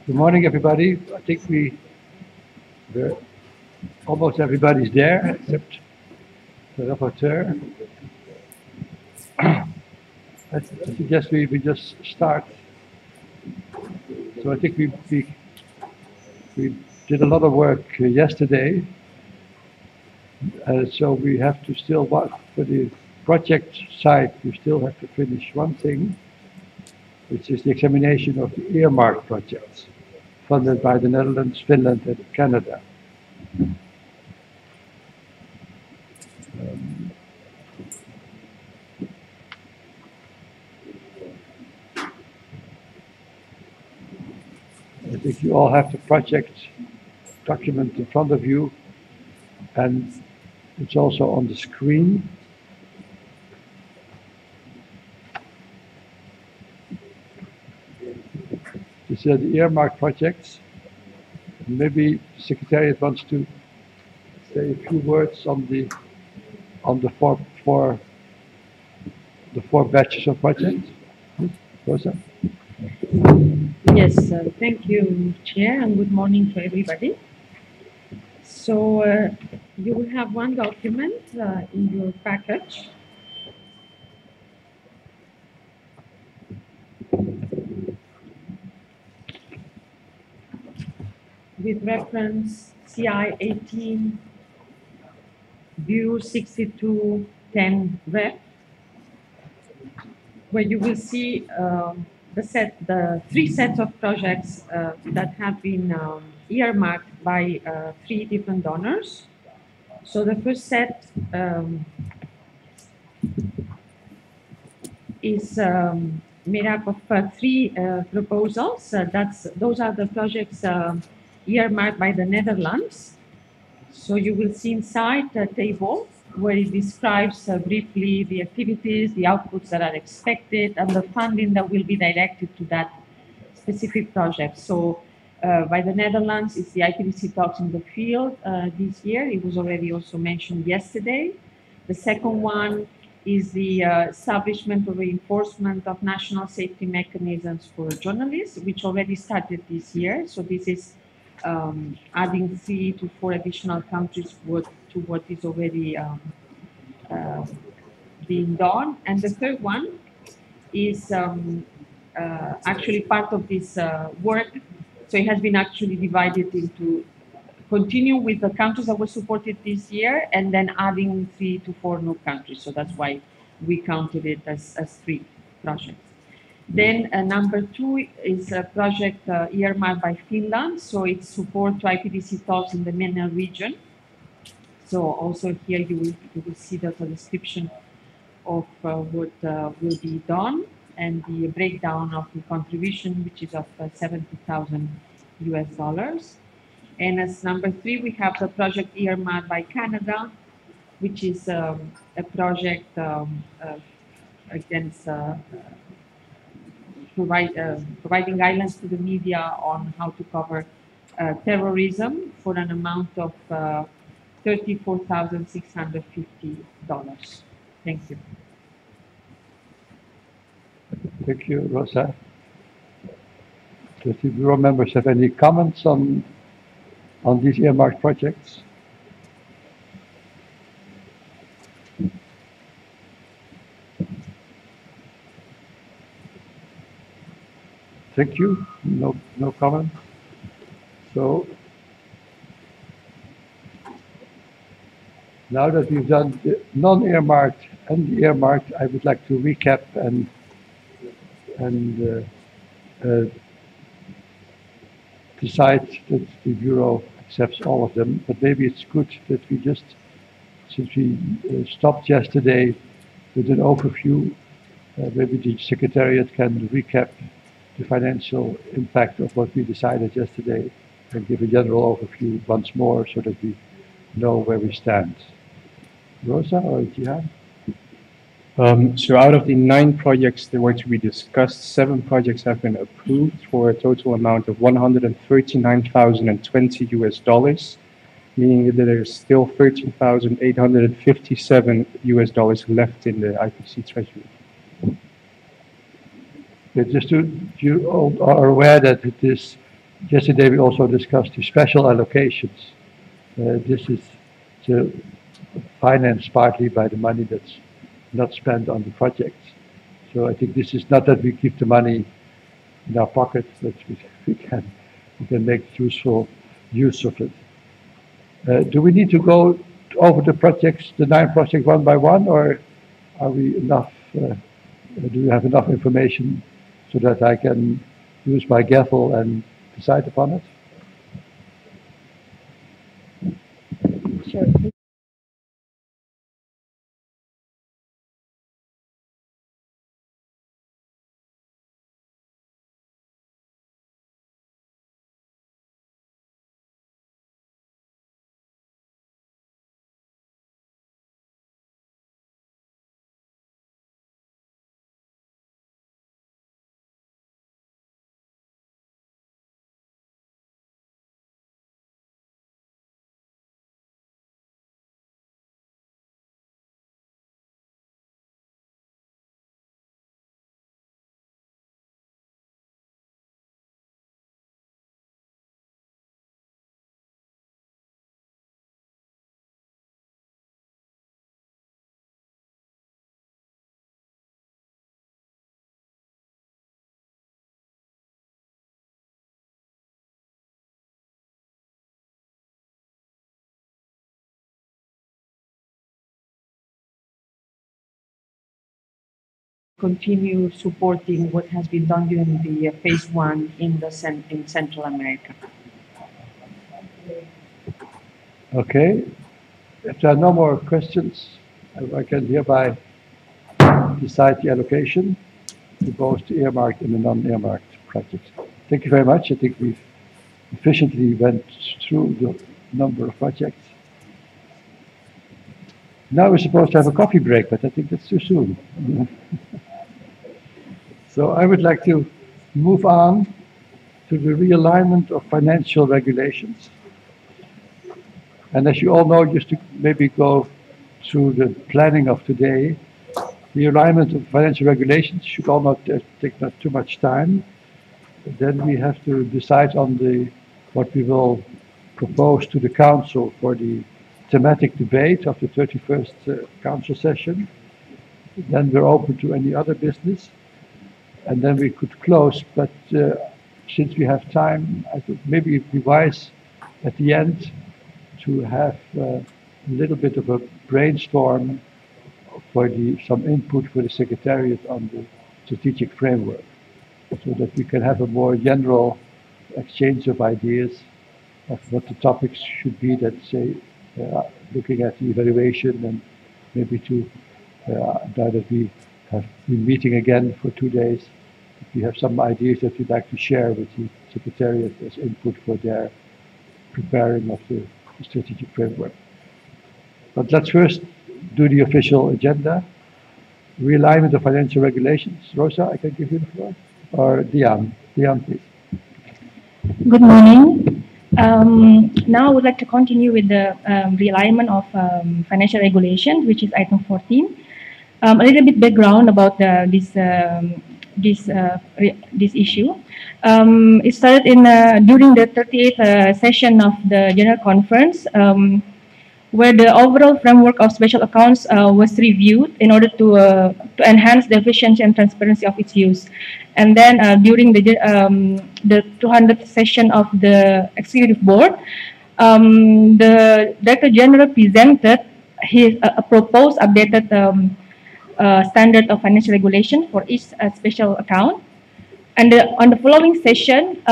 Good morning, everybody. I think almost everybody's there, except the rapporteur. I suggest we just start. So I think we did a lot of work yesterday. So we have to still work for the project side. We still have to finish one thing, which is the examination of the earmark projects funded by the Netherlands, Finland, and Canada. I think you all have the project document in front of you, and it's also on the screen. These are the earmark projects. Maybe the Secretariat wants to say a few words on the four batches of projects. Rosa? Yes, thank you, Chair, and good morning to everybody. So you will have one document in your package. With reference CI 18 View 6210 Ref, where you will see the three sets of projects that have been earmarked by three different donors. So the first set is made up of three proposals. Those are the projects earmarked by the Netherlands. So you will see inside the table where it describes briefly the activities, the outputs that are expected, and the funding that will be directed to that specific project. So by the Netherlands, it's the IPDC Talks in the Field this year. It was already also mentioned yesterday. The second one is the establishment or reinforcement of national safety mechanisms for journalists, which already started this year. So this is adding 3 to 4 additional countries to what is already being done. And the third one is actually part of this work. So it has been actually divided into continue with the countries that were supported this year and then adding 3 to 4 new countries. So that's why we counted it as 3 projects. Then number 2 is a project earmarked by Finland. So it's support to IPDC talks in the MENA region. So also here you will see that a description of what will be done and the breakdown of the contribution, which is of $70,000 US. And as number 3, we have the project earmarked by Canada, which is a project against providing guidelines to the media on how to cover terrorism for an amount of $34,650. Thank you. Thank you, Rosa. Does the Bureau members have any comments on these earmarked projects? Thank you. No comment. So now that we've done the non-earmarked and the earmarked, I would like to recap and decide that the Bureau accepts all of them. But maybe it's good that we just, since we stopped yesterday with an overview, maybe the Secretariat can recap the financial impact of what we decided yesterday and give a general overview once more so that we know where we stand. Rosa or Jihan? So out of the 9 projects that were to be discussed, 7 projects have been approved for a total amount of $139,020 US, meaning that there's still $13,857 US left in the IPC Treasury. Just you all are aware that it is Yesterday we also discussed the special allocations. This is financed partly by the money that's not spent on the projects. So I think this is not that we keep the money in our pocket, but we can make useful use of it. Do we need to go over the projects, the 9 projects one by one, or are we enough? Do we have enough information so that I can use my gavel and decide upon it? Sure. Continue supporting what has been done during the phase 1 in Central America. Okay. If there are no more questions, I can hereby decide the allocation to both the earmarked and the non-earmarked projects. Thank you very much. I think we've efficiently went through the number of projects. Now we're supposed to have a coffee break, but I think that's too soon. So I would like to move on to the realignment of financial regulations. And as you all know, just to maybe go through the planning of today, the alignment of financial regulations should all not take not too much time. Then we have to decide on what we will propose to the Council for the thematic debate of the 31st Council session. Then we're open to any other business. And then we could close, but since we have time, I think maybe it'd be wise at the end to have a little bit of a brainstorm for some input for the Secretariat on the strategic framework, so that we can have a more general exchange of ideas of what the topics should be that, say, looking at the evaluation, and maybe now that we have been meeting again for 2 days, if we have some ideas that we'd like to share with the Secretariat as input for their preparing of the strategic framework. But let's first do the official agenda. Realignment of financial regulations. Rosa, I can give you the floor. Or Diane. Diane, please. Good morning. Now I would like to continue with the realignment of financial regulations, which is item 14. A little bit background about this issue. It started during the 38th session of the General Conference, where the overall framework of special accounts was reviewed in order to enhance the efficiency and transparency of its use. And then during the 200th session of the Executive Board, the Director General presented a proposed updated standard of financial regulation for each special account. And on the following session,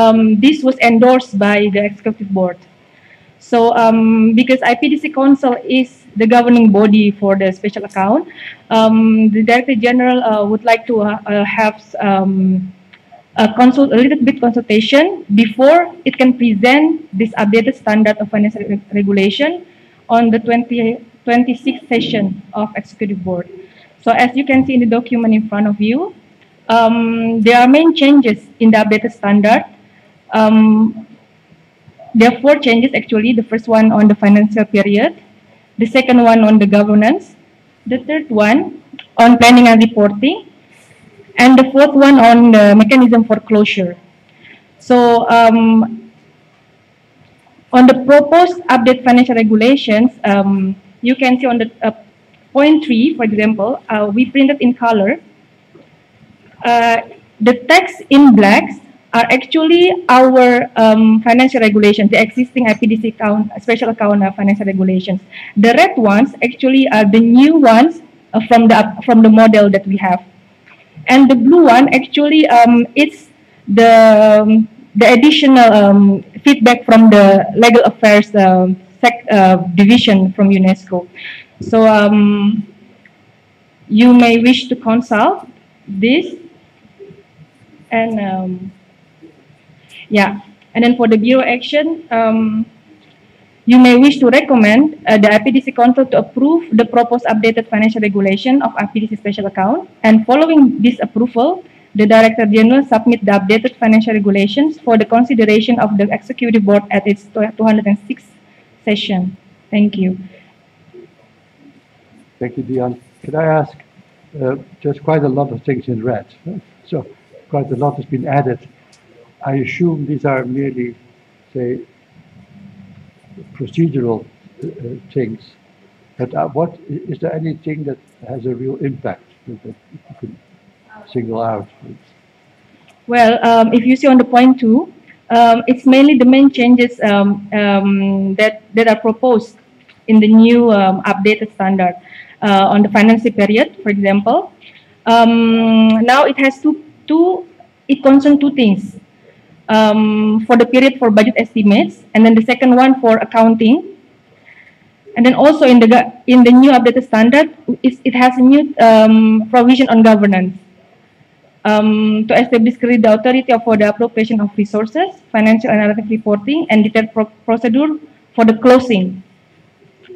this was endorsed by the Executive Board. So because IPDC Council is the governing body for the special account, the Director General would like to have a little bit consultation before it can present this updated standard of financial regulation on the 26th session of Executive Board. So as you can see in the document in front of you, there are main changes in the updated standard. There are 4 changes actually. The first one on the financial period, the second one on the governance, the third one on planning and reporting, and the fourth one on the mechanism for closure. So on the proposed update financial regulations, you can see on the point 3, for example, we printed in color. The text in blacks are actually our financial regulations, the existing IPDC account, special account financial regulations. The red ones actually are the new ones from the model that we have, and the blue one actually it's the additional feedback from the legal affairs division from UNESCO. So you may wish to consult this. And yeah, and then for the Bureau action, you may wish to recommend the IPDC Council to approve the proposed updated financial regulation of IPDC special account. And following this approval, the Director General submit the updated financial regulations for the consideration of the Executive Board at its 206th session. Thank you. Thank you, Dion. Can I ask, there's quite a lot of things in red, so quite a lot has been added. I assume these are merely, say, procedural things, but what is there anything that has a real impact that you can single out? Well, if you see on the point 2, it's mainly the main changes that are proposed in the new updated standard on the financial period, for example. Now it has it concerns two things. For the period for budget estimates, and then the second one for accounting, and then also in the new updated standard, it has a new provision on governance to establish the authority for the appropriation of resources, financial analytic reporting, and detailed procedure for the closing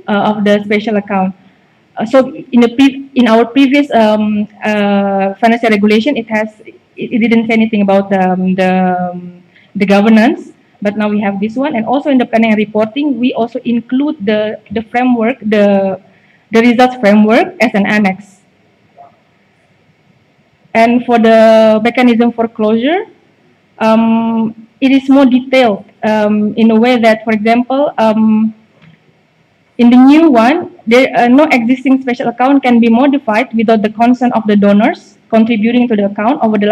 of the special account. So in our previous financial regulation, it didn't say anything about the governance, but now we have this one. And also in the planning and reporting, we also include the framework, the results framework as an annex. And for the mechanism for closure, it is more detailed in a way that, for example, in the new one, no existing special account can be modified without the consent of the donors contributing to the account over the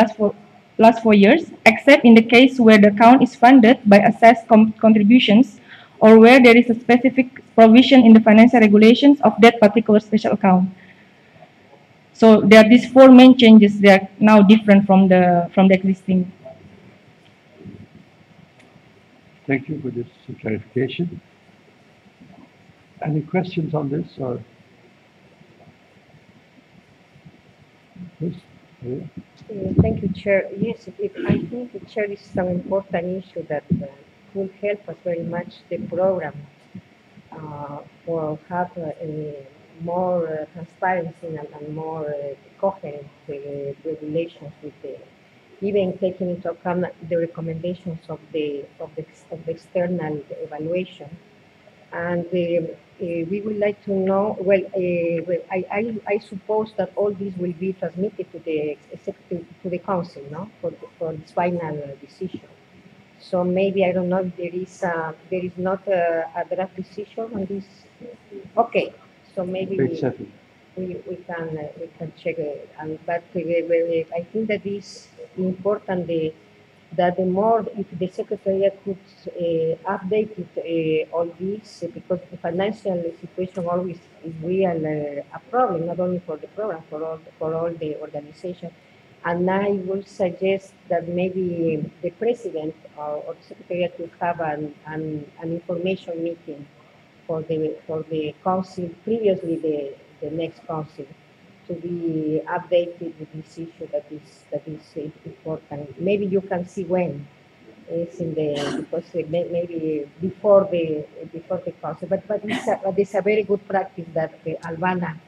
last 4 years, except in the case where the account is funded by assessed contributions or where there is a specific provision in the financial regulations of that particular special account. So there are these 4 main changes that are now different from the existing. Thank you for this clarification. Any questions on this? Or yes? Thank you, Chair. Yes, I think the Chair is an important issue that could help us very much the program for have more transparency and more coherent regulations with even taking into account the recommendations of the external evaluation. And we would like to know, well, I suppose that all these will be transmitted to the executive, to the council, no, for its final decision. So maybe, I don't know if there is not a draft decision on this. Okay, so maybe we can check it. But I think that is important that the more, if the Secretariat could update it, all this, because the financial situation always is real a problem, not only for the program, for all the organization. And I would suggest that maybe the President or the Secretariat could have an information meeting for the Council, previously the next Council, to be updated with this issue that is important. Maybe you can see when it's in the, because maybe before the council. But it's a very good practice that Albana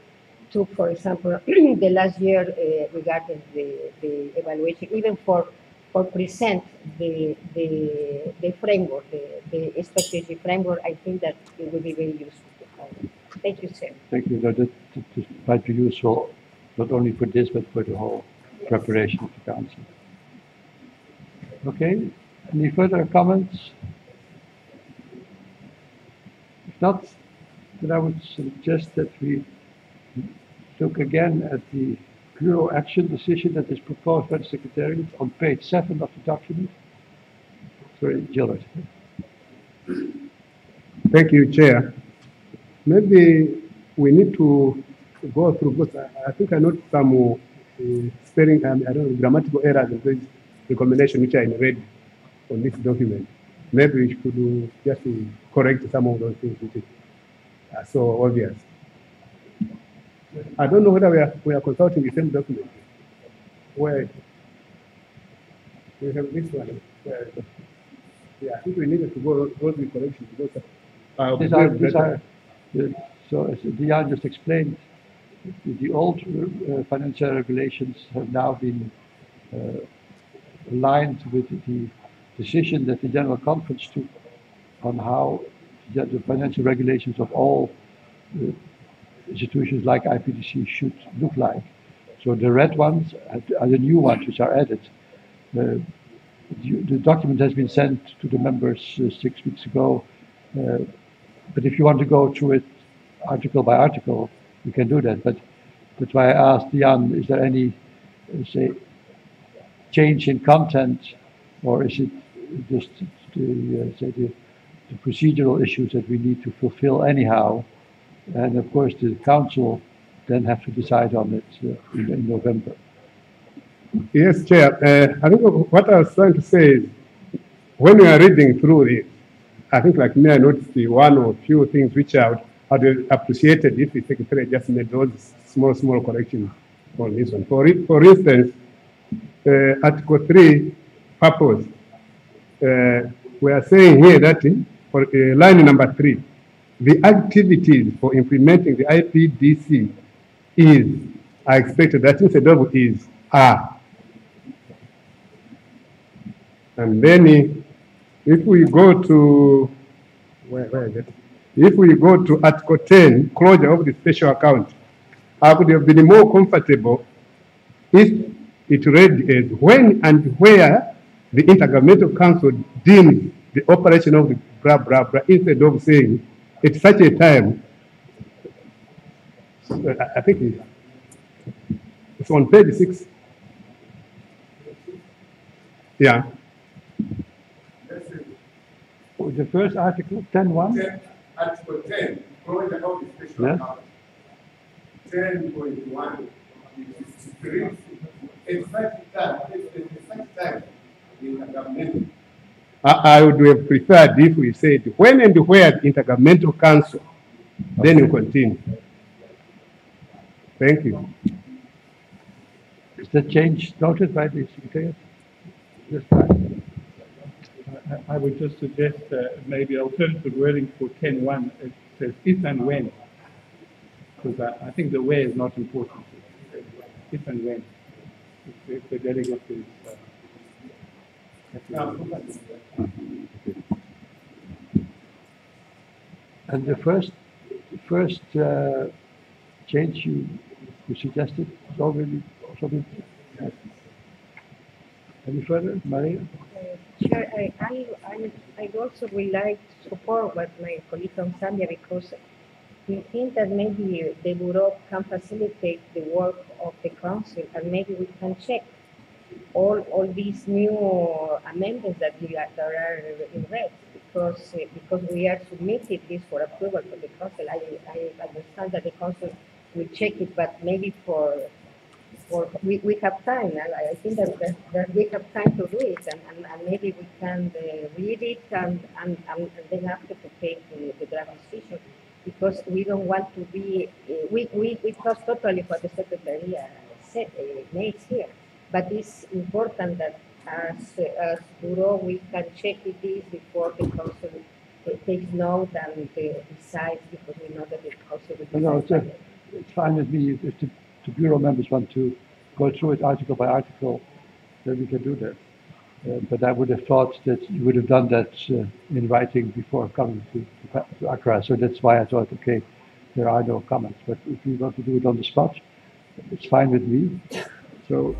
took, for example, the last year regarding the evaluation, even for present the framework, the strategy framework. I think that it will be very useful. Thank you, sir. Thank you. That might be useful, not only for this, but for the whole preparation of the council. Okay. Any further comments? If not, then I would suggest that we look again at the Bureau action decision that is proposed by the Secretariat on page 7 of the document. Sorry, Gilbert. Thank you, Chair. Maybe we need to go through, because I think I noticed some spelling, I don't know, grammatical errors in this recommendation which I read on this document. Maybe we should just correct some of those things which are so obvious. I don't know whether we are consulting the same document. Where we have this one. Yeah, I think we needed to go the correction because so as Diane just explained, the old financial regulations have now been aligned with the decision that the General Conference took on how the financial regulations of all institutions like IPDC should look like. So the red ones are the new ones which are added. The document has been sent to the members 6 weeks ago, but if you want to go through it article by article, you can do that. But that's why I asked Jan, is there any, say, change in content, or is it just the procedural issues that we need to fulfill anyhow? And of course, the council then have to decide on it in November. Yes, Chair. I think what I was trying to say is, when we are reading through it, I think like me, I noticed the one or few things which I would appreciated if the Secretary just made those small corrections on this one. For instance, Article 3 purpose. We are saying here that for line number 3, the activities for implementing the IPDC are expected, that instead of are. And then if we go to, where is it? If we go to Article 10, closure of the special account, I would have been more comfortable if it read as when and where the Intergovernmental Council deems the operation of the blah, blah, blah, instead of saying at such a time. I think it's on page 6. Yeah. The first article, 10.1? Article 10, closure of the special account. 10.1. I would have preferred if we said when and where the Intergovernmental Council, then we continue. Thank you. Is that change noted by the Secretariat? Yes, fine. I would just suggest maybe alternative wording for 10.1. It says if and when, because I think the where is not important. If and when. If the delegate is. And the first change you suggested is already also been. Any further, Maria? Sure, I also would like to support what my colleague from Zambia, because we think that maybe the Bureau can facilitate the work of the Council, and maybe we can check all these new amendments that are in red, because we are submitted this for approval to the Council. I understand that the Council will check it, but maybe we have time. I think that we have time to do it, and maybe we can read it and then after to take the draft decision, because we don't want to be, we trust totally what the Secretary makes here, but it's important that as Bureau we can check it before the Council takes note and decides, because we know that the Council will decide. It's fine with me if the Bureau members want to go through it article by article, then we can do that. But I would have thought that you would have done that in writing before coming to Accra. So that's why I thought, okay, there are no comments. But if you want to do it on the spot, it's fine with me. So.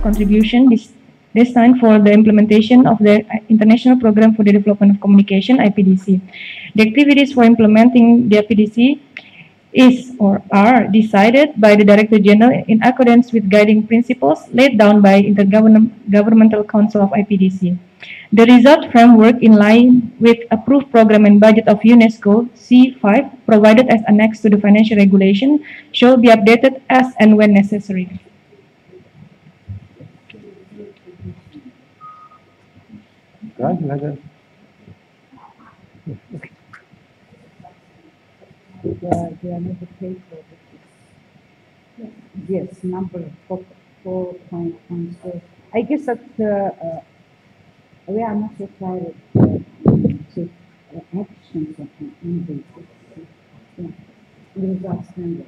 contribution designed for the implementation of the International Program for the Development of Communication, IPDC. The activities for implementing the IPDC is or are decided by the Director General in accordance with guiding principles laid down by Intergovernmental Council of IPDC. The result framework in line with approved program and budget of UNESCO C5 provided as annex to the financial regulation shall be updated as and when necessary. Right, you had a... The another paper, yes, number 4.1. So I guess that we are not required to actions on this. Yeah, results number.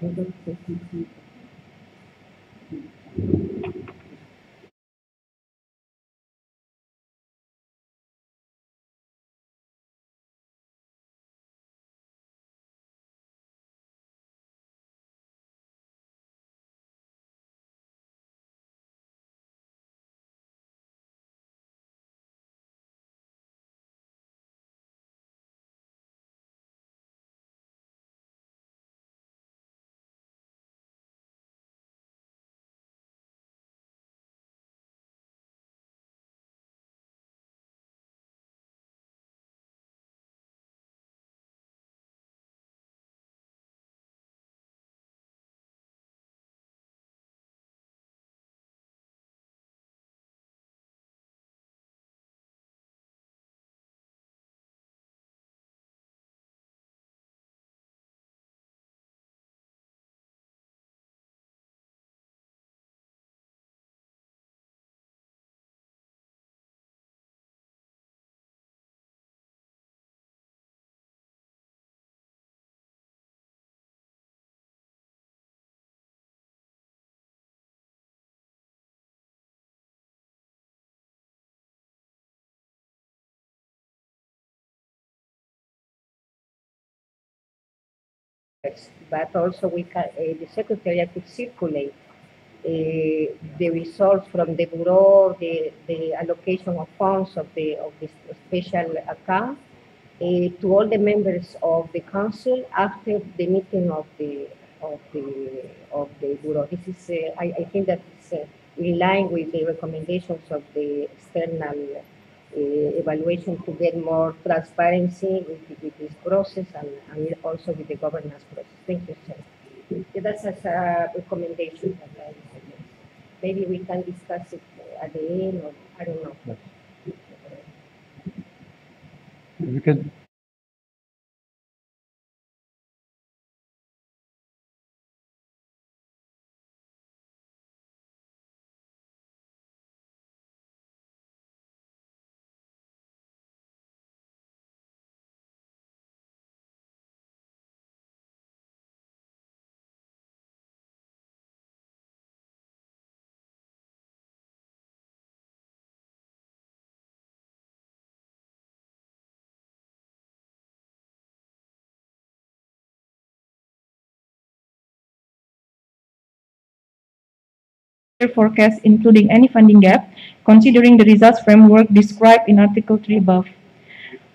Result statement. But also we can, the Secretariat could circulate the results from the Bureau, the allocation of funds of the special account to all the members of the council after the meeting of the Bureau. This is, I think that it's in line with the recommendations of the external evaluation to get more transparency with this process and also with the governance process. Thank you, sir. Yeah, that's as a recommendation that I suggest. Maybe we can discuss it at the end, or I don't know. We can. Forecast including any funding gap, considering the results framework described in Article 3 above.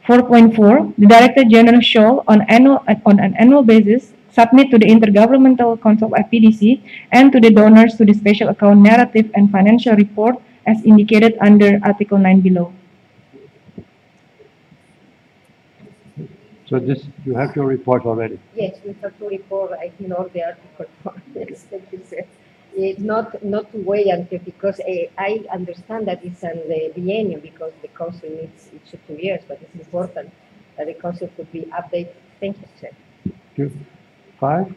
4.4. The Director General shall, on an annual basis, submit to the Intergovernmental Council of IPDC and to the donors to the special account narrative and financial report as indicated under Article 9 below. So this, you have your report already? Yes, we have to report, I think, all the article. Yes, thank you, sir. Not to wait until, because I understand that it's an biennium because the council needs each 2 years, but it's important that the council could be updated. Thank you, sir. Thank you. 5.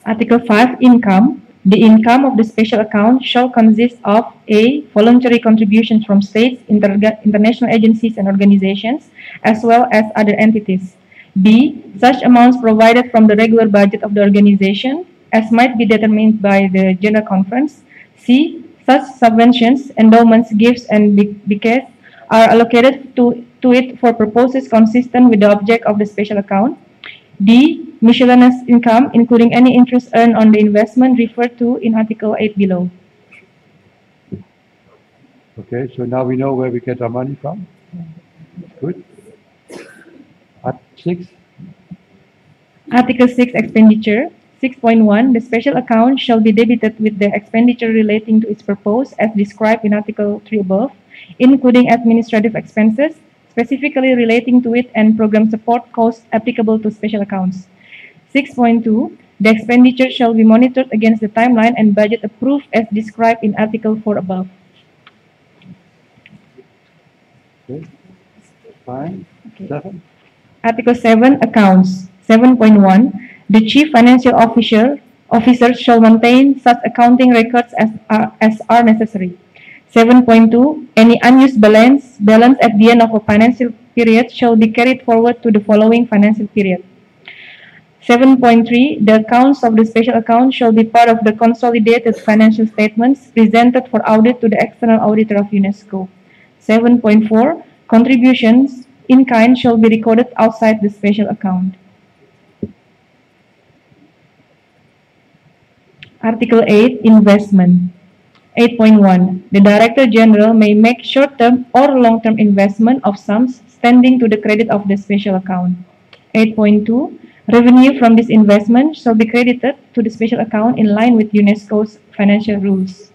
Article 5, income. The income of the special account shall consist of A. Voluntary contributions from states, international agencies and organizations, as well as other entities. B. Such amounts provided from the regular budget of the organization, as might be determined by the General Conference. C. Such subventions, endowments, gifts, and bequests are allocated to it for purposes consistent with the object of the special account. D. miscellaneous income, including any interest earned on the investment referred to in Article 8 below. Okay, so now we know where we get our money from. Good. At 6, Article 6 expenditure. 6.1 the special account shall be debited with the expenditure relating to its purpose as described in Article 3 above, including administrative expenses, specifically relating to it and program support costs applicable to special accounts. 6.2 the expenditure shall be monitored against the timeline and budget approved as described in Article 4 above. okay, fine. Okay. 7, Article 7 accounts. 7.1 the chief financial officer shall maintain such accounting records as are necessary. 7.2 any unused balance at the end of a financial period shall be carried forward to the following financial period. 7.3 the accounts of the special account shall be part of the consolidated financial statements presented for audit to the external auditor of UNESCO. 7.4 contributions in kind shall be recorded outside the special account. Article 8 investment. 8.1 the Director General may make short-term or long-term investment of sums standing to the credit of the special account. 8.2 revenue from this investment shall be credited to the special account in line with UNESCO's financial rules.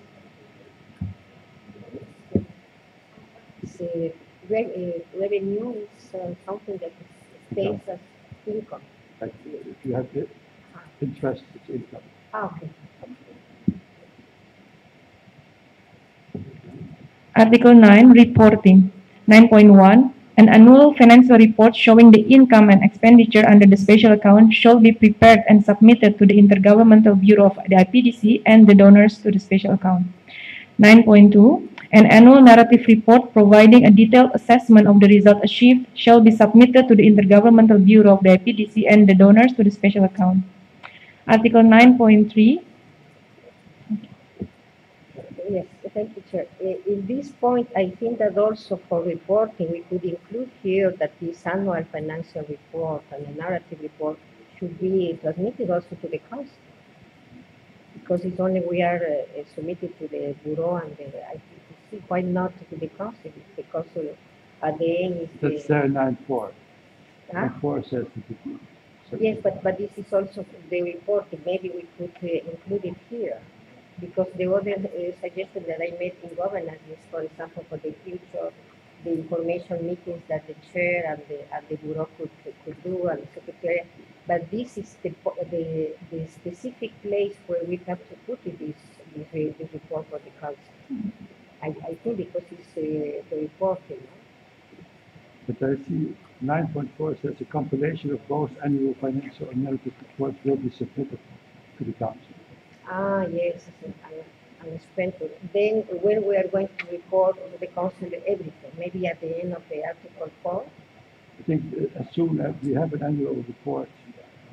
Revenue is something that stays as income. like if you have the interest, it's income. Okay. Article 9 reporting. 9.1 an annual financial report showing the income and expenditure under the special account shall be prepared and submitted to the Intergovernmental Bureau of the IPDC and the donors to the special account. 9.2 an annual narrative report providing a detailed assessment of the result achieved shall be submitted to the Intergovernmental Bureau of the IPDC and the donors to the special account. Article 9.3 Yes, thank you, Chair. In this point, I think that also for reporting, we could include here that this annual financial report and the narrative report should be transmitted also to the Council. Because it's only we are submitted to the Bureau and the IPDC, why not to the Council? The Council at the end is That's there 9.4. Huh? 9.4 says that Yes, but this is also the report. Maybe we could include it here. Because the other suggestion that I made in governance is, for example, for the future, the information meetings that the chair and the bureau could do and the secretary. But this is the specific place where we have to put this report for the council. I think because it's the reporting. But I see 9.4 says a compilation of both annual financial and narrative reports will be submitted to the council. Ah, yes, I'm spent. Then when we are going to report to the council everything, maybe at the end of the Article 4? I think as soon as we have an annual report,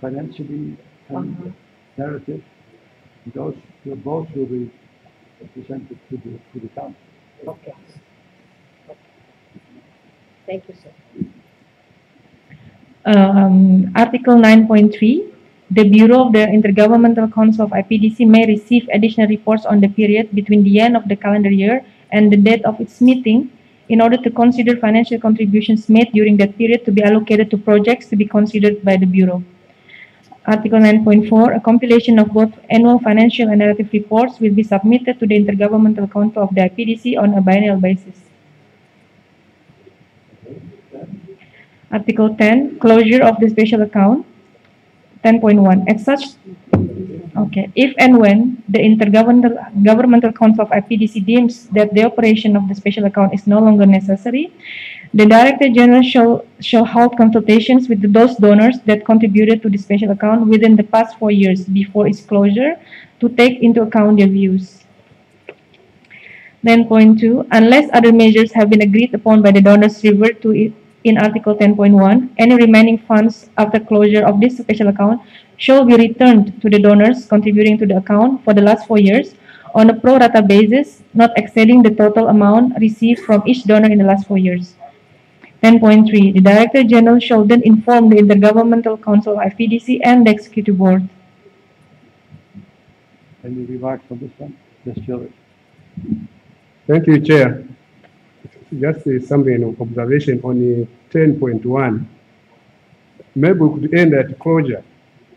financially and narrative, those both will be presented to the council. Okay. Thank you, sir. Article 9.3 the Bureau of the Intergovernmental Council of IPDC may receive additional reports on the period between the end of the calendar year and the date of its meeting in order to consider financial contributions made during that period to be allocated to projects to be considered by the Bureau. Article 9.4 a compilation of both annual financial and narrative reports will be submitted to the Intergovernmental Council of the IPDC on a biennial basis. Article 10 closure of the special account. 10.1 if and when the Intergovernmental Council of IPDC deems that the operation of the special account is no longer necessary, the Director General shall hold consultations with those donors that contributed to the special account within the past 4 years before its closure to take into account their views. 10.2 unless other measures have been agreed upon by the donors referred to it in Article 10.1, any remaining funds after closure of this special account shall be returned to the donors contributing to the account for the last 4 years on a pro rata basis, not exceeding the total amount received from each donor in the last 4 years. 10.3. The Director General shall then inform the Intergovernmental Council of IPDC and the Executive Board. Any remarks on this one? Yes, Gilbert. Thank you, Chair. Just something of observation on the 10.1. Maybe we could end at closure,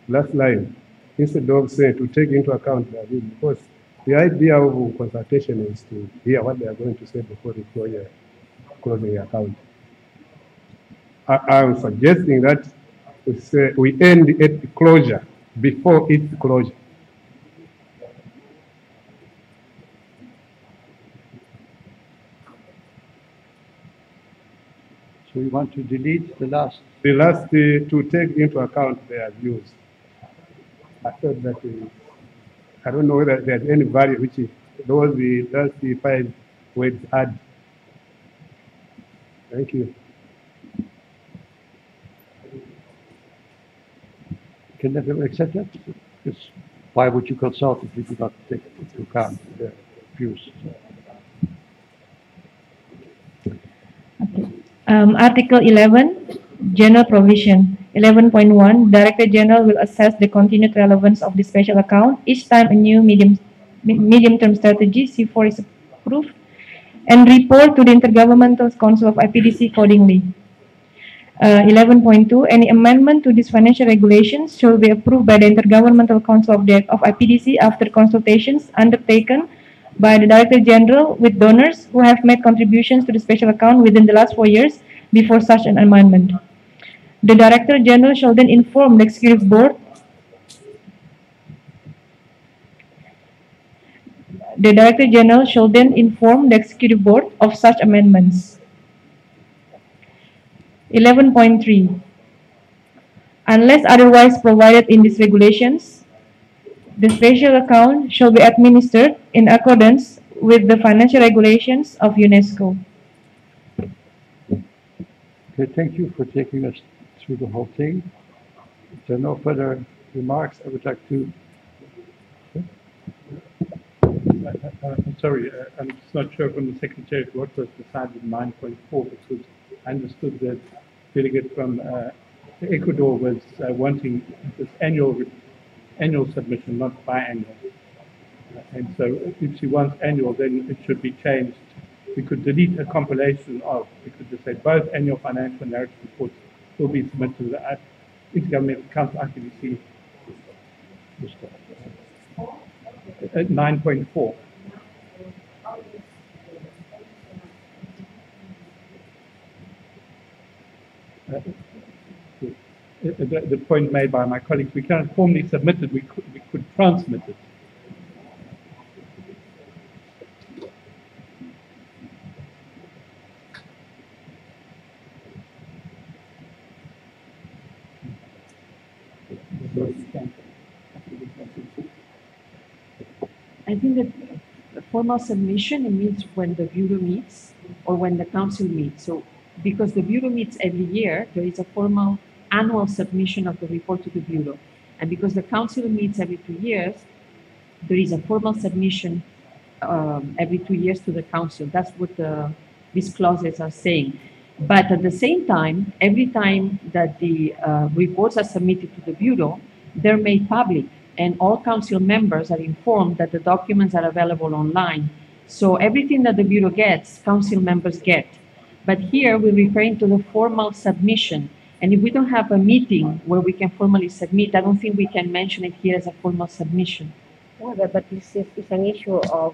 last line, instead of saying to take into account that, because the idea of consultation is to hear what they are going to say before the closing the account. I'm suggesting that we say we end at the closure before its closure. So you want to delete the last? The last to take into account their views. I thought that I don't know whether there's any value which is those the 5 words add. Thank you. Can never accept that? Because why would you consult if you do not take into account the views? Okay. Article 11, General Provision. 11.1, Director General will assess the continued relevance of the special account each time a new medium-term strategy, C4, is approved, and report to the Intergovernmental Council of IPDC accordingly. 11.2, any amendment to these financial regulations shall be approved by the Intergovernmental Council of IPDC after consultations undertaken by the Director General with donors who have made contributions to the special account within the last 4 years before such an amendment. The Director General shall then inform the Executive Board. The Director General shall then inform the Executive Board of such amendments. 11.3. Unless otherwise provided in these regulations, the special account shall be administered in accordance with the financial regulations of UNESCO. Okay, thank you for taking us through the whole thing. If there are no further remarks, I would like to. I'm sorry, I'm just not sure from the Secretary what was decided in 9.4, because I understood that delegate from Ecuador was wanting this annual submission, not biannual. And so if she wants annual, then it should be changed. We could delete a compilation of, we could just say both annual financial narrative reports will be submitted to the Intergovernmental Council IPDC. At 9.4. The point made by my colleagues, we cannot formally submit it, we could transmit it. I think that the formal submission, it means when the Bureau meets or when the Council meets. So because the Bureau meets every year, there is a formal annual submission of the report to the Bureau. And because the Council meets every 2 years, there is a formal submission every 2 years to the Council. That's what these clauses are saying. But at the same time, every time that the reports are submitted to the Bureau, they're made public, and all Council members are informed that the documents are available online. So everything that the Bureau gets, Council members get. But here we're referring to the formal submission. And if we don't have a meeting where we can formally submit, I don't think we can mention it here as a formal submission. No, but it's an issue of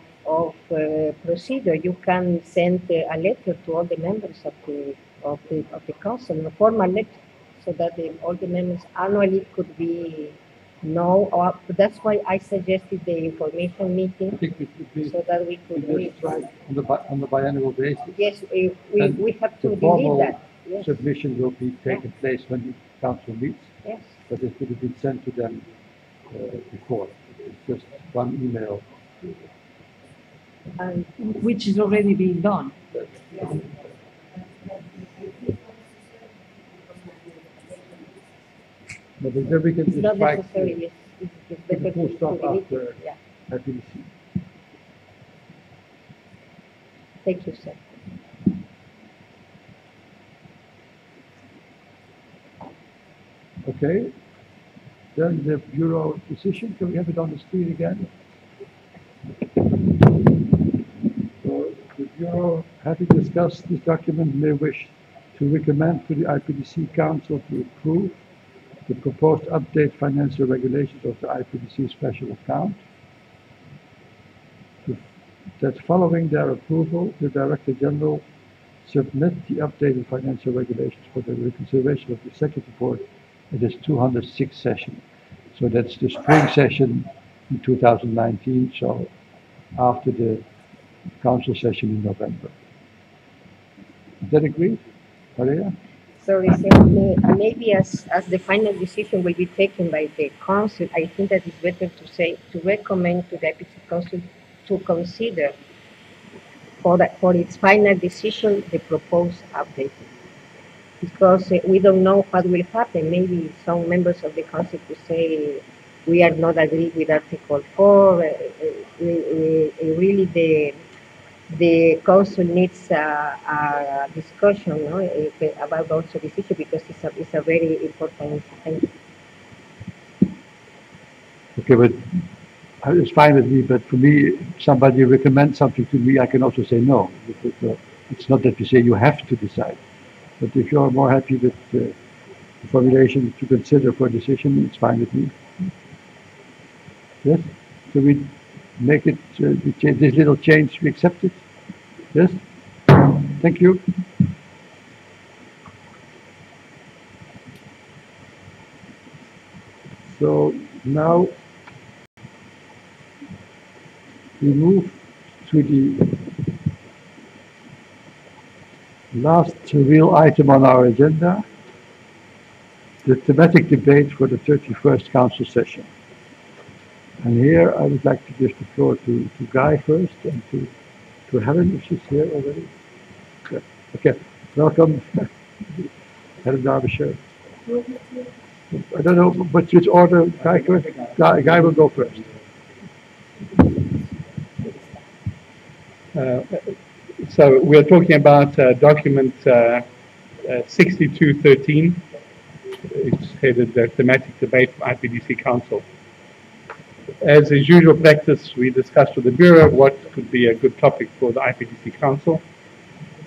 procedure. You can send a letter to all the members of the council, a formal letter, so that all the members annually could be know. Or that's why I suggested the information meeting, so that we could do it on the biannual basis. Yes, we have to delete that. Yes. Submission will be taken place when the council meets. Yes. But it could have been sent to them before. It's just one email. Which is already being done. But then we can It's just not strike necessarily. It's better full to stop delete after it. Yeah. IPDC. Thank you, sir. Okay. Then the Bureau decision, can we have it on the screen again? So the Bureau, having discussed this document, may wish to recommend to the IPDC Council to approve the proposed update financial regulations of the IPDC special account. That following their approval, the Director General submit the updated financial regulations for the reconsideration of the Executive Board at its 206th session. So that's the spring session in 2019, so after the council session in November. Is that agreed, Maria? Sorry, maybe as the final decision will be taken by the council, I think that it's better to say, to recommend to the IPDC Council to consider for its final decision the proposed update. Because we don't know what will happen. Maybe some members of the council could say we are not agreed with Article 4. Really, the council needs a discussion, no, about also this issue, because it's a very important thing. Okay, but it's fine with me, but for me, if somebody recommends something to me, I can also say no. It's not that we say you have to decide. But if you're more happy with the formulation to consider for a decision, it's fine with me. Yes? So we make it, this little change, we accept it? Yes? Thank you. So now we move to the last real item on our agenda, the thematic debate for the 31st council session. And here I would like to give the floor to Guy first, and to Helen, if she's here already. Yeah. Okay, welcome, Helen Derbyshire. I don't know which order, Guy first? Guy will go first. So we're talking about document 6213. It's headed the thematic debate for IPDC Council. As is usual practice, we discussed with the Bureau what could be a good topic for the IPDC Council.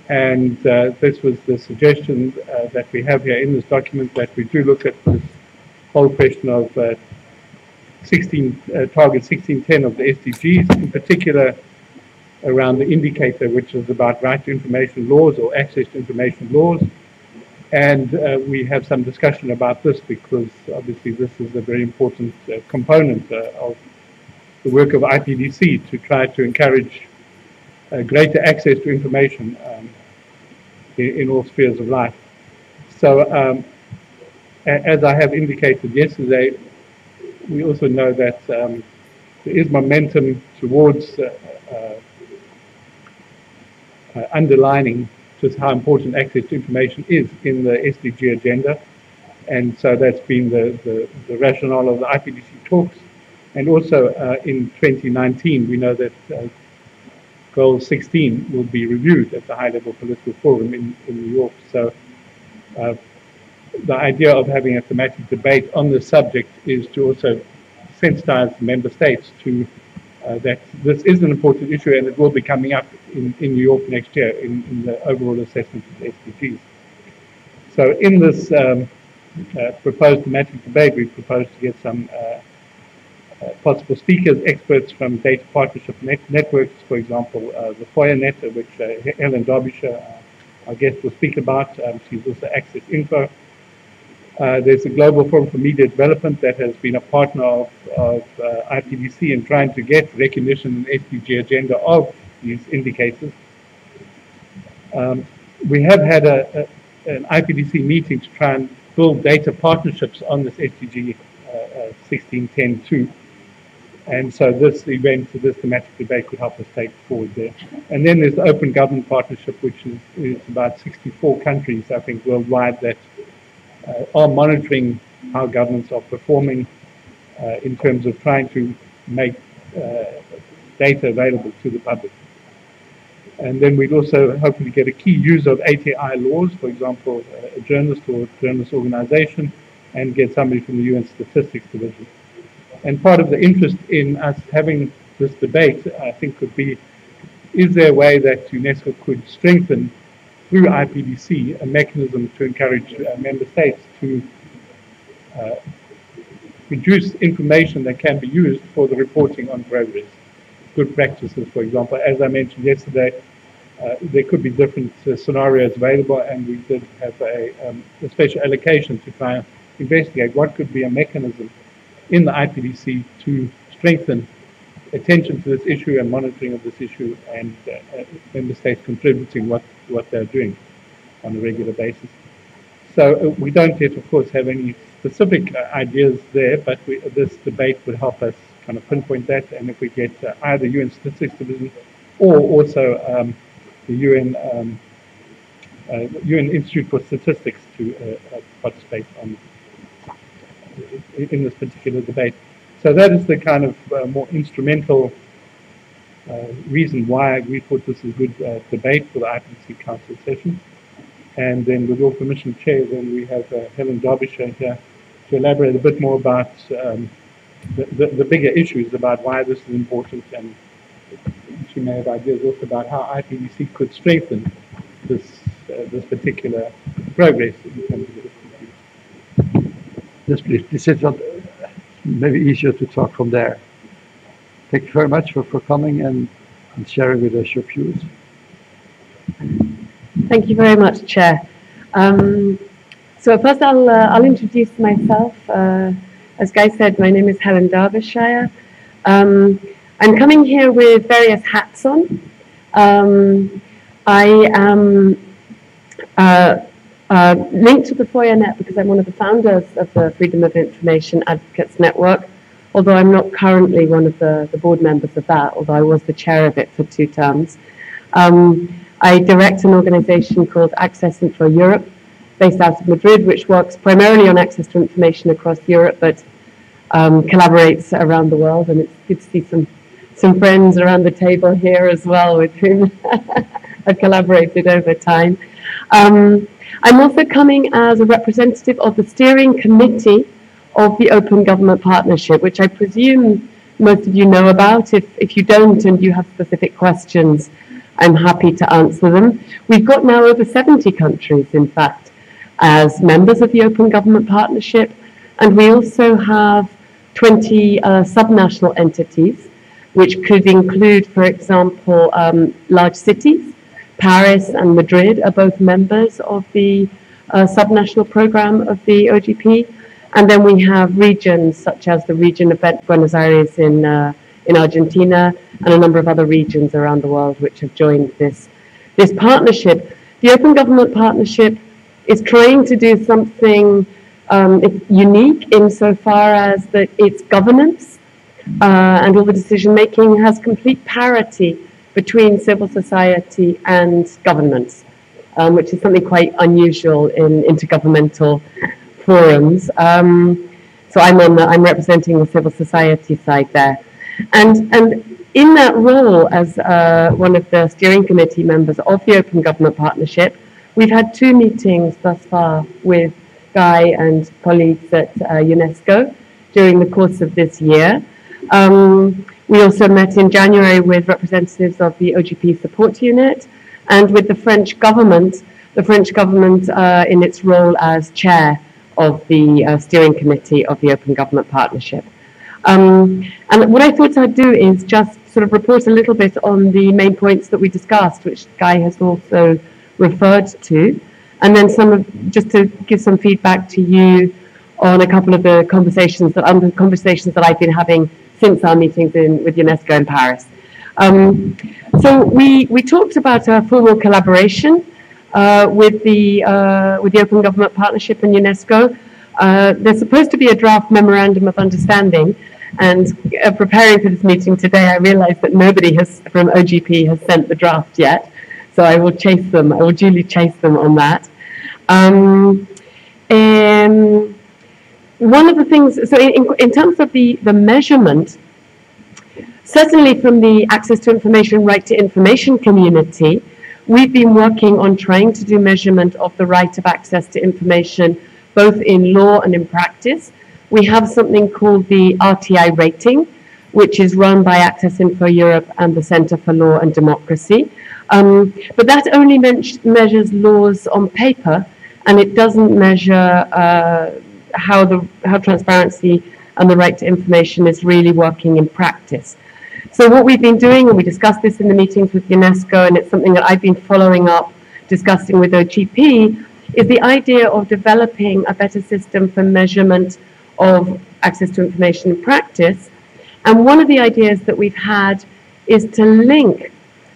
And this was the suggestion that we have here in this document, that we do look at this whole question of target 1610 of the SDGs, in particular around the indicator, which is about right to information laws or access to information laws. And we have some discussion about this, because obviously this is a very important component of the work of IPDC, to try to encourage greater access to information in all spheres of life. So as I have indicated yesterday, we also know that there is momentum towards underlining just how important access to information is in the SDG agenda. And so that's been the rationale of the IPDC talks. And also in 2019, we know that Goal 16 will be reviewed at the high-level political forum in New York. So the idea of having a thematic debate on this subject is to also sensitize member states to that this is an important issue, and it will be coming up in New York next year in the overall assessment of the SDGs. So in this proposed thematic debate, we propose to get some possible speakers, experts from data partnership networks, for example, the FOIA net, which Helen Derbyshire, our guest, will speak about. She's also Access Info. There's a Global Forum for Media Development that has been a partner of IPDC in trying to get recognition in the SDG agenda of these indicators. We have had an IPDC meeting to try and build data partnerships on this SDG 1610 too. And so this event, this thematic debate, could help us take forward there. And then there's the Open Government Partnership, which is about 64 countries, I think, worldwide, that are monitoring how governments are performing in terms of trying to make data available to the public. And then we'd also hopefully get a key user of ATI laws, for example, a journalist or journalist organization, and get somebody from the UN Statistics Division. And part of the interest in us having this debate, I think, could be, is there a way that UNESCO could strengthen, through IPDC, a mechanism to encourage member states to produce information that can be used for the reporting on progress. Good practices, for example. As I mentioned yesterday, there could be different scenarios available, and we did have a special allocation to try and investigate what could be a mechanism in the IPDC to strengthen attention to this issue and monitoring of this issue, and member states contributing what they're doing on a regular basis. So we don't yet, of course, have any specific ideas there, but this debate would help us kind of pinpoint that, and if we get either UN Statistics Division or also the UN Institute for Statistics to participate in this particular debate. So that is the kind of more instrumental reason why we thought this is a good debate for the IPDC Council session. And then with your permission, Chair, then we have Helen Derbyshire here to elaborate a bit more about the bigger issues about why this is important, and she may have ideas also about how IPDC could strengthen this particular progress in terms of this. Yes, please. This is maybe easier to talk from there. Thank you very much for coming and sharing with us your views. Thank you very much, Chair. So first I'll introduce myself. As Guy said, my name is Helen Derbyshire. I'm coming here with various hats on. I am linked to the FOIA-net because I'm one of the founders of the Freedom of Information Advocates Network, although I'm not currently one of the board members of that, although I was the chair of it for 2 terms. I direct an organization called Access Info Europe, based out of Madrid, which works primarily on access to information across Europe, but collaborates around the world. And it's good to see some friends around the table here as well, with whom I've collaborated over time. I'm also coming as a representative of the steering committee of the Open Government Partnership, which I presume most of you know about. If you don't and you have specific questions, I'm happy to answer them. We've got now over 70 countries, in fact, as members of the Open Government Partnership, and we also have 20 subnational entities, which could include, for example, large cities. Paris and Madrid are both members of the subnational program of the OGP, and then we have regions such as the region of Buenos Aires in Argentina, and a number of other regions around the world which have joined this partnership. The Open Government Partnership is trying to do something unique insofar as that its governance and all the decision making has complete parity between civil society and governments, which is something quite unusual in intergovernmental forums. So I'm representing the civil society side there. And in that role as one of the steering committee members of the Open Government Partnership, we've had 2 meetings thus far with Guy and colleagues at UNESCO during the course of this year. We also met in January with representatives of the OGP support unit and with the French government in its role as chair of the steering committee of the Open Government Partnership. And what I thought I'd do is just sort of report a little bit on the main points that we discussed, which Guy has also referred to, and then just to give some feedback to you on a couple of the conversations that I've been having since our meetings with UNESCO in Paris. So we talked about a formal collaboration with the Open Government Partnership and UNESCO. There's supposed to be a draft memorandum of understanding, and preparing for this meeting today, I realized that nobody from OGP has sent the draft yet, so I will chase them. I will duly chase them on that. One of the things, so in terms of the measurement, certainly from the Access to Information, Right to Information community, we've been working on trying to do measurement of the right of access to information both in law and in practice. We have something called the RTI rating, which is run by Access Info Europe and the Centre for Law and Democracy. But that only measures laws on paper, and it doesn't measure how transparency and the right to information is really working in practice. So what we've been doing, and we discussed this in the meetings with UNESCO, and it's something that I've been following up, discussing with OGP, is the idea of developing a better system for measurement of access to information in practice. And one of the ideas that we've had is to link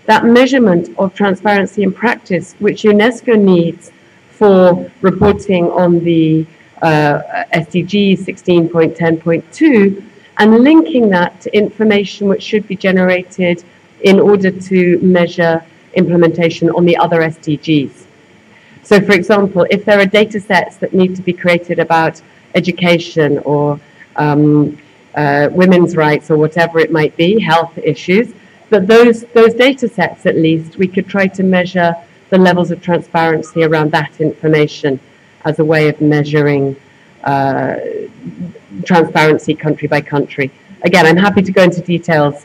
that measurement of transparency in practice, which UNESCO needs for reporting on the SDGs 16.10.2, and linking that to information which should be generated in order to measure implementation on the other SDGs. So, for example, if there are data sets that need to be created about education or women's rights or whatever it might be, health issues, but those data sets, at least, we could try to measure the levels of transparency around that information as a way of measuring transparency country by country. Again, I'm happy to go into details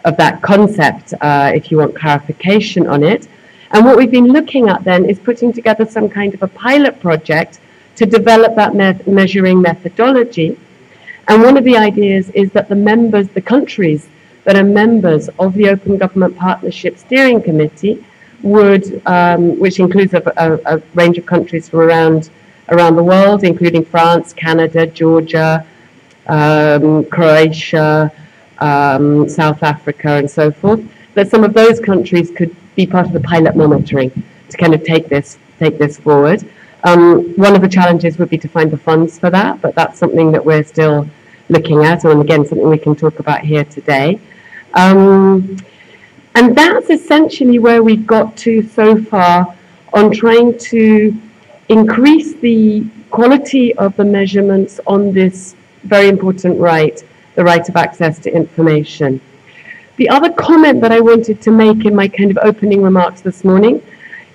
of that concept if you want clarification on it. And what we've been looking at then is putting together some kind of a pilot project to develop that measuring methodology. And one of the ideas is that the countries that are members of the Open Government Partnership Steering Committee would, which includes a range of countries from around the world, including France, Canada, Georgia, Croatia, South Africa, and so forth, that some of those countries could be part of the pilot monitoring to kind of take this forward. One of the challenges would be to find the funds for that, but that's something that we're still looking at, and again, something we can talk about here today. And that's essentially where we've got to so far on trying to increase the quality of the measurements on this very important right, the right of access to information. The other comment that I wanted to make in my kind of opening remarks this morning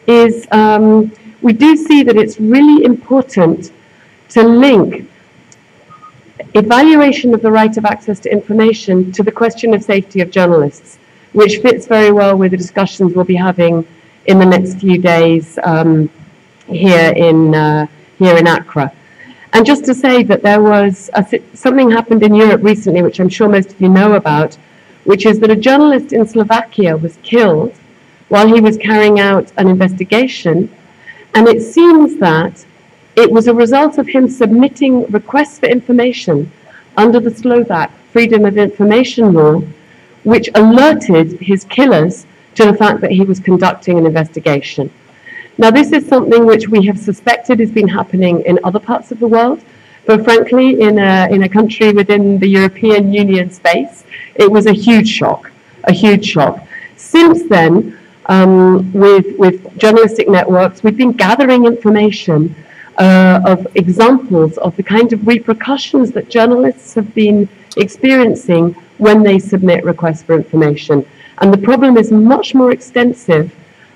is we do see that it's really important to link evaluation of the right of access to information to the question of safety of journalists, which fits very well with the discussions we'll be having in the next few days here in Accra. And just to say that there was something happened in Europe recently, which I'm sure most of you know about, which is that a journalist in Slovakia was killed while he was carrying out an investigation. And it seems that it was a result of him submitting requests for information under the Slovak Freedom of Information Law, which alerted his killers to the fact that he was conducting an investigation. Now, this is something which we have suspected has been happening in other parts of the world, but frankly, in a country within the European Union space, it was a huge shock, a huge shock. Since then, with journalistic networks, we've been gathering information of examples of the kind of repercussions that journalists have been experiencing when they submit requests for information. And the problem is much more extensive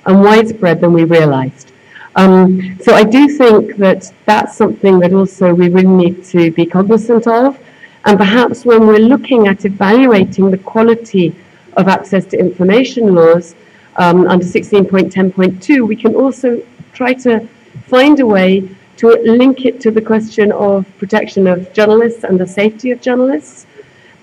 and widespread than we realized. So I do think that that's something that also we really need to be cognizant of. And perhaps when we're looking at evaluating the quality of access to information laws under 16.10.2, we can also try to find a way to link it to the question of protection of journalists and the safety of journalists.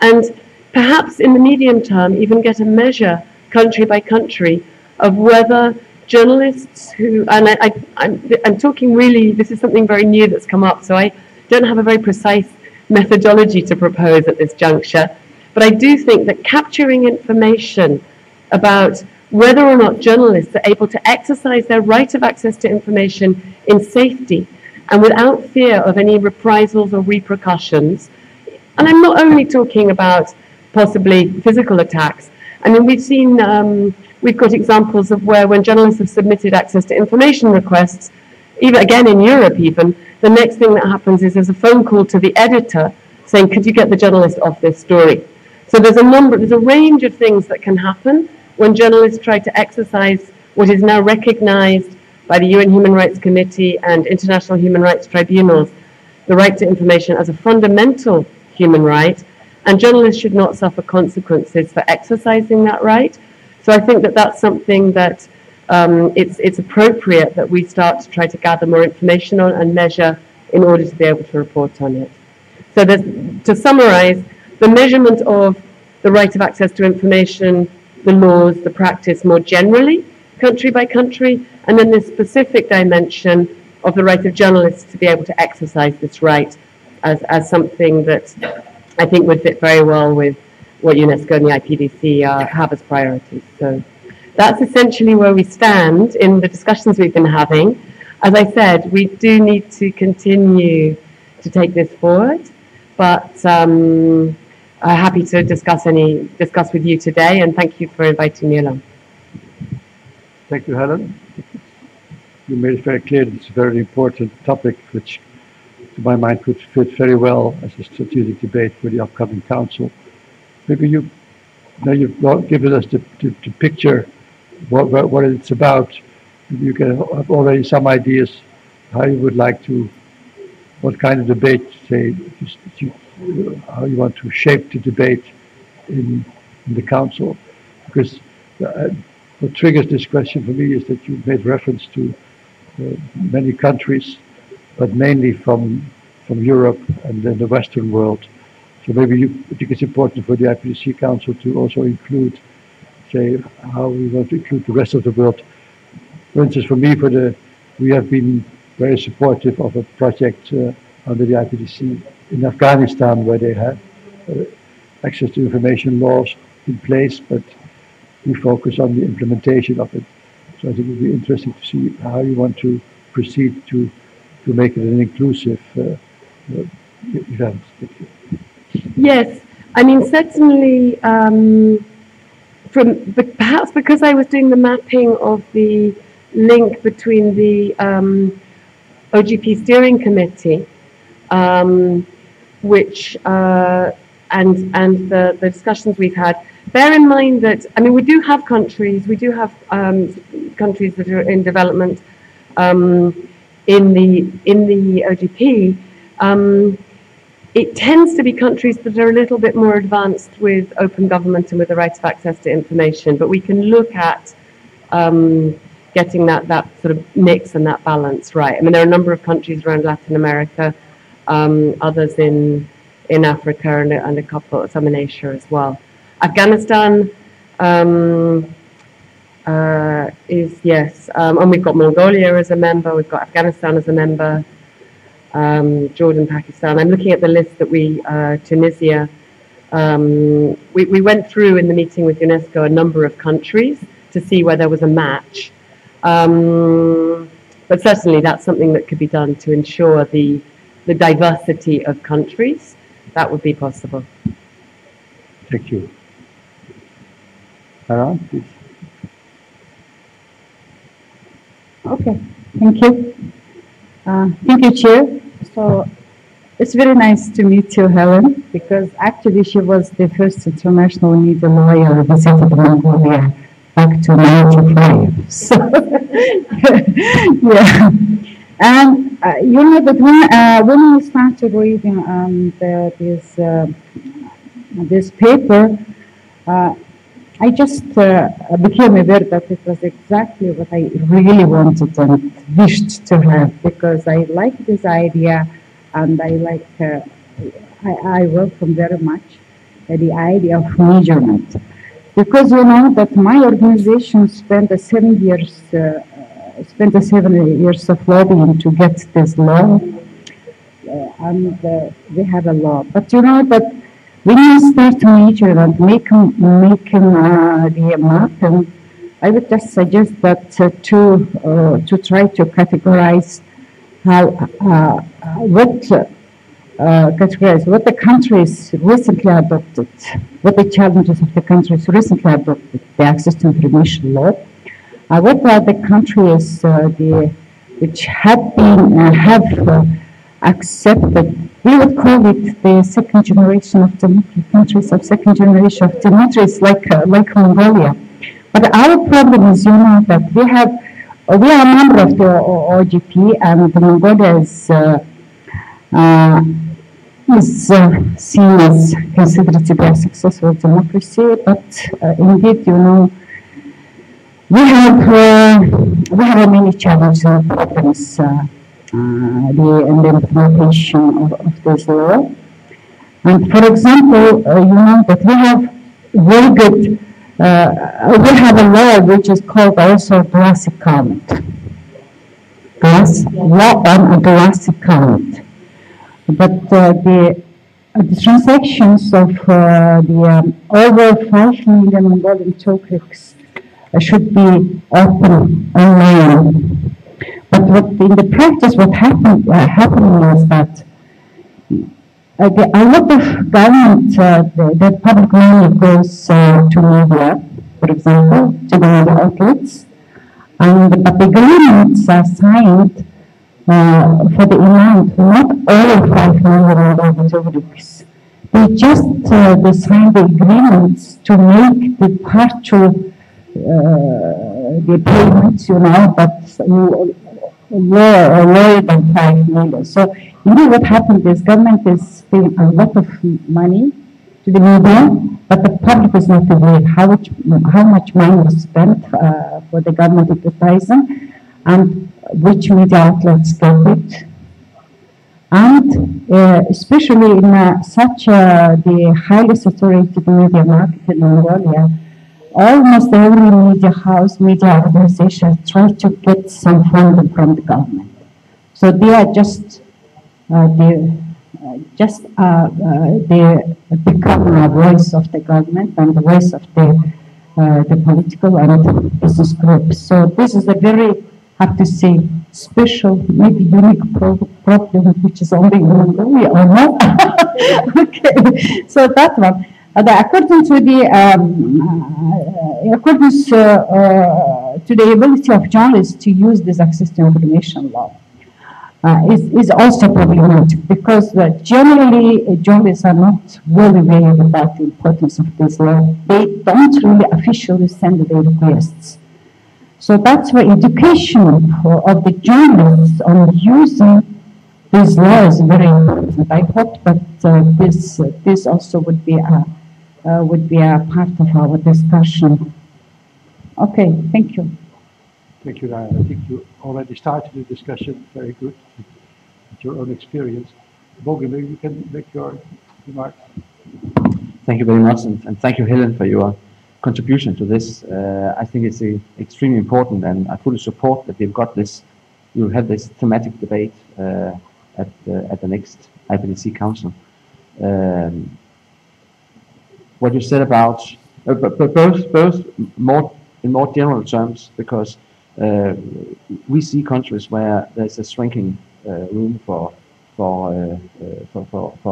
And perhaps in the medium term, even get a measure country by country of whether journalists who, and I'm talking really, this is something very new that's come up, so I don't have a very precise methodology to propose at this juncture, but I do think that capturing information about whether or not journalists are able to exercise their right of access to information in safety and without fear of any reprisals or repercussions, and I'm not only talking about possibly physical attacks. I mean, we've seen, we've got examples of where when journalists have submitted access to information requests, even again in Europe even, the next thing that happens is there's a phone call to the editor saying, could you get the journalist off this story? So there's a range of things that can happen when journalists try to exercise what is now recognized by the UN Human Rights Committee and international human rights tribunals the right to information as a fundamental human right, and journalists should not suffer consequences for exercising that right. So I think that that's something that it's appropriate that we start to try to gather more information on and measure in order to be able to report on it. So to summarize, the measurement of the right of access to information, the laws, the practice more generally, country by country, and then this specific dimension of the right of journalists to be able to exercise this right as something that I think would fit very well with what UNESCO and the IPDC have as priorities. So that's essentially where we stand in the discussions we've been having. As I said, we do need to continue to take this forward, but I'm happy to discuss with you today, and thank you for inviting me along. Thank you, Helen. You made it very clear that it's a very important topic, which, to my mind, could fit very well as a strategic debate for the upcoming council. Maybe you've given us the picture what it's about. You can have already some ideas how you would like to, what kind of debate, say, how you want to shape the debate in the council. Because what triggers this question for me is that you made reference to many countries, but mainly from Europe and then the Western world. So maybe I think it's important for the IPDC Council to also include, say, how we want to include the rest of the world. For instance, for me, we have been very supportive of a project under the IPDC in Afghanistan, where they have access to information laws in place, but we focus on the implementation of it. So I think it would be interesting to see how you want to proceed to make it an inclusive event. Yes, I mean, certainly, perhaps because I was doing the mapping of the link between the OGP steering committee, which and the discussions we've had. Bear in mind that, I mean, we do have countries countries that are in development in the OGP. It tends to be countries that are a little bit more advanced with open government and with the right of access to information, but we can look at getting that sort of mix and that balance right. I mean, there are a number of countries around Latin America, others in Africa, and a couple, some in Asia as well. Afghanistan is, yes, and we've got Mongolia as a member, we've got Afghanistan as a member, Jordan, Pakistan. I'm looking at the list that Tunisia, we went through in the meeting with UNESCO a number of countries to see where there was a match. But certainly that's something that could be done to ensure the diversity of countries. That would be possible. Thank you. Aaron, please. Okay, thank you. Thank you, Chair. So it's very nice to meet you, Helen, because actually she was the first international media lawyer who visited Mongolia back to 95. So, yeah. And you know that when we started reading this paper, I just became aware that it was exactly what I really wanted and wished to have, because I like this idea, and I like, I welcome very much the idea of measurement. Because you know that my organization spent 7 years, of lobbying to get this law, and we have a law. But you know that when you start measuring and making the map, and I would just suggest that to try to categorize what the countries recently adopted, what the challenges of the countries recently adopted, the access to information law, what are the countries which have accepted. We would call it the second generation of democracy, countries of second generation of democracies, like Mongolia. But our problem is, you know, that we are a member of the OGP, and Mongolia is is seen as considered to be a successful democracy, but indeed, you know, we have many challenges and problems in the implementation of this law. And for example, you know that we have very good, we have a law which is called also glass account. Law on a glass account. But the transactions of the over 5 million Mongolian tokens should be open online. But in the practice, what happening is that a lot of government, the public money goes to media, for example, to the media outlets, but the agreements are signed for the amount, not all 5 million tokens. They just they sign the agreements to make the partial the payments, you know, but lower than 5 million. So, you know what happened is government is paying a lot of money to the media, but the public is not aware how much money was spent for the government advertising and which media outlets get it. And especially in such the highly saturated media market in Mongolia, almost every media house, media organization try to get some funding from the government. So they are just they become a voice of the government and the voice of the political and business groups. So this is a very, I have to say, special, maybe unique problem, which is only in Mongolia or not. Okay, so that one. According to the ability of journalists to use this access to information law is also problematic, because generally journalists are not well aware about the importance of this law. They don't really officially send their requests. So that's why education of the journalists on using this law is very important. I hope that this also would be a part of our discussion. Okay, thank you. Thank you, Diana. I think you already started the discussion very good with your own experience. Bogi, maybe you can make your remark. Thank you very much, and thank you, Helen, for your contribution to this. I think it's extremely important, and I fully support that we've got this. We'll have this thematic debate at the next IPDC Council. What you said about, both more in more general terms, because we see countries where there's a shrinking room for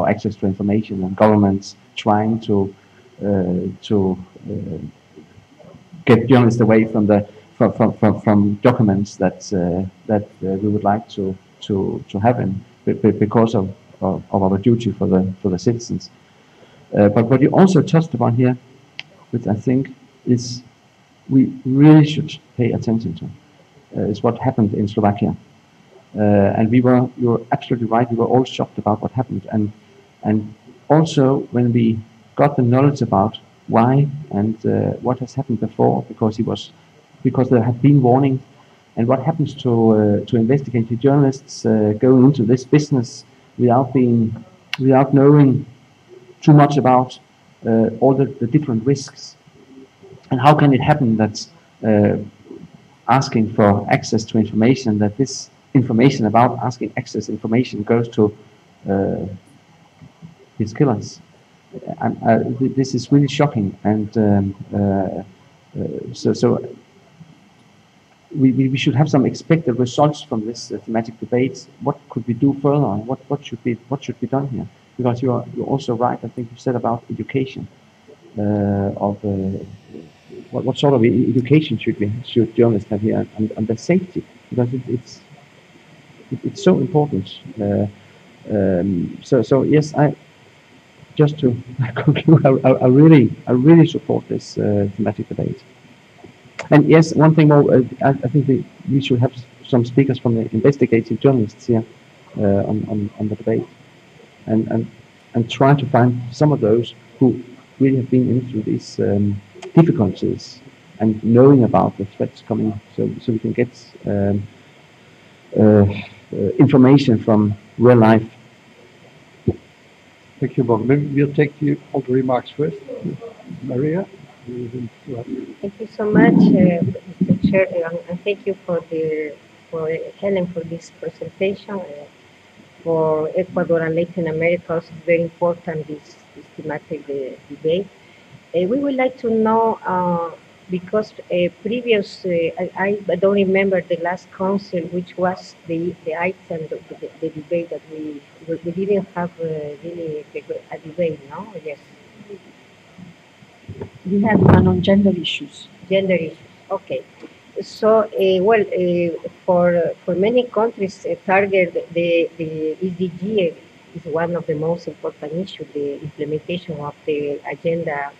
access to information, and governments trying to get journalists away from documents that we would like to have in, because of our duty for the citizens. But what you also touched upon here, which I think is we really should pay attention to, is what happened in Slovakia. And you're absolutely right, we were all shocked about what happened. And also when we got the knowledge about why and what has happened before, because there have been warnings, and what happens to investigative journalists going into this business without knowing too much about all the different risks. And how can it happen that asking for access to information, that this information about asking access information goes to his killers? This is really shocking, and so we should have some expected results from this thematic debate. What could we do further on? What should be done here? Because you're also right. I think you said about education what sort of education should journalists have here, and the safety, because it's so important. So yes, just to conclude, I really support this thematic debate. And yes, one thing more, I think we should have some speakers from the investigative journalists here, on the debate, and try to find some of those who really have been into these difficulties and knowing about the threats coming, so we can get information from real life. Thank you, Bob. Maybe we'll take all the remarks first. Maria? Thank you so much, Mr. Chair, and thank you for Helen for this presentation. For Ecuador and Latin America, it's very important this thematic debate. We would like to know, because previous, I don't remember the last council, which was the item, the debate that we didn't have really a debate, no? Yes. We had one on gender issues. Gender issues, okay. So, for many countries, target the SDG is one of the most important issues, the implementation of the Agenda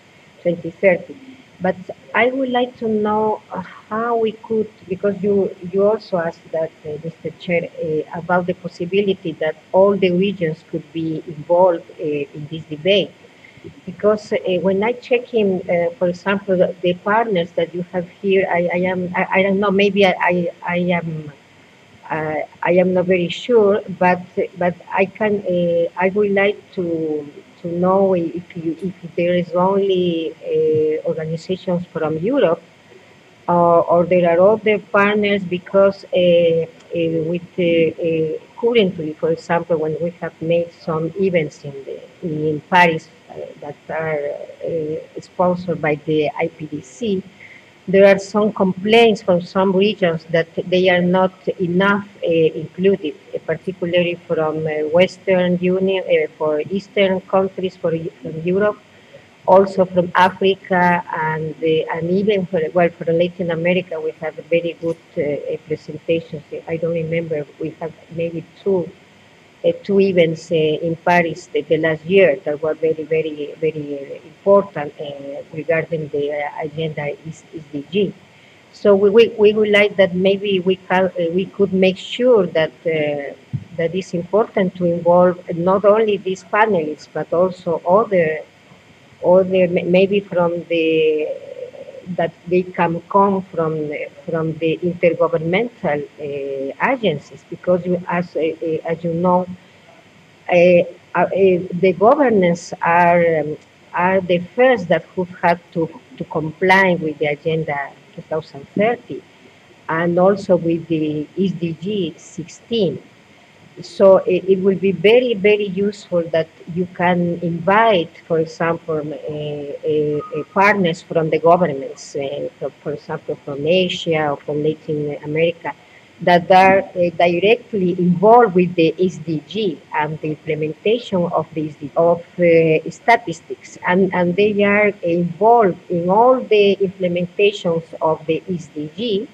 2030. But I would like to know how we could, because you also asked that, Mr. Chair, about the possibility that all the regions could be involved in this debate. Because when I check in, for example, the partners that you have here, I don't know, maybe I am not very sure, but I would like to know if there is only organizations from Europe, or there are other partners, because currently, for example, when we have made some events in Paris that are sponsored by the IPDC, there are some complaints from some regions that they are not enough included, particularly from Western Union, for Eastern countries, from Europe, also from Africa, and even for Latin America. We have very good presentations. I don't remember, we have maybe two events in Paris the last year that were very important regarding the agenda SDG. So we would like that maybe we could make sure that that is important to involve not only these panelists but also other maybe from that they can come from the intergovernmental agencies, because as you know, the governments are the first that who had to comply with the Agenda 2030 and also with the SDG 16. So it will be very useful that you can invite, for example, partners from the governments, for example, from Asia or from Latin America, that are directly involved with the SDG and the implementation of the statistics, and they are involved in all the implementations of the SDG.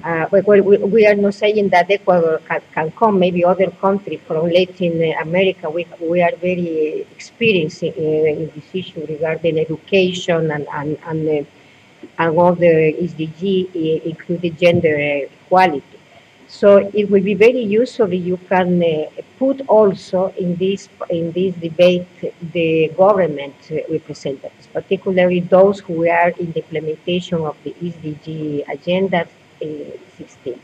We are not saying that Ecuador can come, maybe other countries from Latin America. We are very experienced in this issue regarding education and all the SDG, including gender equality. So it will be very useful if you can put also in this debate the government representatives, particularly those who are in the implementation of the SDG Agenda 16.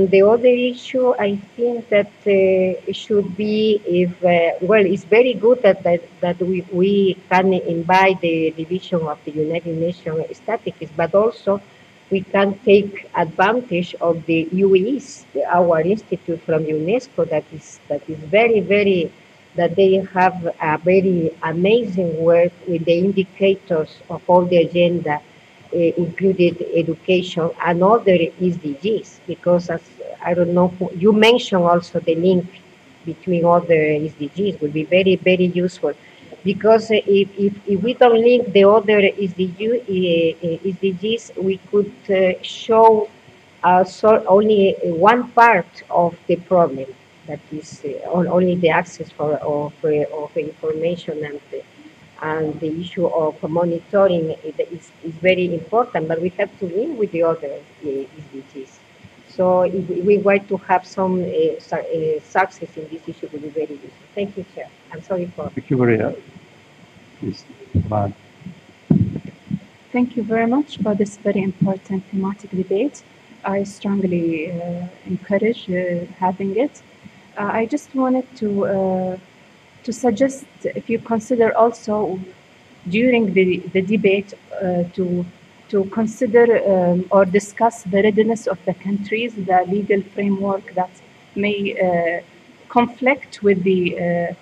The other issue, I think that it should be it's very good that we can invite the division of the United Nations Statistics, but also we can take advantage of the UEs, our institute from UNESCO, that is very that they have a very amazing work with the indicators of all the agenda, included education and other SDGs, because as I don't know, you mentioned also the link between other SDGs would be very useful, because if we don't link the other SDGs, we could show only one part of the problem, that is only the access of information, and the issue of monitoring is very important, but we have to link with the other SDGs. So if we want to have some success in this issue, will be very useful. Thank you, Chair. I'm sorry for. Thank you, Maria. Please, come on. Thank you very much for this very important thematic debate. I strongly encourage having it. I just wanted to suggest, if you consider also during the debate to consider or discuss the readiness of the countries, the legal framework that may conflict with the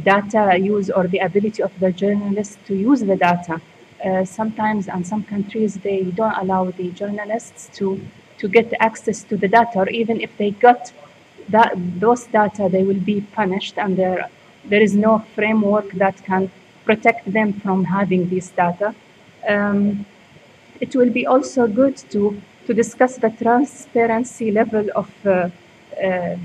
data use or the ability of the journalists to use the data. Sometimes in some countries they don't allow the journalists to get access to the data, or even if they got those data, they will be punished, and there is no framework that can protect them from having this data. It will be also good to discuss the transparency level of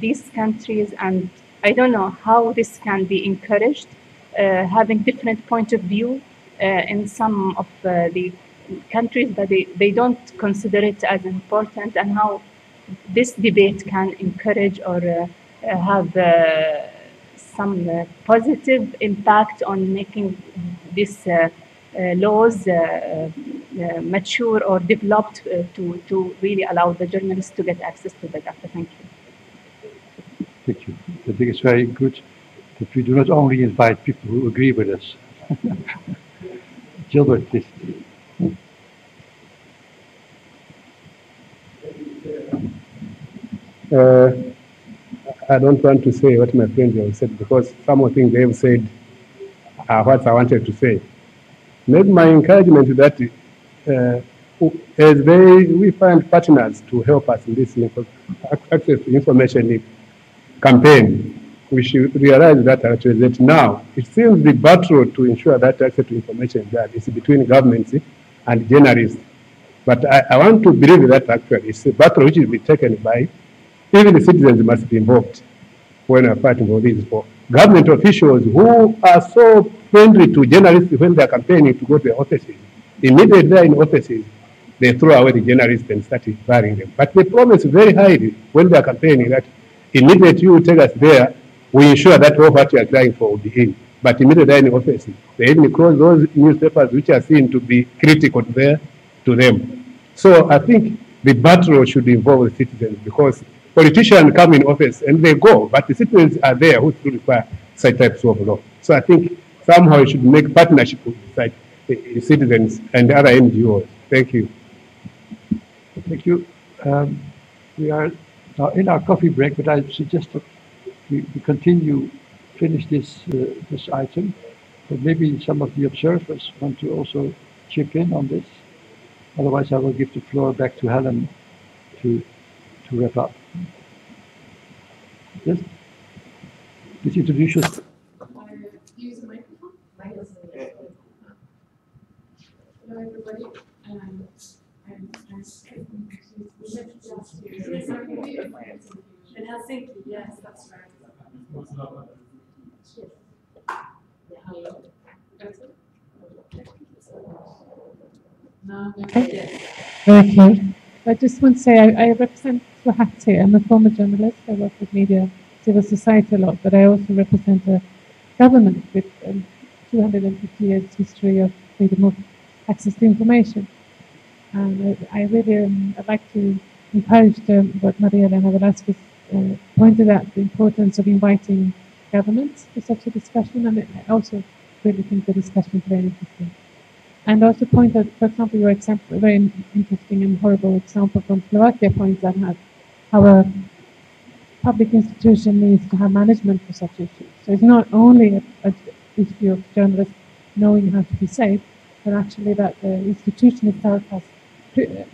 these countries, and I don't know how this can be encouraged, having different point of view in some of the countries that they don't consider it as important, and how this debate can encourage or have some positive impact on making these laws mature or developed to really allow the journalists to get access to the data. Thank you. Thank you. I think it's very good that we do not only invite people who agree with us. Gilbert, please. I don't want to say what my friends have said, because some of the things they've said are what I wanted to say. Maybe my encouragement is that as we find partners to help us in this access to information campaign, we should realize that actually that now it seems the battle to ensure that access to information is between governments and journalists. But I want to believe that actually it's a battle which will be taken by even the citizens must be involved when we are fighting for this. For government officials who are so friendly to journalists when they are campaigning to go to their offices, immediately they are in offices, they throw away the journalists and start firing them. But they promise very highly when they are campaigning that immediately you take us there, we ensure that all what you are crying for will be in. But immediately they are in offices, they even close those newspapers which are seen to be critical to them. So I think the battle should involve the citizens, because politicians come in office and they go, but the citizens are there who still require such types of law. So I think somehow you should make partnership with such citizens and other NGOs. Thank you. Thank you. We are now in our coffee break, but I suggest that we finish this item. But maybe some of the observers want to also chip in on this. Otherwise, I will give the floor back to Helen to wrap up. Yes? Please introduce yourself. Use the microphone. Hello, everybody. I'm in Helsinki. Yes, that's right. Okay. I just want to say I represent Swahati. I'm a former journalist. I work with media, civil society a lot, but I also represent a government with 250 years history of freedom of access to information. And I really I'd like to encourage what Maria Elena Velasquez pointed out, the importance of inviting governments to such a discussion, and I also really think the discussion is very interesting. And also point out, for example, your example, a very interesting and horrible example from Slovakia points out how a public institution needs to have management for such issues. So it's not only an issue of journalists knowing how to be safe, but actually that the institution itself has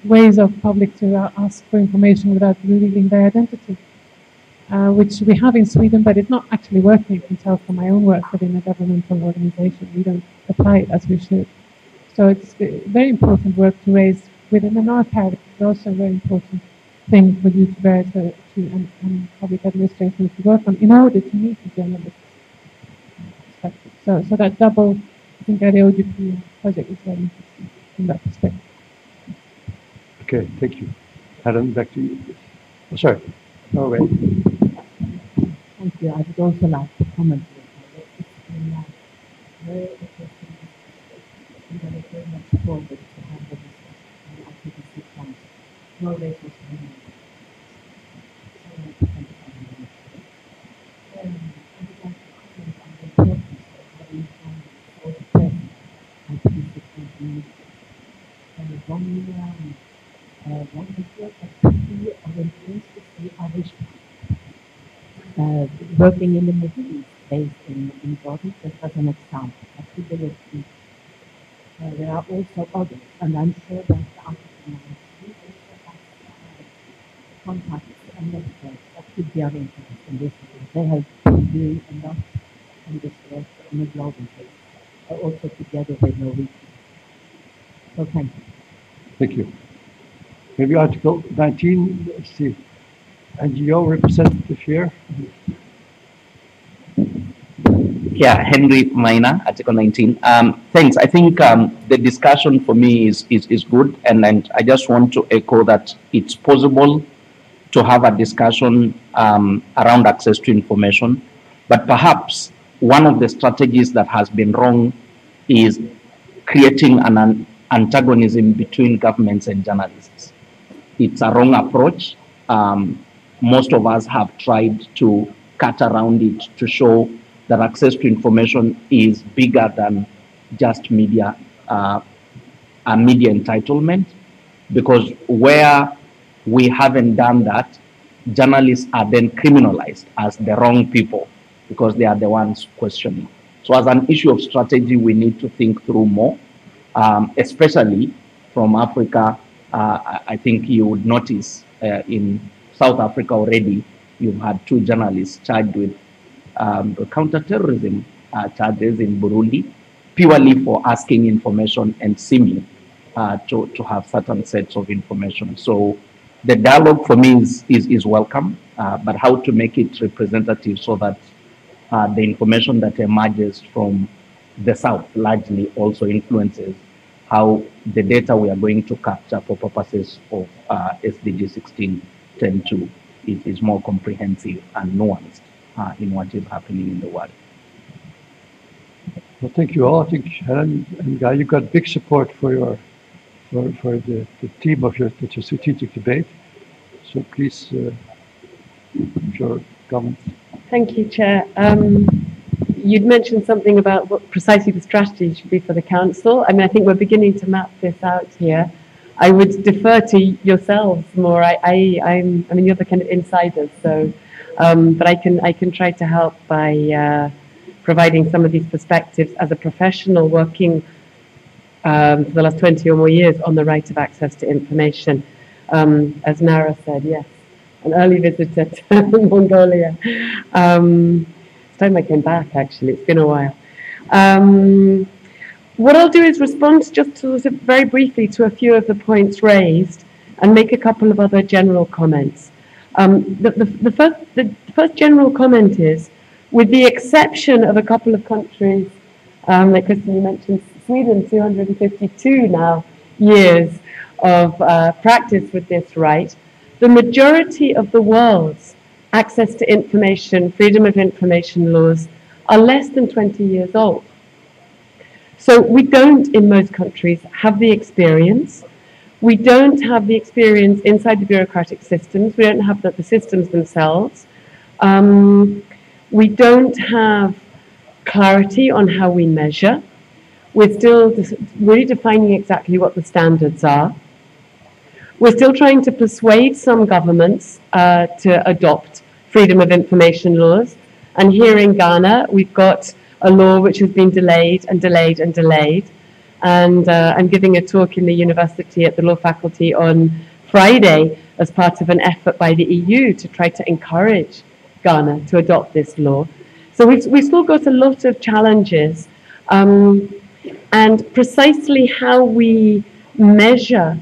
ways of public to ask for information without revealing their identity, which we have in Sweden, but it's not actually working. I can tell from my own work within a governmental organization. We don't apply it as we should. So it's very important work to raise within an archive. It's also a very important thing for you to bear and public administration to work on in order to meet the journalists' perspective. So that double, I think, IDOGP project is very interesting from that perspective. Okay, thank you. Helen, back to you. Oh, sorry, Norway. Thank you. I would also like to comment on it. It's been very interesting discussion. And I look very much forward to have the discussion on IPDC Council. Norway was really I would like to comment on the importance of having all the present IPDC Council. One report that we are influenced is the Irish working in the Middle East, based in Jordan, just as an example. There are also others, and I'm sure that the African Ministry also has contacts and networks that could be of interest in this field. They have been doing a lot in this work on a global basis, also together with Norwegian. So thank you. Thank you. Maybe Article 19, let's see. NGO representative here. Yeah, Henry Maina, Article 19. Thanks. I think the discussion for me is good, and I just want to echo that it's possible to have a discussion around access to information, but perhaps one of the strategies that has been wrong is creating an antagonism between governments and journalists. It's a wrong approach. Most of us have tried to cut around it to show that access to information is bigger than just media, a media entitlement, because where we haven't done that, journalists are then criminalized as the wrong people because they are the ones questioning. So as an issue of strategy, we need to think through more, especially from Africa. I think you would notice in South Africa already, you've had 2 journalists charged with counterterrorism charges in Burundi, purely for asking information and seeming to have certain sets of information. So the dialogue for me is welcome, but how to make it representative so that the information that emerges from the South largely also influences how the data we are going to capture for purposes of SDG 16.10.2 is more comprehensive and nuanced in what is happening in the world. Well, thank you all. I think Helen and Guy, you got big support for the theme of your strategic debate. So please, your comments. Thank you, Chair. You'd mentioned something about what precisely the strategy should be for the Council. I mean, I think we're beginning to map this out here. I would defer to yourselves more. I mean, you're the kind of insiders, so, but I can try to help by providing some of these perspectives as a professional working for the last 20 or more years on the right of access to information. As Nara said, yes, an early visitor to Mongolia. It's time I came back, actually. It's been a while. What I'll do is respond just to, very briefly to a few of the points raised and make a couple of other general comments. The first general comment is, with the exception of a couple of countries, like Kristen, you mentioned Sweden, 252 now years of practice with this right, the majority of the world's access to information, freedom of information laws are less than 20 years old. So we don't, in most countries, have the experience. We don't have the experience inside the bureaucratic systems. We don't have the systems themselves. We don't have clarity on how we measure. We're still really defining exactly what the standards are. We're still trying to persuade some governments to adopt freedom of information laws. And here in Ghana, we've got a law which has been delayed and delayed and delayed. And I'm giving a talk in the university at the law faculty on Friday as part of an effort by the EU to try to encourage Ghana to adopt this law. So we've still got a lot of challenges. And precisely how we measure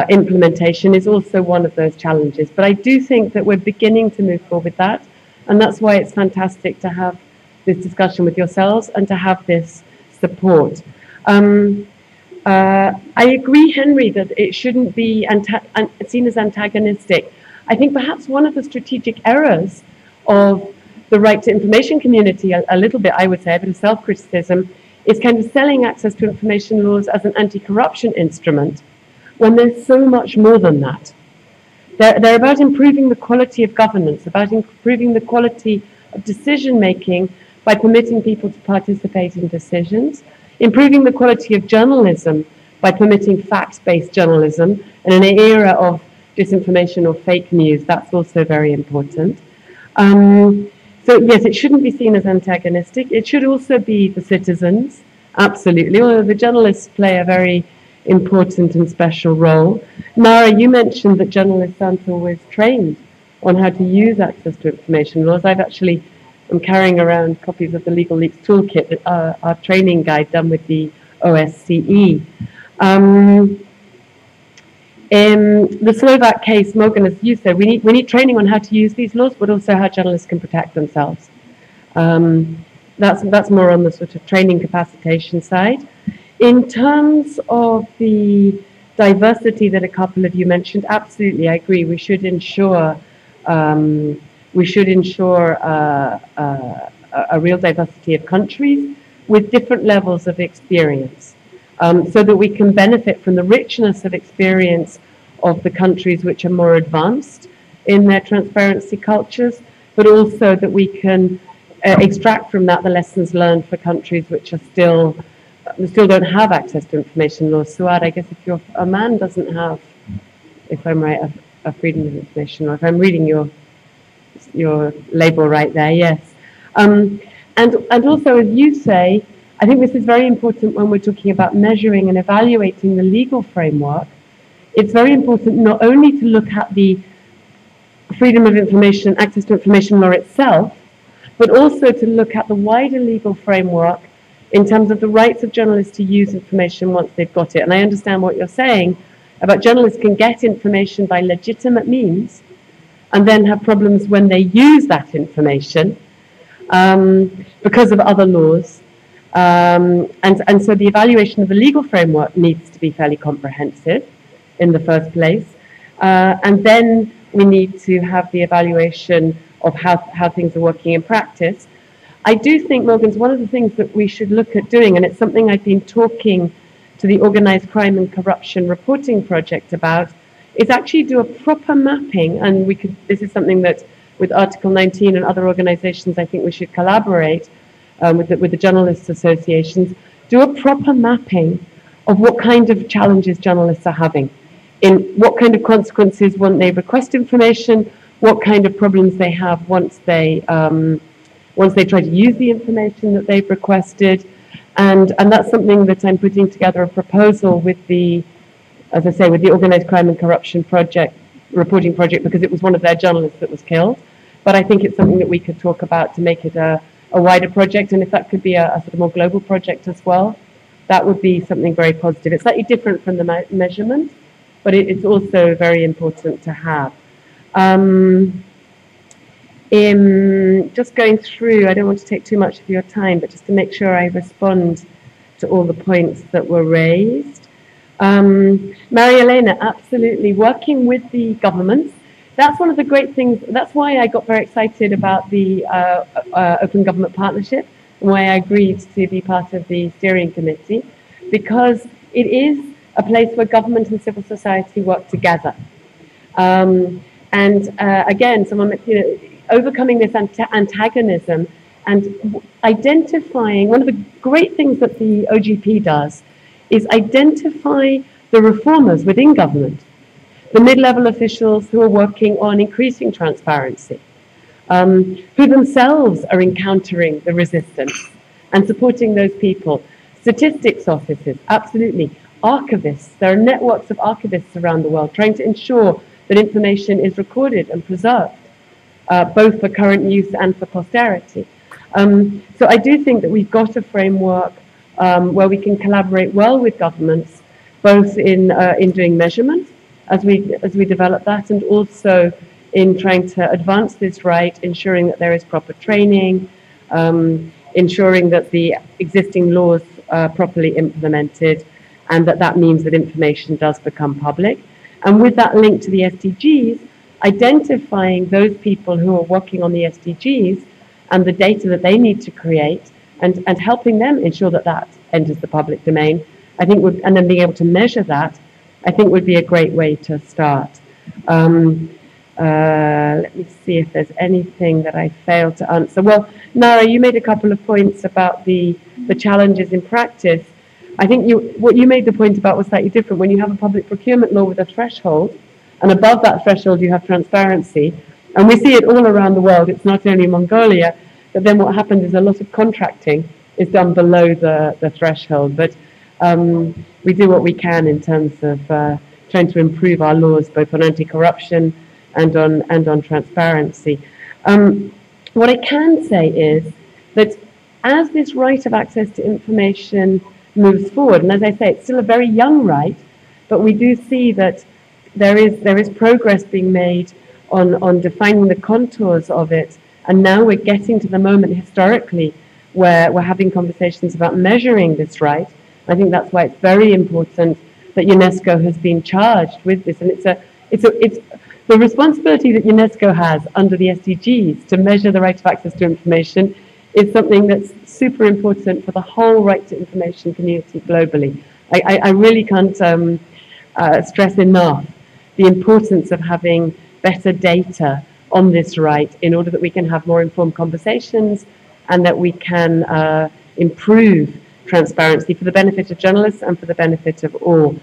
implementation is also one of those challenges. But I do think that we're beginning to move forward with that. And that's why it's fantastic to have this discussion with yourselves and to have this support. I agree, Henry, that it shouldn't be seen as antagonistic. I think perhaps one of the strategic errors of the right to information community, a little bit, I would say, a bit of self-criticism, is kind of selling access to information laws as an anti-corruption instrument, when there's so much more than that. They're about improving the quality of governance, about improving the quality of decision-making by permitting people to participate in decisions, improving the quality of journalism by permitting fact-based journalism. And in an era of disinformation or fake news, that's also very important. So yes, it shouldn't be seen as antagonistic. It should also be the citizens, absolutely, although the journalists play a very important and special role. Mara, you mentioned that journalists aren't always trained on how to use access to information laws. I'm carrying around copies of the Legal Leaks Toolkit, our training guide done with the OSCE. In the Slovak case, Morgan, as you said, we need training on how to use these laws, but also how journalists can protect themselves. That's more on the sort of training capacitation side. In terms of the diversity that a couple of you mentioned, absolutely, I agree. We should ensure a real diversity of countries with different levels of experience, so that we can benefit from the richness of experience of the countries which are more advanced in their transparency cultures, but also that we can extract from that the lessons learned for countries which are still don't have access to information laws. Suad, I guess if a man doesn't have, if I'm right, a freedom of information law, if I'm reading your label right there, yes. And also, as you say, I think this is very important when we're talking about measuring and evaluating the legal framework. It's very important not only to look at the freedom of information, access to information law itself, but also to look at the wider legal framework in terms of the rights of journalists to use information once they've got it. And I understand what you're saying about journalists can get information by legitimate means and then have problems when they use that information because of other laws. And so the evaluation of the legal framework needs to be fairly comprehensive in the first place. And then we need to have the evaluation of how things are working in practice. I do think, Morgans, one of the things that we should look at doing, and it's something I've been talking to the Organised Crime and Corruption Reporting Project about, is actually do a proper mapping, and this is something that with Article 19 and other organisations I think we should collaborate with the journalists associations, do a proper mapping of what kind of challenges journalists are having, in what kind of consequences when they request information, what kind of problems they have once they try to use the information that they've requested. And that's something that I'm putting together a proposal with the, as I say, with the Organised Crime and Corruption Reporting Project, because it was one of their journalists that was killed. But I think it's something that we could talk about to make it a wider project. And if that could be a sort of more global project as well, that would be something very positive. It's slightly different from the measurement, but it's also very important to have. Just going through, I don't want to take too much of your time, but just to make sure I respond to all the points that were raised. Maria Elena, absolutely, working with the governments. That's one of the great things, that's why I got very excited about the Open Government Partnership, and why I agreed to be part of the steering committee, because it is a place where government and civil society work together. Again, someone, overcoming this antagonism and identifying, one of the great things that the OGP does is identify the reformers within government, the mid-level officials who are working on increasing transparency, who themselves are encountering the resistance and supporting those people. Statistics offices, absolutely. Archivists, there are networks of archivists around the world trying to ensure that information is recorded and preserved, both for current use and for posterity. So I do think that we've got a framework where we can collaborate well with governments, both in doing measurement as we develop that, and also in trying to advance this right, ensuring that there is proper training, ensuring that the existing laws are properly implemented, and that means that information does become public. And with that link to the SDGs, identifying those people who are working on the SDGs and the data that they need to create, and helping them ensure that that enters the public domain, I think and then being able to measure that, I think would be a great way to start. Let me see if there's anything that I failed to answer. Well, Nara, you made a couple of points about the challenges in practice. I think what you made the point about was slightly different. When you have a public procurement law with a threshold, and above that threshold you have transparency, and we see it all around the world, it's not only Mongolia, but then what happens is a lot of contracting is done below the threshold. But we do what we can in terms of trying to improve our laws, both on anti-corruption and on transparency. What I can say is that as this right of access to information moves forward, and as I say, it's still a very young right, but we do see that there is progress being made on defining the contours of it, and now we're getting to the moment historically where we're having conversations about measuring this right. I think that's why it's very important that UNESCO has been charged with this, and it's the responsibility that UNESCO has under the SDGs to measure the right of access to information is something that's super important for the whole right to information community globally. I really can't stress enough the importance of having better data on this right in order that we can have more informed conversations and that we can improve transparency for the benefit of journalists and for the benefit of all.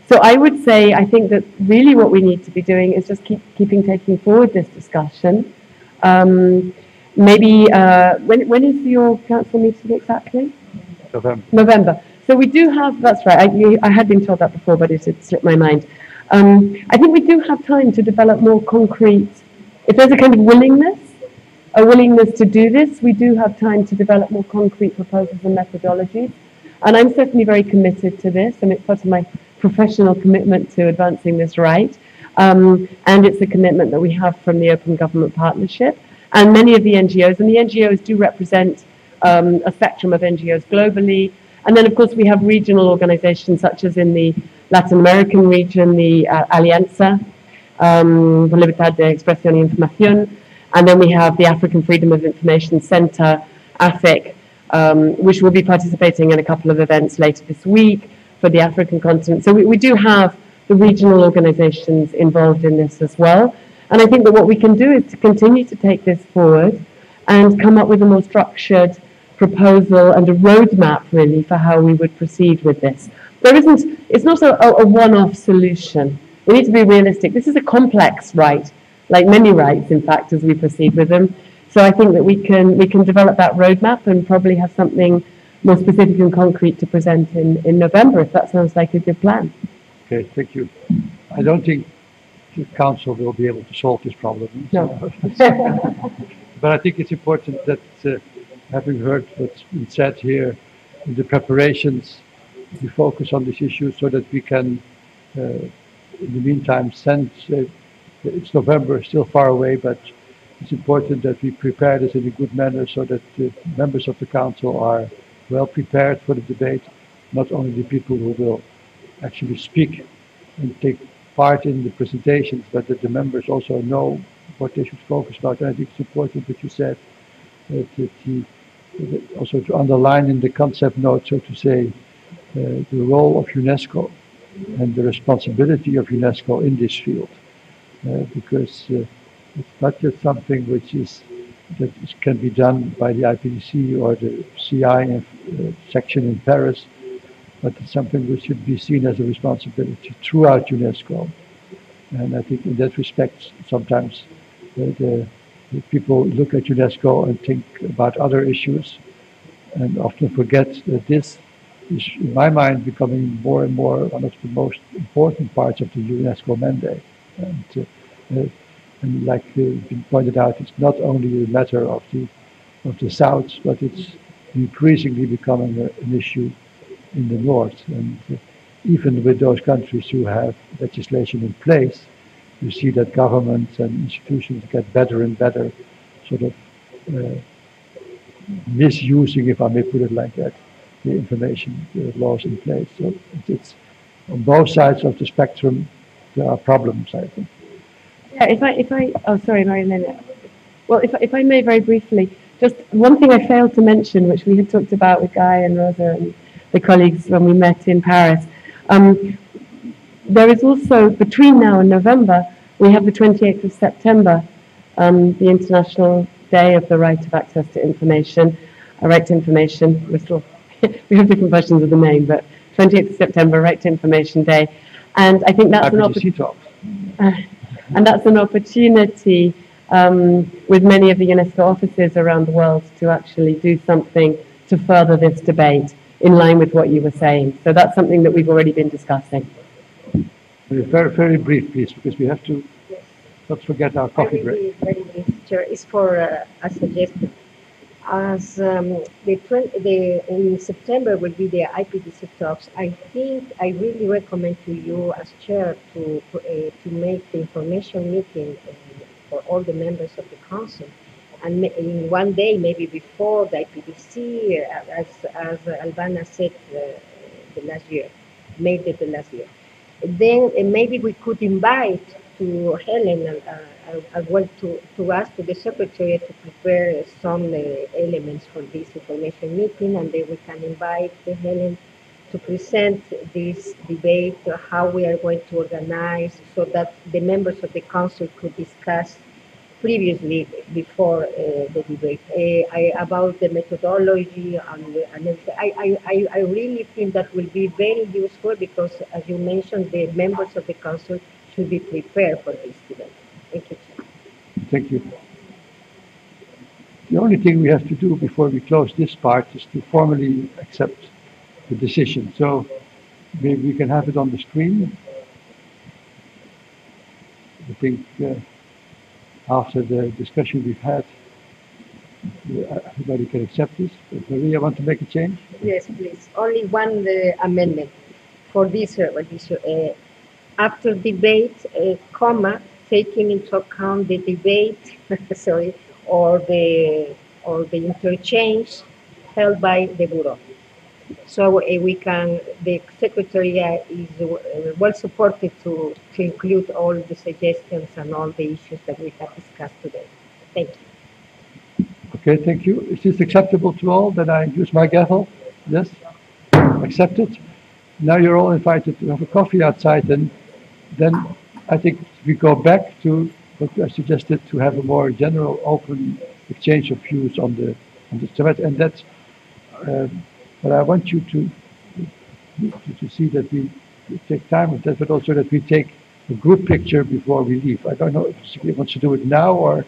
So I would say, I think that really what we need to be doing is just taking forward this discussion. Maybe, when is your council meeting exactly? November. So we do have, that's right, I had been told that before, but it had slipped my mind. I think we do have time to develop more concrete, if there's a kind of willingness to do this, we do have time to develop more concrete proposals and methodologies. And I'm certainly very committed to this, and it's part of my professional commitment to advancing this right. And it's a commitment that we have from the Open Government Partnership. And many of the NGOs, and the NGOs do represent a spectrum of NGOs globally. And then, of course, we have regional organizations such as in the Latin American region, the Alianza por Libertad de Expresión y Información. And then we have the African Freedom of Information Center, AFIC, which will be participating in a couple of events later this week for the African continent. So we do have the regional organizations involved in this as well. And I think that what we can do is to continue to take this forward and come up with a more structured proposal and a roadmap really for how we would proceed with this. It's not a one-off solution. We need to be realistic. This is a complex right, like many rights, in fact, as we proceed with them. So I think that we can develop that roadmap and probably have something more specific and concrete to present in November, if that sounds like a good plan. Okay, thank you. I don't think the council will be able to solve this problem. No. But I think it's important that, having heard what's been said here, in the preparations, we focus on this issue so that we can, in the meantime, send. It's November, still far away, but it's important that we prepare this in a good manner so that the members of the council are well prepared for the debate, not only the people who will actually speak and take part in the presentations, but that the members also know what they should focus about. And I think it's important that you said that also to underline in the concept note, so to say, the role of UNESCO and the responsibility of UNESCO in this field. Because it's not just something that can be done by the IPDC or the CI section in Paris, but it's something which should be seen as a responsibility throughout UNESCO. And I think in that respect, sometimes the people look at UNESCO and think about other issues and often forget that this is, in my mind, becoming more and more one of the most important parts of the UNESCO mandate. And like been pointed out, it's not only a matter of the South, but it's increasingly becoming an issue in the North. And even with those countries who have legislation in place, you see that governments and institutions get better and better, sort of misusing, if I may put it like that, the information laws in place. So it's on both sides of the spectrum there are problems, I think. Oh, sorry, Marilyn. Well, if I may very briefly, just one thing I failed to mention, which we had talked about with Guy and Rosa and the colleagues when we met in Paris. There is also, between now and November, we have the 28th of September, the International Day of the Right of Access to Information, a right to information. We're still, we have different versions of the name, but 28th of September, Right to Information Day. And I think that's an opportunity. And that's an opportunity with many of the UNESCO offices around the world to actually do something to further this debate in line with what you were saying. So that's something that we've already been discussing. Very, very brief, please, because we have to not forget our coffee break. Very brief, Chair. It's for a suggestion. As in September will be the IPDC talks, I think I really recommend to you as chair to make the information meeting for all the members of the council, and in one day, maybe before the IPDC, as Albana said the last year, made it the last year. Then maybe we could invite to Helen as well to ask to the secretary to prepare some elements for this information meeting, and then we can invite Helen to present this debate, how we are going to organize, so that the members of the council could discuss previously before the debate about the methodology and everything. I really think that will be very useful because, as you mentioned, the members of the council should be prepared for this debate. Thank you. Thank you. The only thing we have to do before we close this part is to formally accept the decision. So maybe we can have it on the screen. I think after the discussion we've had, everybody can accept this. But Maria, want to make a change? Yes, please. Only one amendment for this. After debate, comma, taking into account the debate, sorry, or the interchange held by the Bureau. So we can, the Secretary is well supported to include all the suggestions and all the issues that we have discussed today. Thank you. Okay, thank you. Is this acceptable to all? Then I use my gavel? Yes? Accepted? Now you're all invited to have a coffee outside, and then I think we go back to what I suggested, to have a more general, open exchange of views on the threat, and that's but I want you to see that we take time with that, but also that we take a group picture before we leave. I don't know if somebody wants to do it now or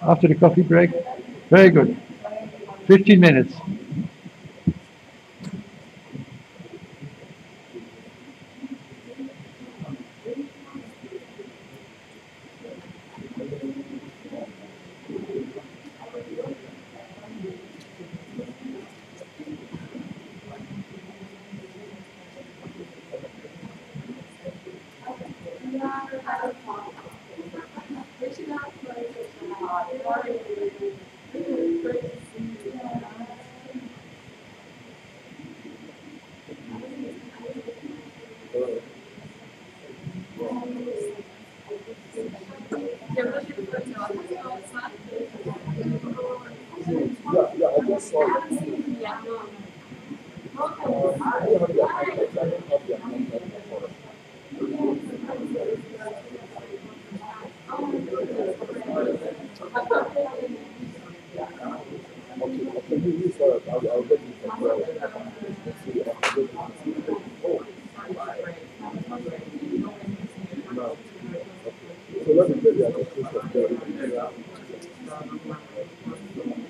after the coffee break. Very good. 15 minutes.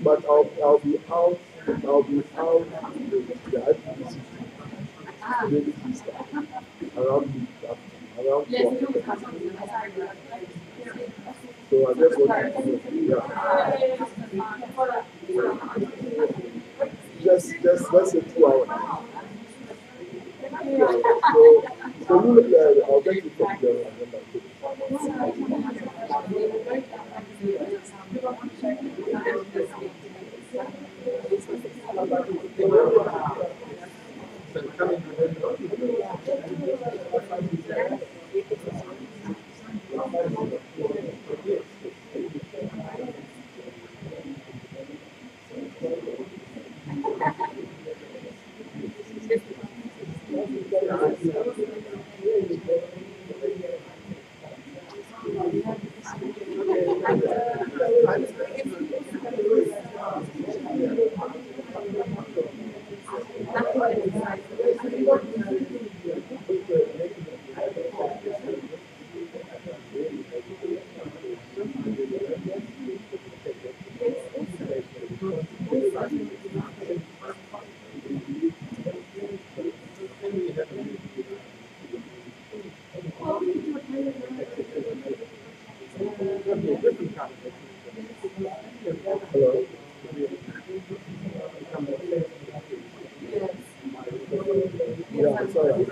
But I'll be out the IPDC around 12. So I just want to, just let's say 2 hours. So you I'll get you from there and then Yeah, sorry.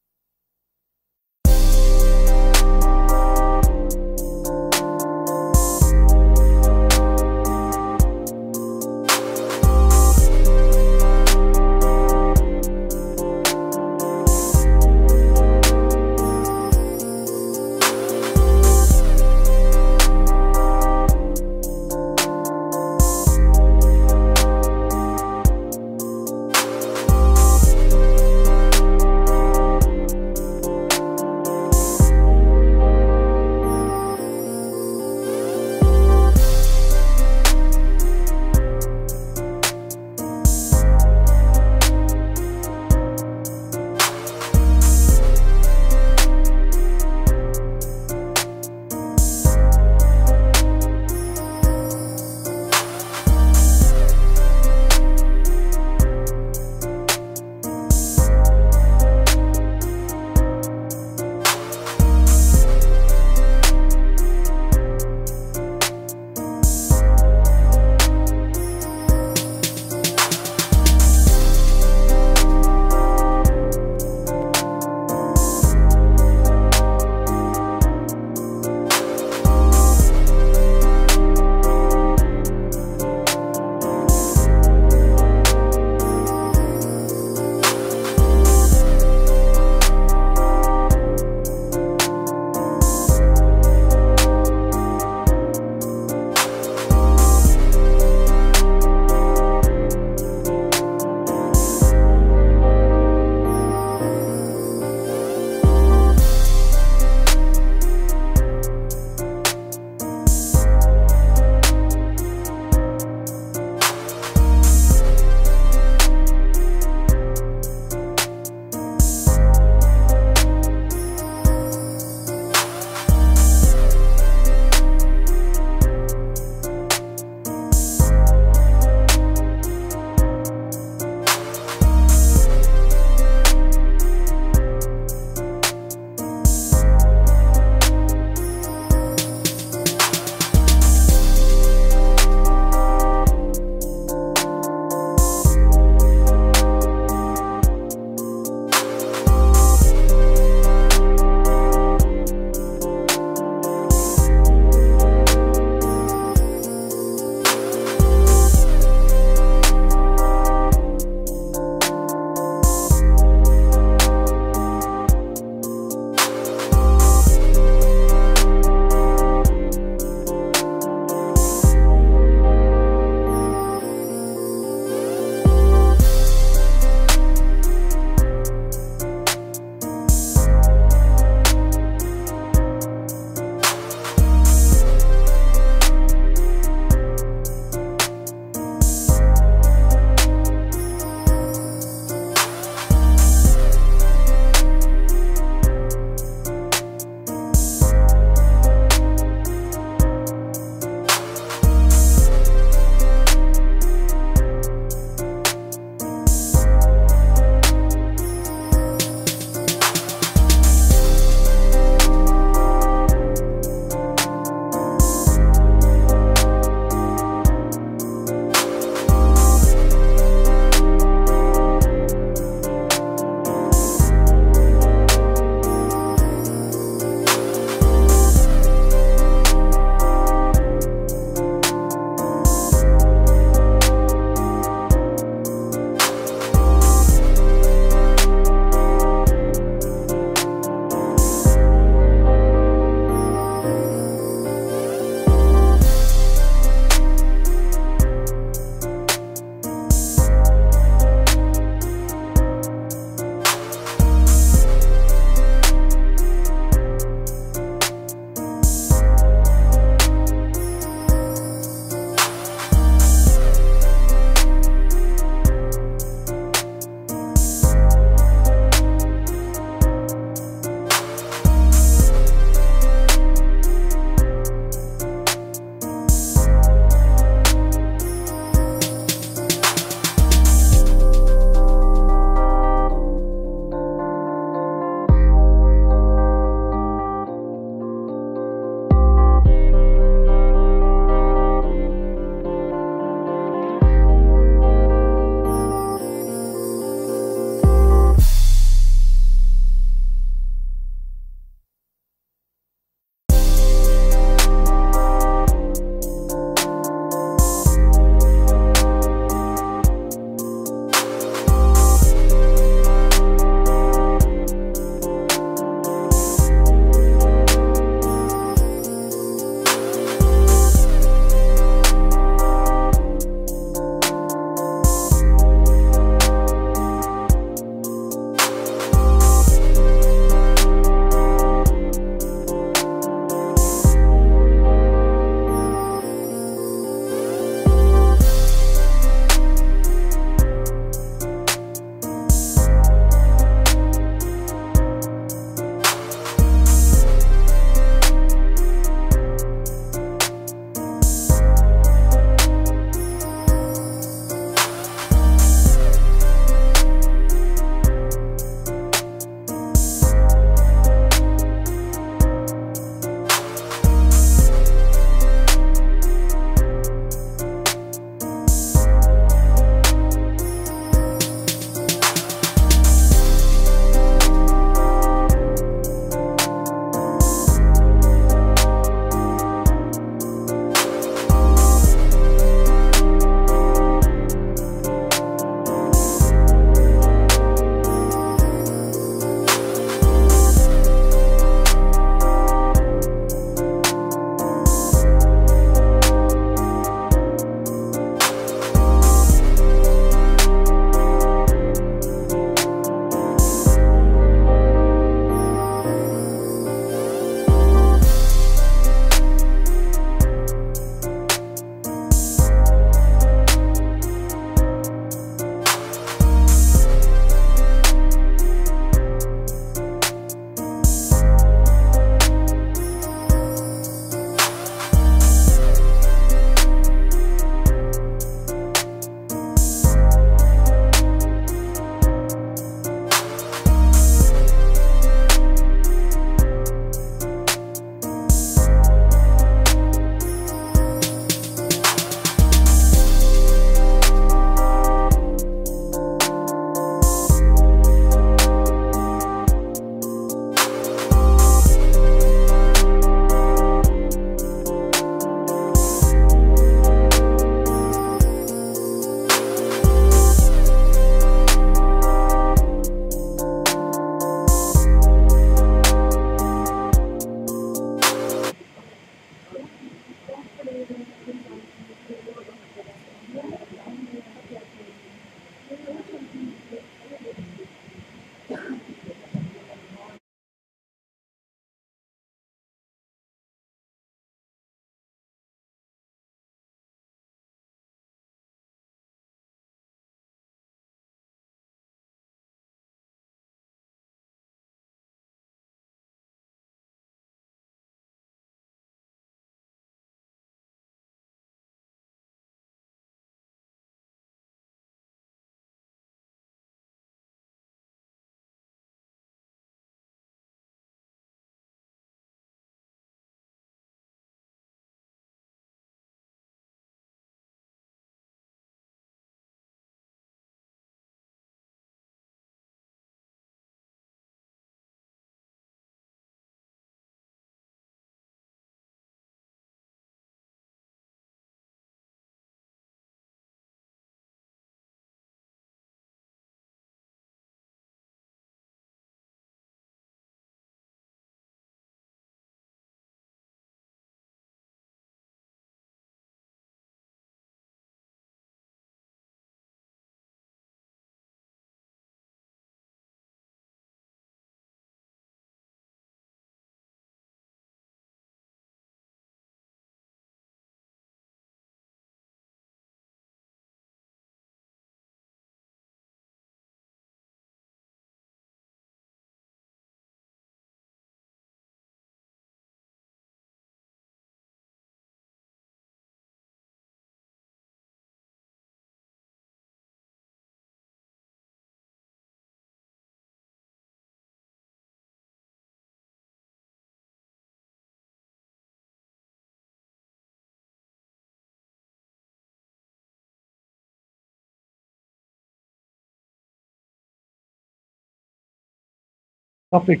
topic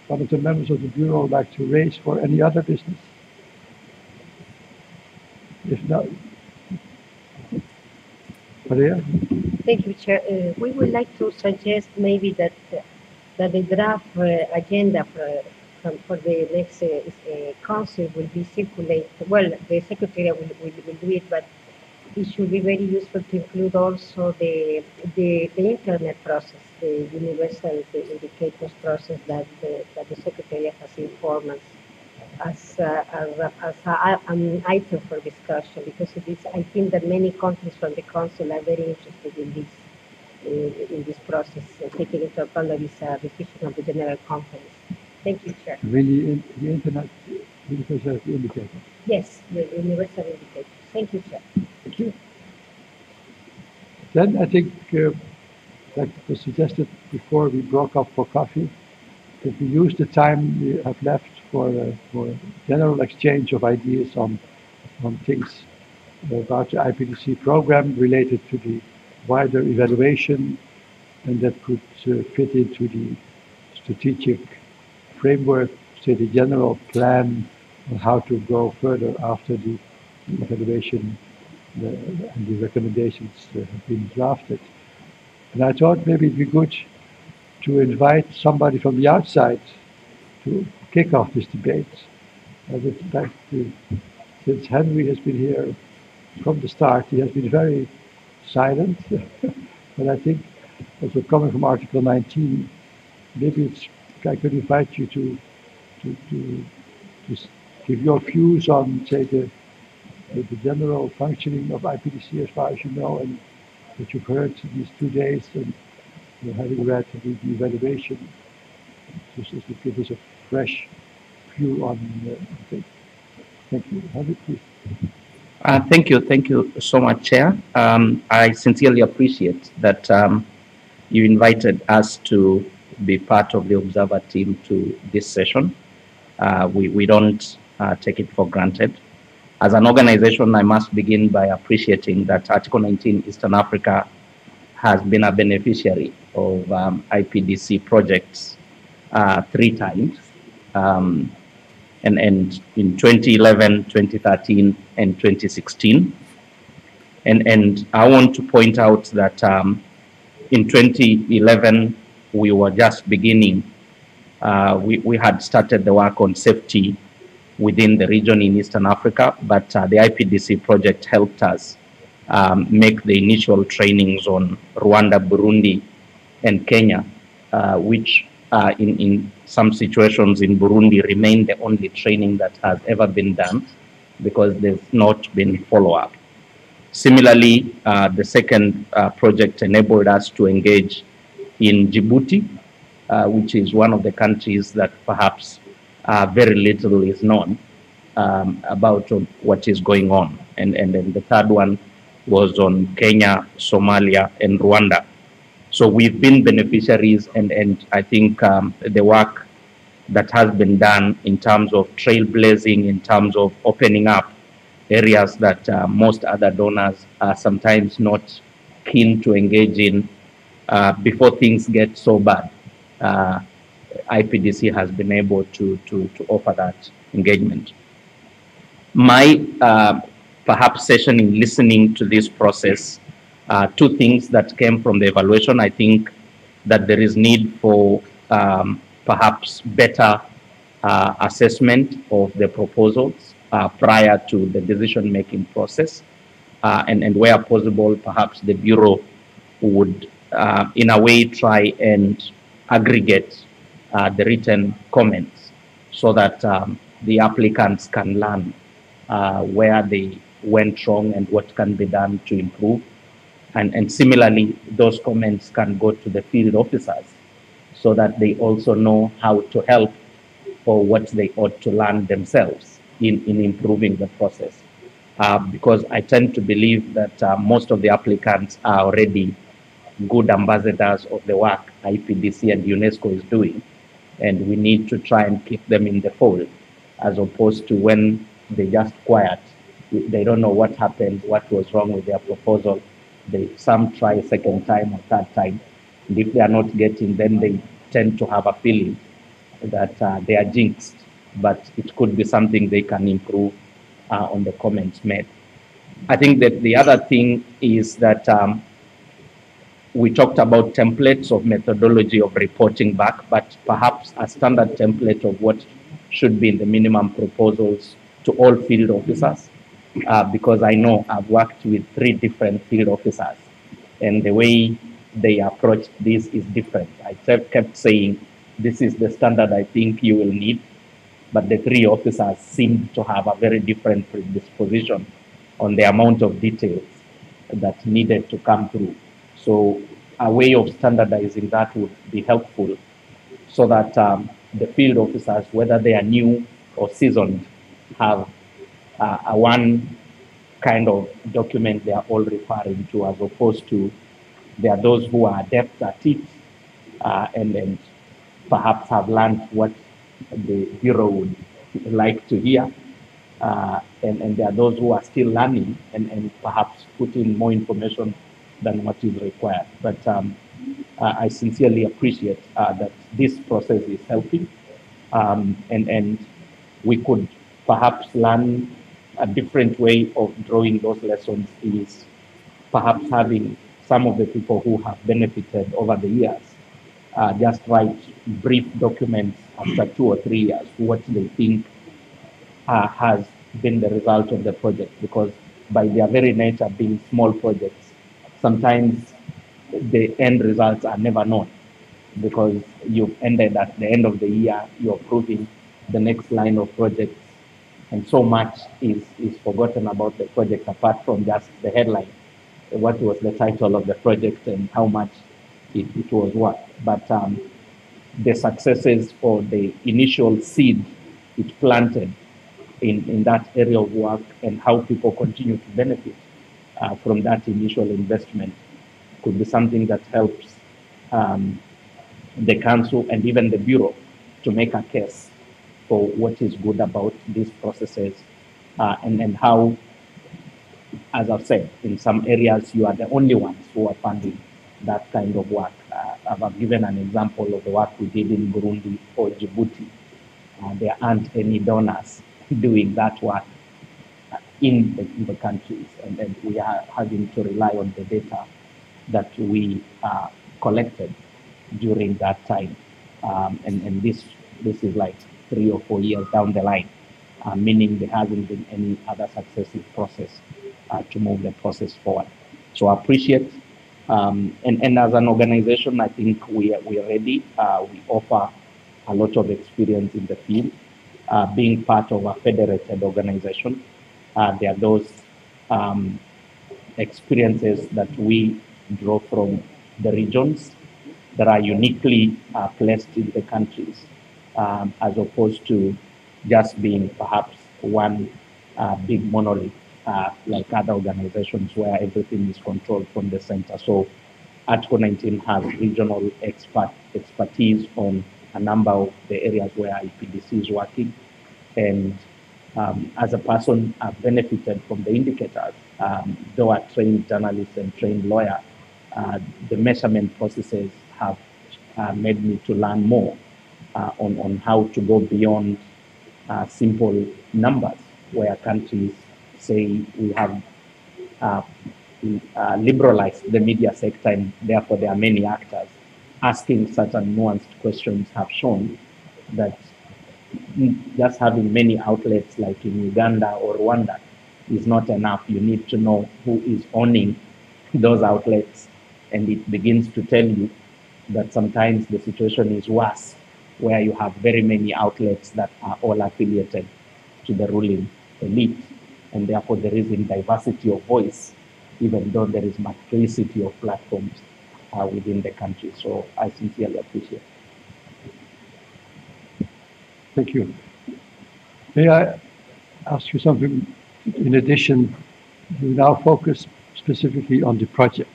one of the members of the Bureau would like to raise for any other business? If not, Maria? Thank you, Chair. We would like to suggest maybe that that the draft agenda for the next council will be circulated. Well, the secretary will do it, but it should be very useful to include also the internet process, the universal indicators process that the secretary has informed us as an item for discussion, because it is, I think that many countries from the council are very interested in this process, taking into account that it's a decision of the General Conference. Thank you, Chair. Really, the internet universal indicator. Yes, the universal indicator. Thank you, Chair. Thank you. Then I think, like was suggested before we broke up for coffee, that we use the time we have left for general exchange of ideas on things about the IPDC program related to the wider evaluation, and that could fit into the strategic framework, say the general plan on how to go further after the evaluation and the recommendations have been drafted. And I thought maybe it'd be good to invite somebody from the outside to kick off this debate. Since Henry has been here from the start, he has been very silent. But I think, also coming from Article 19, maybe I could invite you to give your views on, say, the general functioning of IPDC as far as you know, and what you've heard these 2 days, and having read the evaluation, just to give us a fresh view on things. Thank you. Henry, please. Thank you so much, Chair. I sincerely appreciate that you invited us to be part of the observer team to this session. We don't take it for granted. As an organization, I must begin by appreciating that Article 19 Eastern Africa has been a beneficiary of IPDC projects 3 times. And in 2011, 2013, and 2016. And I want to point out that in 2011, we were just beginning. We had started the work on safety within the region in Eastern Africa, but the IPDC project helped us make the initial trainings on Rwanda, Burundi, and Kenya, which in some situations in Burundi remain the only training that has ever been done because there's not been follow-up. Similarly, the second project enabled us to engage in Djibouti, which is one of the countries that perhaps very little is known about what is going on. And then the third one was on Kenya, Somalia, and Rwanda. So we've been beneficiaries, and I think the work that has been done in terms of trailblazing, in terms of opening up areas that most other donors are sometimes not keen to engage in before things get so bad. IPDC has been able to offer that engagement. My perhaps session in listening to this process, 2 things that came from the evaluation. I think that there is need for perhaps better assessment of the proposals prior to the decision-making process. And where possible, perhaps the Bureau would, in a way, try and aggregate the written comments so that the applicants can learn where they went wrong and what can be done to improve. And similarly, those comments can go to the field officers so that they also know how to help or what they ought to learn themselves in improving the process. Because I tend to believe that most of the applicants are already good ambassadors of the work IPDC and UNESCO is doing. And we need to try and keep them in the fold, as opposed to when they just quiet. They don't know what happened, what was wrong with their proposal. Some try 2nd time or 3rd time. And if they are not getting, then they tend to have a feeling that they are jinxed, but it could be something they can improve on the comments made. I think that the other thing is that we talked about templates of methodology of reporting back, but perhaps a standard template of what should be in the minimum proposals to all field officers, because I know I've worked with 3 different field officers, and the way they approached this is different. I kept saying, this is the standard I think you will need, but the 3 officers seemed to have a very different predisposition on the amount of details that needed to come through. So a way of standardizing that would be helpful, so that the field officers, whether they are new or seasoned, have a one kind of document they are all referring to, as opposed to there are those who are adept at it and perhaps have learned what the Bureau would like to hear. And there are those who are still learning and perhaps put in more information than what is required. But I sincerely appreciate that this process is helping, and we could perhaps learn a different way of drawing those lessons, is perhaps having some of the people who have benefited over the years just write brief documents after 2 or 3 years, what they think has been the result of the project, because by their very nature being small projects, sometimes the end results are never known, because you've ended at the end of the year, you're approving the next line of projects, and so much is forgotten about the project apart from just the headline, what was the title of the project and how much it was worth. But the successes or the initial seed it planted in that area of work, and how people continue to benefit from that initial investment, could be something that helps the council and even the Bureau to make a case for what is good about these processes, and how, as I've said, in some areas you are the only ones who are funding that kind of work. I've given an example of the work we did in Burundi or Djibouti. There aren't any donors doing that work in the countries, and we are having to rely on the data that we collected during that time. And this is like 3 or 4 years down the line, meaning there hasn't been any other successive process to move the process forward. So I appreciate, and as an organization, I think we are ready. We offer a lot of experience in the field, being part of a federated organization. There are those experiences that we draw from the regions that are uniquely placed in the countries, as opposed to just being perhaps one big monolith, like other organizations where everything is controlled from the center. So Article 19 has regional expertise on a number of the areas where IPDC is working. And as a person, I've benefited from the indicators. Though a trained journalist and trained lawyer, the measurement processes have made me to learn more on how to go beyond simple numbers, where countries say we have liberalized the media sector and therefore there are many actors. Asking such a nuanced questions have shown that just having many outlets like in Uganda or Rwanda is not enough. You need to know who is owning those outlets, and it begins to tell you that sometimes the situation is worse, where you have very many outlets that are all affiliated to the ruling elite, and therefore there is diversity of voice, even though there is multiplicity of platforms within the country. So I sincerely appreciate it. Thank you. May I ask you something? In addition, you now focus specifically on the project.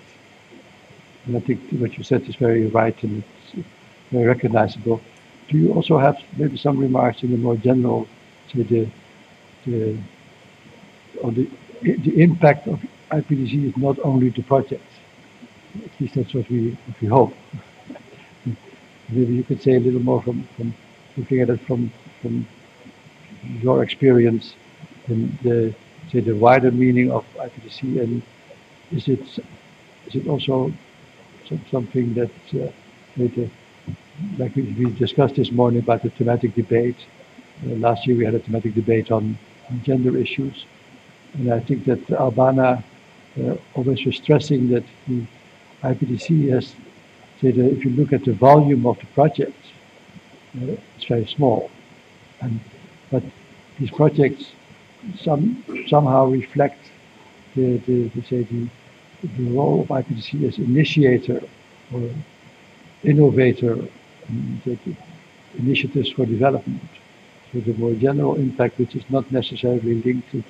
And I think what you said is very right and it's very recognizable. Do you also have maybe some remarks in the more general, say the impact of IPDC is not only the project. At least that's what we hope. Maybe you could say a little more from looking at it from your experience in the, say, the wider meaning of IPDC, and is it also something that like we discussed this morning about the thematic debate. Last year we had a thematic debate on gender issues, and I think that Albana always was stressing that the IPDC has, say, if you look at the volume of the project, it's very small, but these projects somehow reflect the role of IPDC as initiator or innovator in the initiatives for development. So the more general impact, which is not necessarily linked to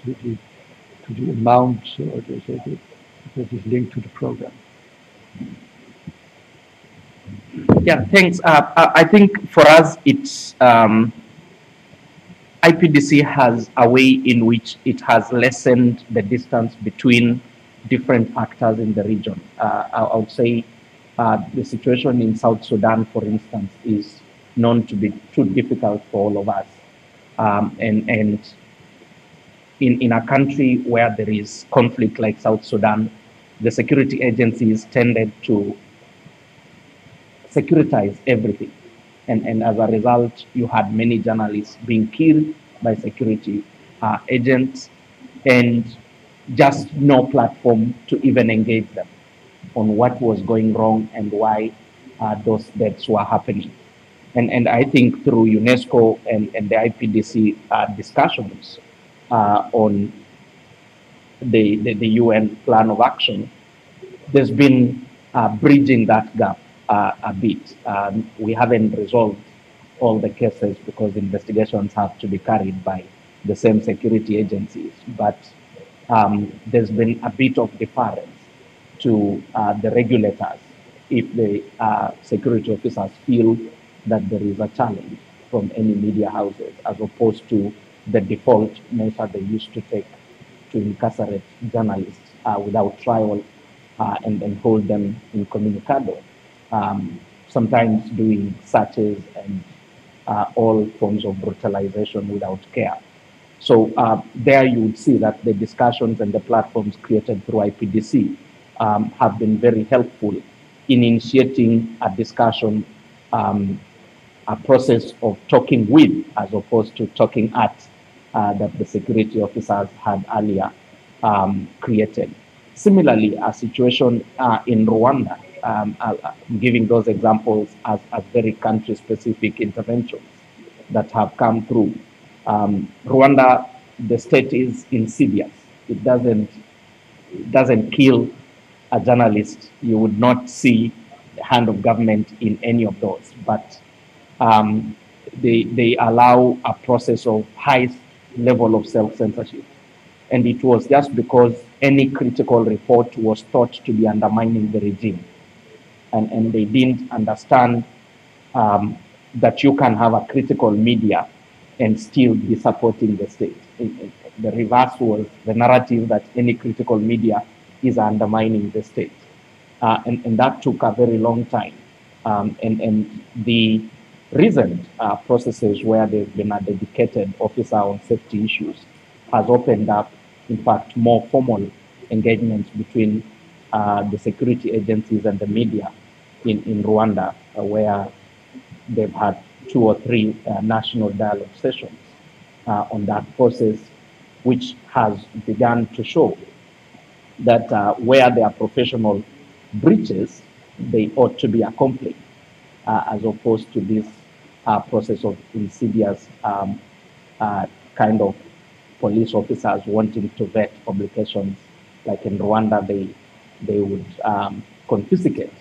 the amount or that is linked to the program. Yeah, thanks. I think for us, it's IPDC has a way in which it has lessened the distance between different actors in the region. I would say the situation in South Sudan, for instance, is known to be too difficult for all of us. And in a country where there is conflict like South Sudan, the security agencies tended to securitize everything. And as a result, you had many journalists being killed by security agents and just no platform to even engage them on what was going wrong and why those deaths were happening. And I think through UNESCO and the IPDC discussions on the UN plan of action, there's been bridging that gap a bit. We haven't resolved all the cases because investigations have to be carried by the same security agencies, but there's been a bit of deference to the regulators if the security officers feel that there is a challenge from any media houses, as opposed to the default measure they used to take to incarcerate journalists without trial and then hold them incommunicado, sometimes doing searches and all forms of brutalization without care. So there you would see that the discussions and the platforms created through IPDC have been very helpful in initiating a discussion, a process of talking with as opposed to talking at that the security officers had earlier created. Similarly, a situation in Rwanda, giving those examples as very country-specific interventions that have come through. Rwanda, the state is insidious. It doesn't kill a journalist. You would not see the hand of government in any of those, but they allow a process of high level of self-censorship. And it was just because any critical report was thought to be undermining the regime. And they didn't understand that you can have a critical media and still be supporting the state. The reverse was the narrative that any critical media is undermining the state. And that took a very long time. And the recent processes where there's been a dedicated officer on safety issues has opened up, in fact, more formal engagements between the security agencies and the media in Rwanda, where they've had 2 or 3 national dialogue sessions on that process, which has begun to show that where there are professional breaches, they ought to be accomplished, as opposed to this process of insidious kind of police officers wanting to vet publications. Like in Rwanda, they would confiscate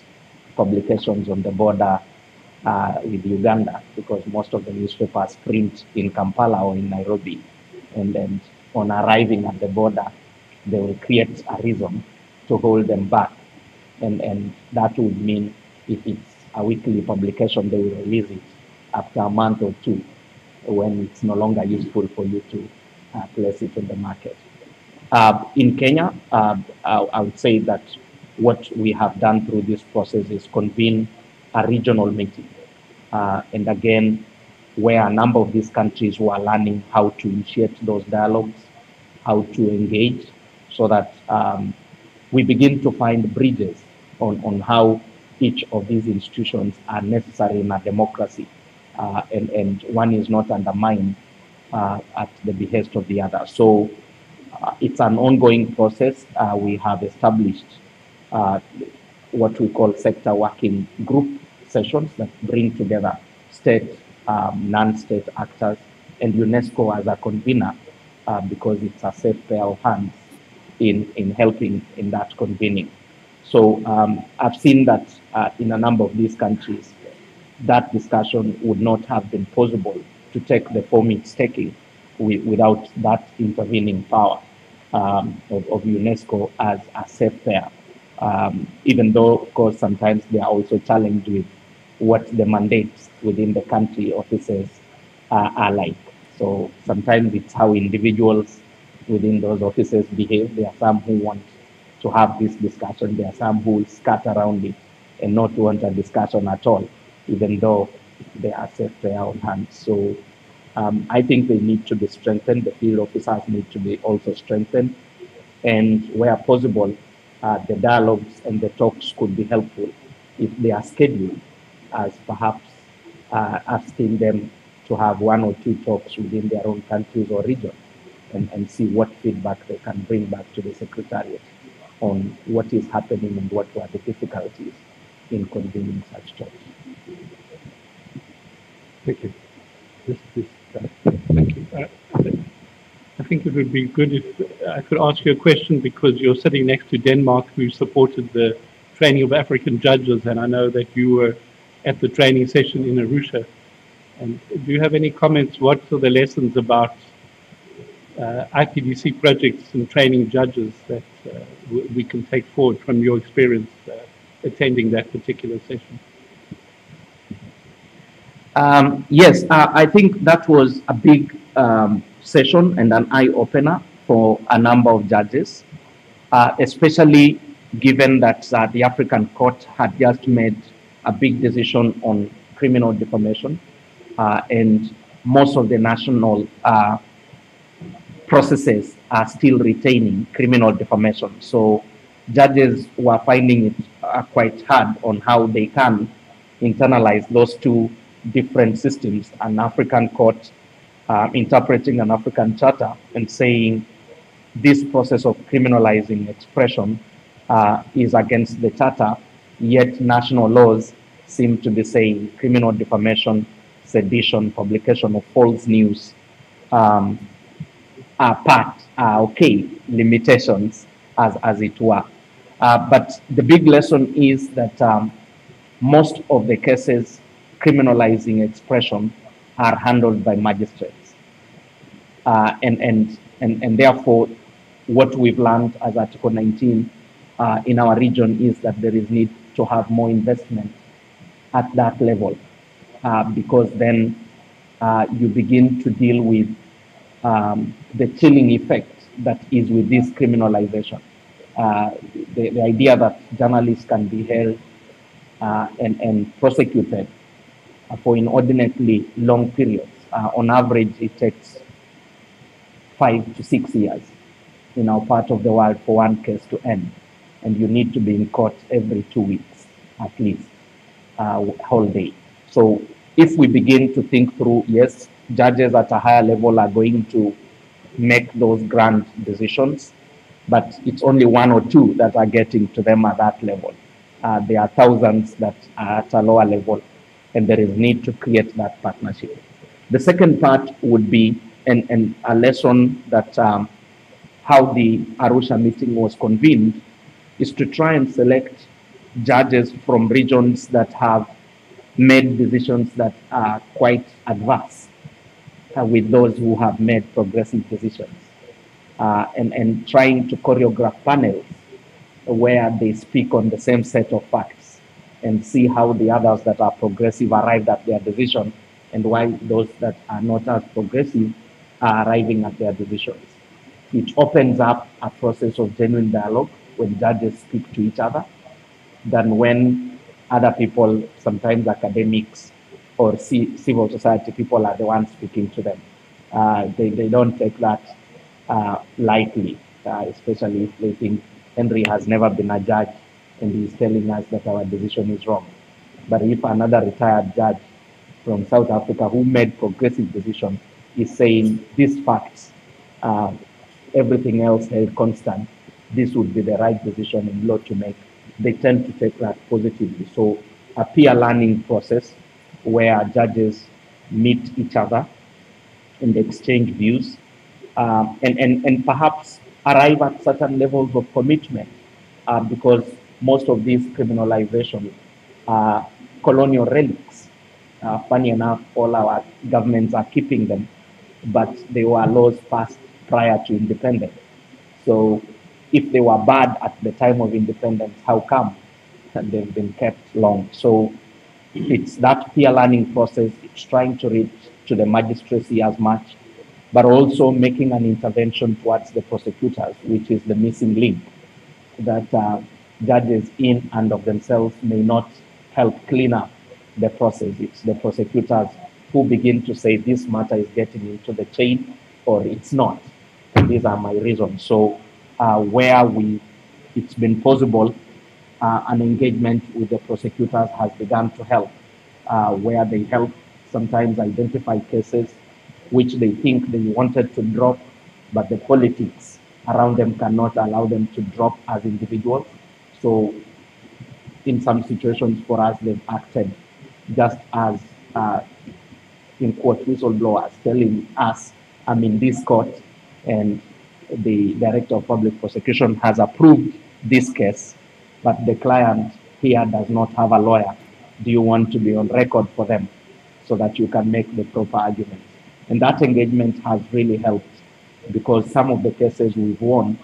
publications on the border with Uganda, because most of the newspapers print in Kampala or in Nairobi. And then on arriving at the border, they will create a reason to hold them back. And that would mean if it's a weekly publication, they will release it after a month or 2, when it's no longer useful for you to place it on the market. In Kenya, I would say that what we have done through this process is convene a regional meeting. And again, where a number of these countries were learning how to initiate those dialogues, how to engage, so that we begin to find bridges on how each of these institutions are necessary in a democracy, and one is not undermined at the behest of the other. So it's an ongoing process. We have established what we call sector working group sessions that bring together state, non-state actors, and UNESCO as a convener, because it's a safe pair of hands in helping in that convening. So I've seen that in a number of these countries, that discussion would not have been possible to take the form it's taking without that intervening power of UNESCO as a safe pair. Even though, of course, sometimes they are also challenged with what the mandates within the country offices are like. So sometimes it's how individuals within those offices behave. There are some who want to have this discussion. There are some who will skirt around it and not want a discussion at all, even though they are safe pair on hand. So I think they need to be strengthened. The field officers need to be also strengthened. And where possible, the dialogues and the talks could be helpful if they are scheduled as perhaps asking them to have 1 or 2 talks within their own countries or region, and see what feedback they can bring back to the Secretariat on what is happening and what were the difficulties in convening such talks. Thank you. Thank you. I think it would be good if I could ask you a question, because you're sitting next to Denmark, who supported the training of African judges, and I know that you were at the training session in Arusha. And do you have any comments? What are the lessons about IPDC projects and training judges that we can take forward from your experience attending that particular session? Yes, I think that was a big session and an eye-opener for a number of judges, especially given that the African Court had just made a big decision on criminal defamation, and most of the national processes are still retaining criminal defamation. So judges were finding it quite hard on how they can internalize those two different systems, an African court interpreting an African charter and saying this process of criminalizing expression is against the charter, yet national laws seem to be saying criminal defamation, sedition, publication of false news are okay, limitations as it were. But the big lesson is that most of the cases criminalizing expression are handled by magistrates. And therefore, what we've learned as Article 19 in our region is that there is need to have more investment at that level, because then you begin to deal with the chilling effect that is with this criminalization. The idea that journalists can be held and prosecuted for inordinately long periods. On average, it takes 5 to 6 years in our part of the world for one case to end. And you need to be in court every 2 weeks, at least, whole day. So if we begin to think through, yes, judges at a higher level are going to make those grand decisions, but it's only 1 or 2 that are getting to them at that level. There are thousands that are at a lower level, and there is need to create that partnership. The second part would be, and a lesson that how the Arusha meeting was convened, is to try and select judges from regions that have made decisions that are quite adverse with those who have made progressive decisions, and trying to choreograph panels where they speak on the same set of facts and see how the others that are progressive arrived at their decision, and why those that are not as progressive are arriving at their decisions. It opens up a process of genuine dialogue when judges speak to each other, than when other people, sometimes academics, or civil society people are the ones speaking to them. They don't take that lightly, especially if they think Henry has never been a judge and he's telling us that our decision is wrong. But if another retired judge from South Africa who made progressive decision is saying these facts, everything else held constant, this would be the right decision in law to make, they tend to take that positively. So a peer learning process where judges meet each other and exchange views, and perhaps arrive at certain levels of commitment, because most of these criminalization are colonial relics. Funny enough, all our governments are keeping them, but they were laws passed prior to independence. So if they were bad at the time of independence, how come they've been kept long? So it's that peer learning process. It's trying to reach to the magistracy as much, but also making an intervention towards the prosecutors, which is the missing link, that judges in and of themselves may not help clean up the process. It's the prosecutors who begin to say this matter is getting into the chain or it's not. And these are my reasons. So where it's been possible, an engagement with the prosecutors has begun to help, where they help sometimes identify cases which they think they wanted to drop, but the politics around them cannot allow them to drop as individuals. So in some situations for us, they've acted just as, in quote, whistleblowers, telling us, I'm in this court and the Director of Public Prosecution has approved this case, but the client here does not have a lawyer. Do you want to be on record for them so that you can make the proper arguments? And that engagement has really helped, because some of the cases we've won,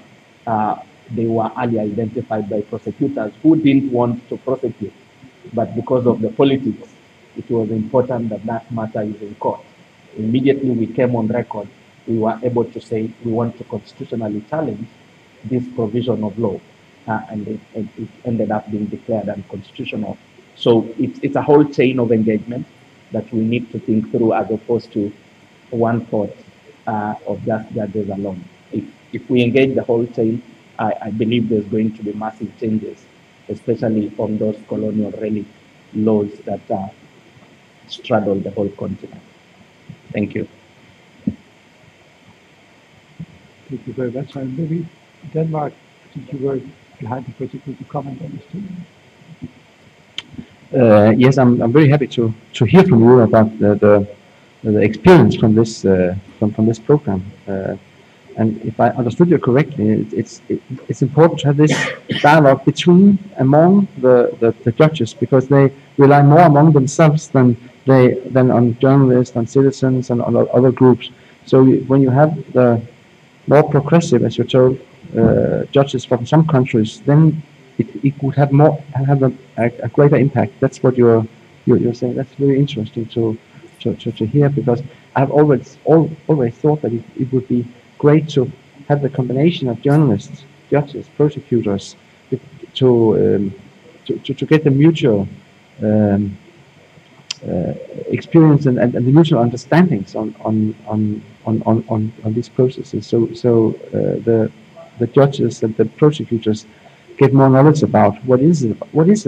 they were early identified by prosecutors who didn't want to prosecute. But because of the politics, it was important that that matter is in court. Immediately we came on record, we were able to say we want to constitutionally challenge this provision of law, and it ended up being declared unconstitutional. So it's a whole chain of engagement that we need to think through, as opposed to one thought of just judges alone. If we engage the whole chain, I believe there's going to be massive changes, especially on those colonial relic laws that straddle the whole continent. Thank you. Thank you very much. And maybe Denmark, since you were behind the project, could you comment on this too? Yes, I'm very happy to hear from you about the experience from this program. And if I understood you correctly, it's important to have this dialogue among the judges, because they rely more among themselves than on journalists and citizens and on other groups. So when you have the more progressive, as you're told, judges from some countries, then it would have a greater impact. That's what you're saying. That's very interesting to hear, because I've always thought that it would be great to have the combination of journalists, judges, prosecutors, to get the mutual experience and the mutual understandings on these processes. So the judges and the prosecutors get more knowledge about what is it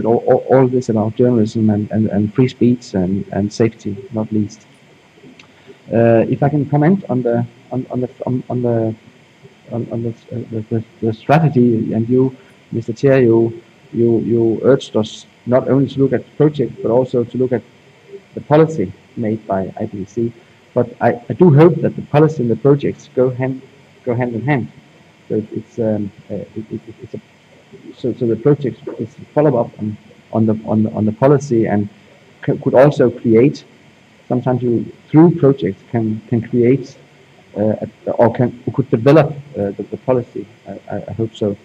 all this about journalism and free speech and safety, not least. If I can comment on the strategy, and you, Mr. Chair, you urged us not only to look at the project but also to look at the policy made by IPDC. But I do hope that the policy and the projects go hand in hand. So so the project is follow up on the policy, and could also create. Sometimes you, through projects, can create or could develop the policy. I hope so.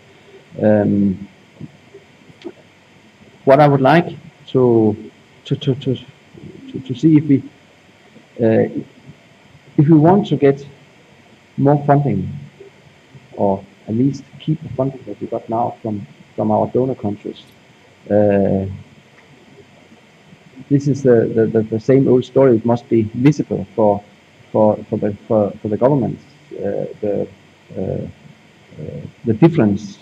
What I would like to see, if we want to get more funding, or at least keep the funding that we got now from our donor countries, this is the same old story. It must be visible for the governments. The difference,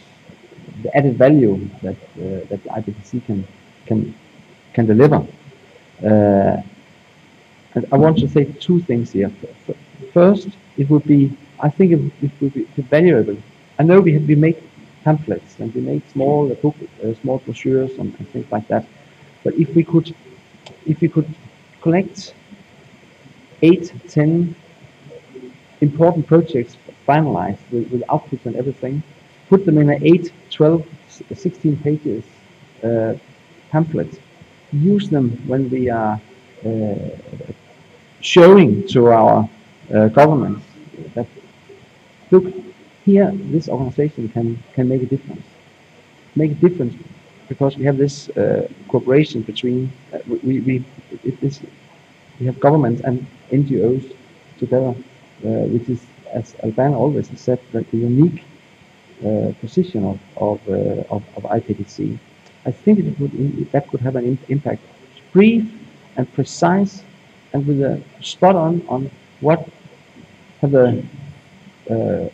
the added value that the IPDC can deliver. And I want to say two things here. First, it would be, I think it would be valuable. I know we make pamphlets and we make small small brochures and things like that. But if we could collect 8, 10 important projects finalized with outputs and everything, put them in an 8, 12, 16 pages pamphlet, use them when we are showing to our governments that, look, here this organization can make a difference. Make a difference because we have this cooperation between, we have governments and NGOs together, which is, as Albana always has said, the unique position of IPDC. I think that could have an impact. Brief and precise and with a spot on what have the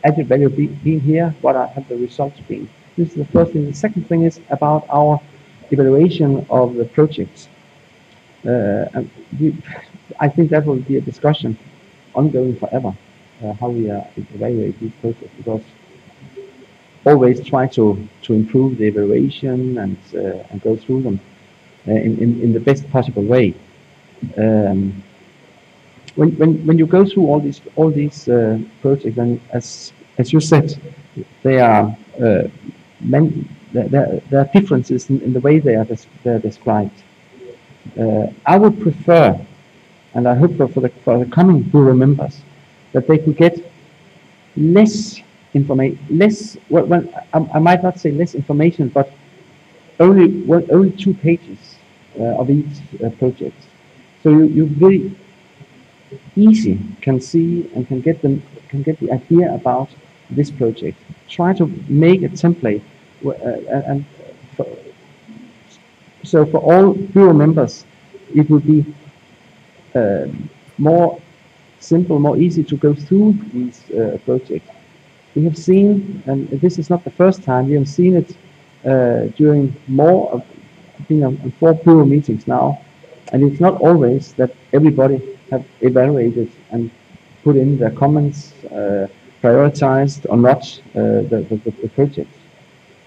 added value been here, what have the results been. This is the first thing. The second thing is about our evaluation of the projects. And I think that will be a discussion ongoing forever, how we evaluate these projects, because always try to improve the evaluation and go through them in the best possible way. When you go through all these projects, and as you said, there are differences in the way they are described. I would prefer, and I hope for the coming Bureau members, that they could get less information, I might not say less information, but only 2 pages of each project. So you very easy can see and can get the idea about this project. Try to make a template, so for all Bureau members, it would be more simple, more easy to go through these projects. We have seen, and this is not the first time, we have seen it during more of, I think, on 4 Bureau meetings now, and it's not always that everybody have evaluated and put in their comments, prioritized or not the project.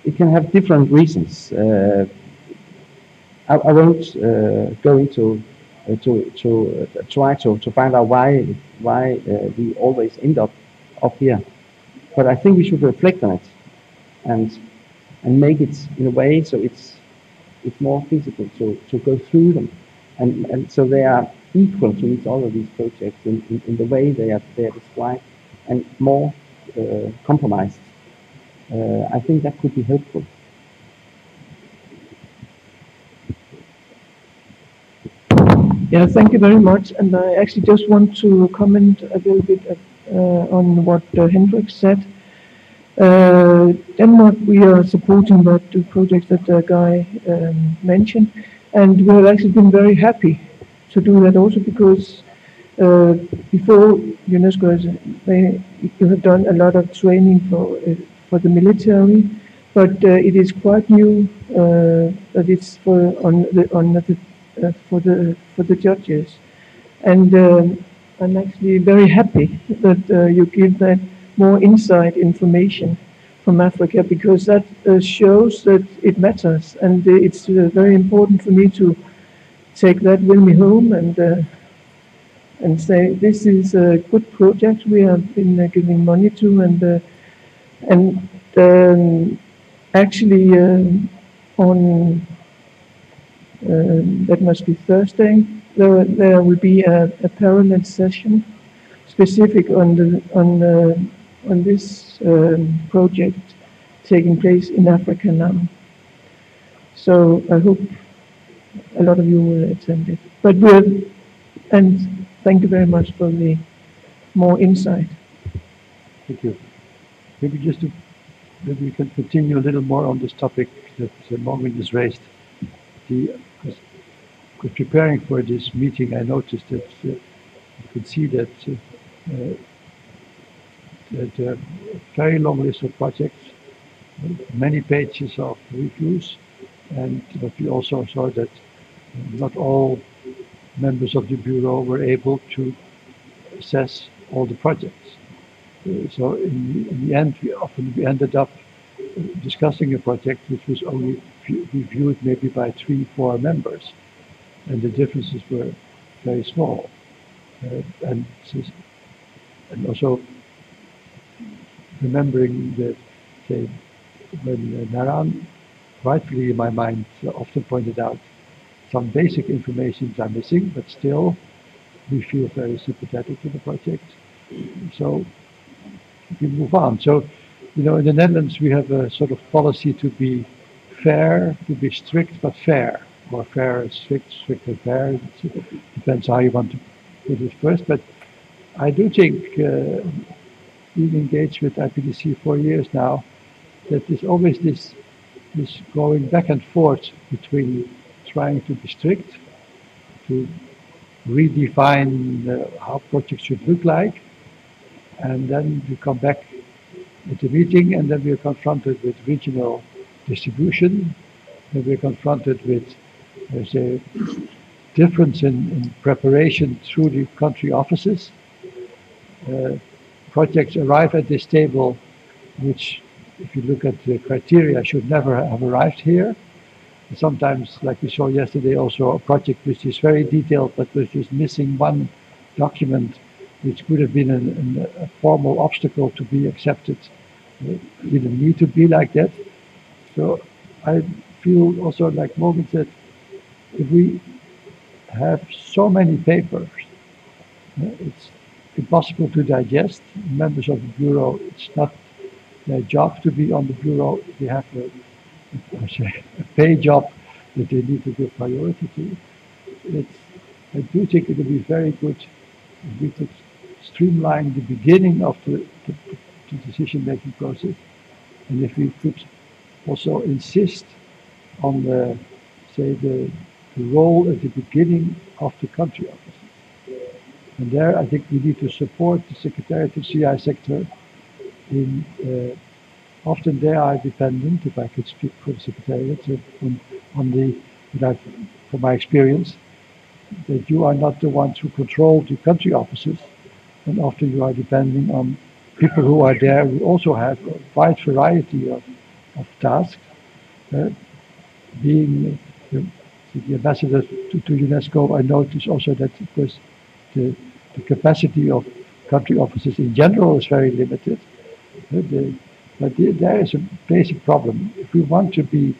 It can have different reasons. I won't go into try to find out why we always end up here, but I think we should reflect on it and make it in a way so it's more feasible to go through them, and so they are equal to each other, these projects, in the way they are described, and more compromised. I think that could be helpful. Yeah, thank you very much. And I actually just want to comment a little bit on what Hendrik said. Denmark, we are supporting the 2 projects that Guy mentioned, and we have actually been very happy to do that also because before UNESCO, you have done a lot of training for the military, but it is quite new that it's for the judges, and I'm actually very happy that you give that more inside information from Africa, because that shows that it matters, and it's very important for me to take that with me home and say this is a good project we have been giving money to, and actually on that must be Thursday. There will be a parallel session specific on this project taking place in Africa now. So I hope a lot of you will attend it. But and thank you very much for the more insight. Thank you. Maybe maybe we can continue a little more on this topic that Morgan just raised. was preparing for this meeting, I noticed that you could see that a very long list of projects, many pages of reviews, but we also saw that not all members of the Bureau were able to assess all the projects. So in the end, we ended up discussing a project which was only reviewed maybe by 3-4 members, and the differences were very small. And also remembering that, say, when Naran, rightfully in my mind, often pointed out some basic information are missing, but still we feel very sympathetic to the project. So we move on. So, in the Netherlands we have a sort of policy to be fair, to be strict but fair, or fair and strict, strict and fair. It depends how you want to put it first. But I do think, being engaged with IPDC 4 years now, that there's always this going back and forth between trying to be strict, to redefine how projects should look like, and then we come back at the meeting, and then we're confronted with regional distribution, and we're confronted with, there's a difference in preparation through the country offices. Projects arrive at this table, which, if you look at the criteria, should never have arrived here. And sometimes, like we saw yesterday, also a project which is very detailed, but which is missing one document, which could have been a formal obstacle to be accepted. It didn't need to be like that. So I feel also, like Morgan said, if we have so many papers, it's impossible to digest. Members of the Bureau, it's not their job to be on the Bureau. They have a pay job that they need to give priority to. I do think it would be very good if we could streamline the beginning of the decision-making process, and if we could also insist on the role at the beginning of the country offices. And there, I think we need to support the Secretariat of CI sector in often they are dependent, if I could speak for the Secretariat, from my experience, that you are not the ones who control the country offices, and often you are depending on people who are there who also have a wide variety of tasks. Being the ambassador to UNESCO, I noticed also that, of course, the capacity of country offices in general is very limited. But there is a basic problem. If we want to be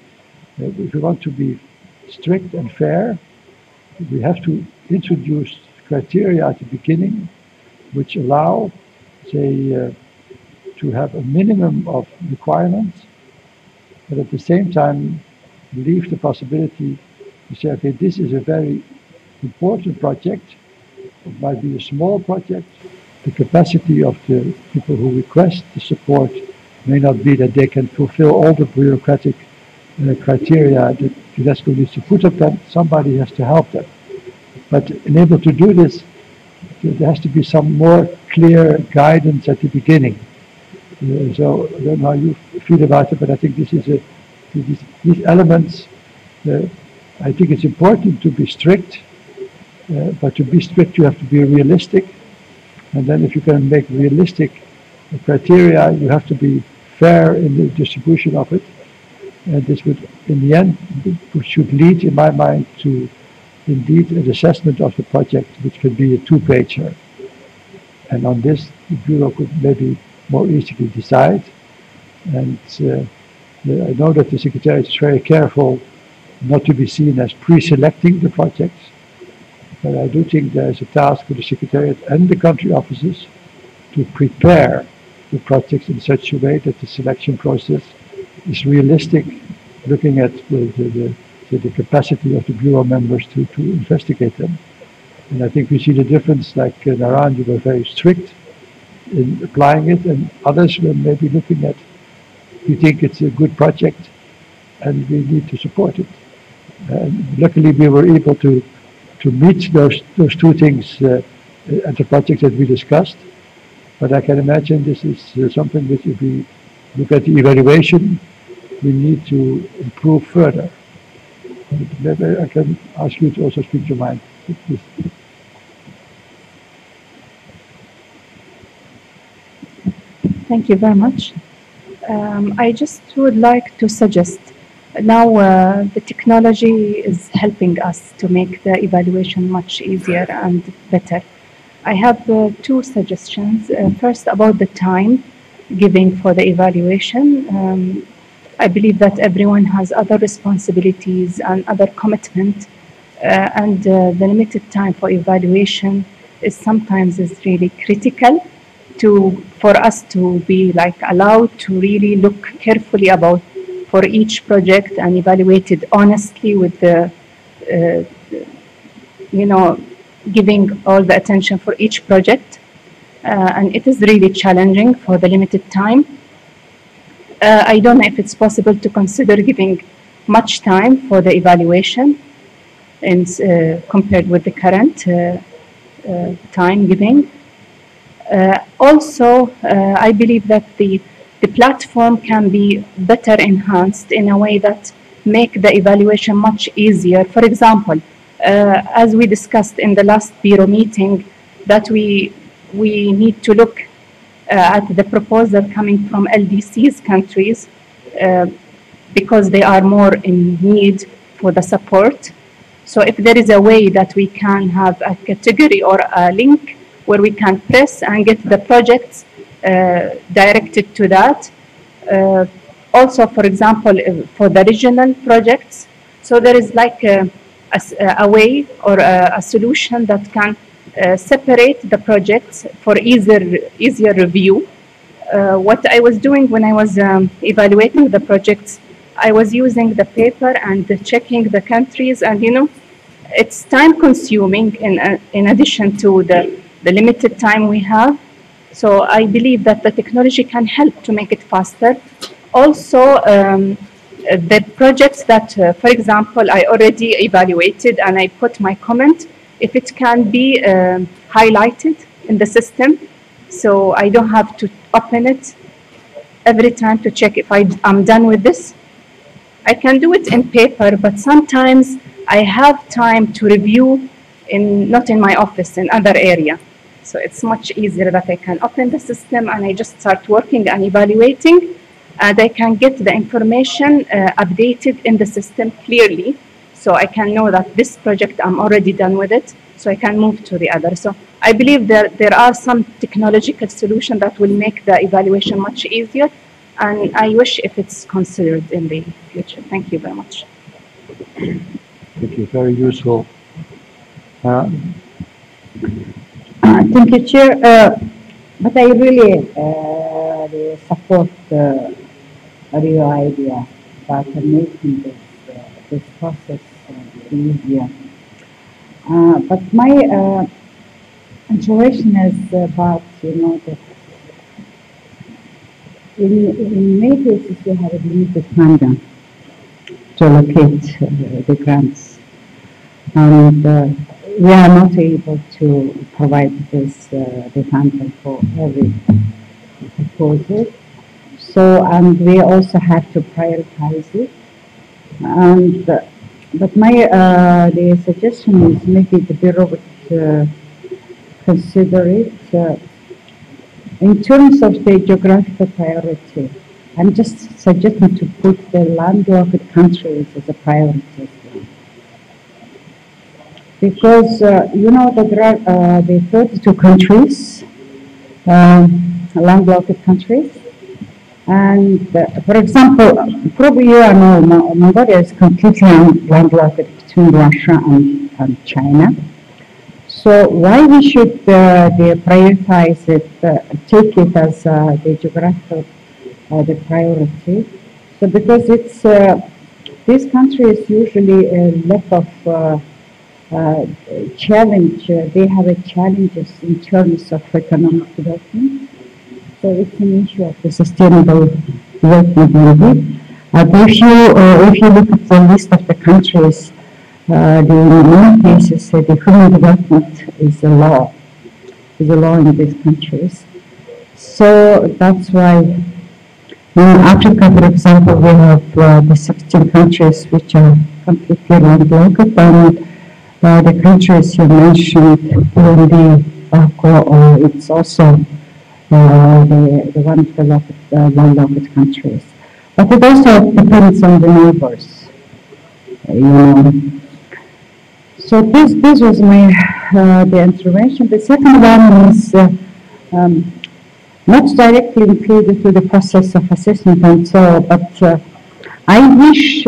strict and fair, we have to introduce criteria at the beginning, which allow, say, to have a minimum of requirements, but at the same time leave the possibility to say, okay, this is a very important project. It might be a small project. The capacity of the people who request the support may not be that they can fulfill all the bureaucratic criteria that UNESCO needs to put up them. Somebody has to help them. But in able to do this, there has to be some more clear guidance at the beginning. So I don't know how you feel about it, but I think this is these elements. I think it's important to be strict, but to be strict you have to be realistic. And then if you can make realistic criteria, you have to be fair in the distribution of it. And this would, in the end, should lead, in my mind, to indeed an assessment of the project, which could be a 2-pager. And on this, the Bureau could maybe more easily decide. And I know that the Secretariat is very careful not to be seen as pre-selecting the projects. But I do think there is a task for the Secretariat and the country offices to prepare the projects in such a way that the selection process is realistic, looking at the capacity of the Bureau members to investigate them. And I think we see the difference, like Naran, you were very strict in applying it, and others were maybe looking at, we think it's a good project and we need to support it. And luckily we were able to to meet those two things at the project that we discussed. But I can imagine this is something that if we look at the evaluation, we need to improve further. Maybe I can ask you to also speak your mind. Thank you very much. I just would like to suggest now the technology is helping us to make the evaluation much easier and better. I have two suggestions. First, about the time giving for the evaluation. I believe that everyone has other responsibilities and other commitment, and the limited time for evaluation is sometimes really critical for us to be like allowed to really look carefully about for each project and evaluate it honestly with the giving all the attention for each project, and it is really challenging for the limited time. I don't know if it's possible to consider giving much time for the evaluation and compared with the current time giving. Also, I believe that the platform can be better enhanced in a way that make the evaluation much easier. For example, as we discussed in the last Bureau meeting, that we need to look at the proposal coming from LDC's countries because they are more in need for the support. So if there is a way that we can have a category or a link where we can press and get the projects directed to that. Also, for example, for the regional projects, so there is like a way or a solution that can separate the projects for easier review. What I was doing when I was evaluating the projects, I was using the paper and checking the countries, and it's time consuming in addition to the limited time we have. So I believe that the technology can help to make it faster. Also, the projects that, for example, I already evaluated and I put my comment, if it can be highlighted in the system, so I don't have to open it every time to check if I'm done with this. I can do it in paper, but sometimes I have time to review not in my office, in other area. So it's much easier that I can open the system and I just start working and evaluating, and I can get the information updated in the system clearly. So I can know that this project, I'm already done with it, so I can move to the other. So I believe that there are some technological solutions that will make the evaluation much easier, and I wish if it's considered in the future. Thank you very much. Thank you, very useful. Thank you, Chair. But I really support your idea about making this process easier. But my observation is about, that in many cases we have a limited funding to allocate the grants, and we are not able to provide the funding for every proposal. So, and we also have to prioritize it. And but my the suggestion is maybe the Bureau would consider it in terms of the geographical priority. I'm just suggesting to put the landlocked countries as a priority as well. Because that there are the 32 countries, landlocked countries, and for example, probably you know Mongolia is completely landlocked between Russia and China. So why we should prioritize it, take it as the geographical the priority? So because it's these countries usually a lot of challenge. They have challenges in terms of economic development. So it's an issue of the sustainable development. But if you look at the list of the countries, in many cases, the human development is a law in these countries. So that's why in Africa, for example, we have the 16 countries which are completely landlocked, and the countries you mentioned, Burundi, Bako, it's also the one of the landlocked countries. But it also depends on the neighbors, you know. So this was my the intervention. The second one is not directly included to the process of assessment and so, but I wish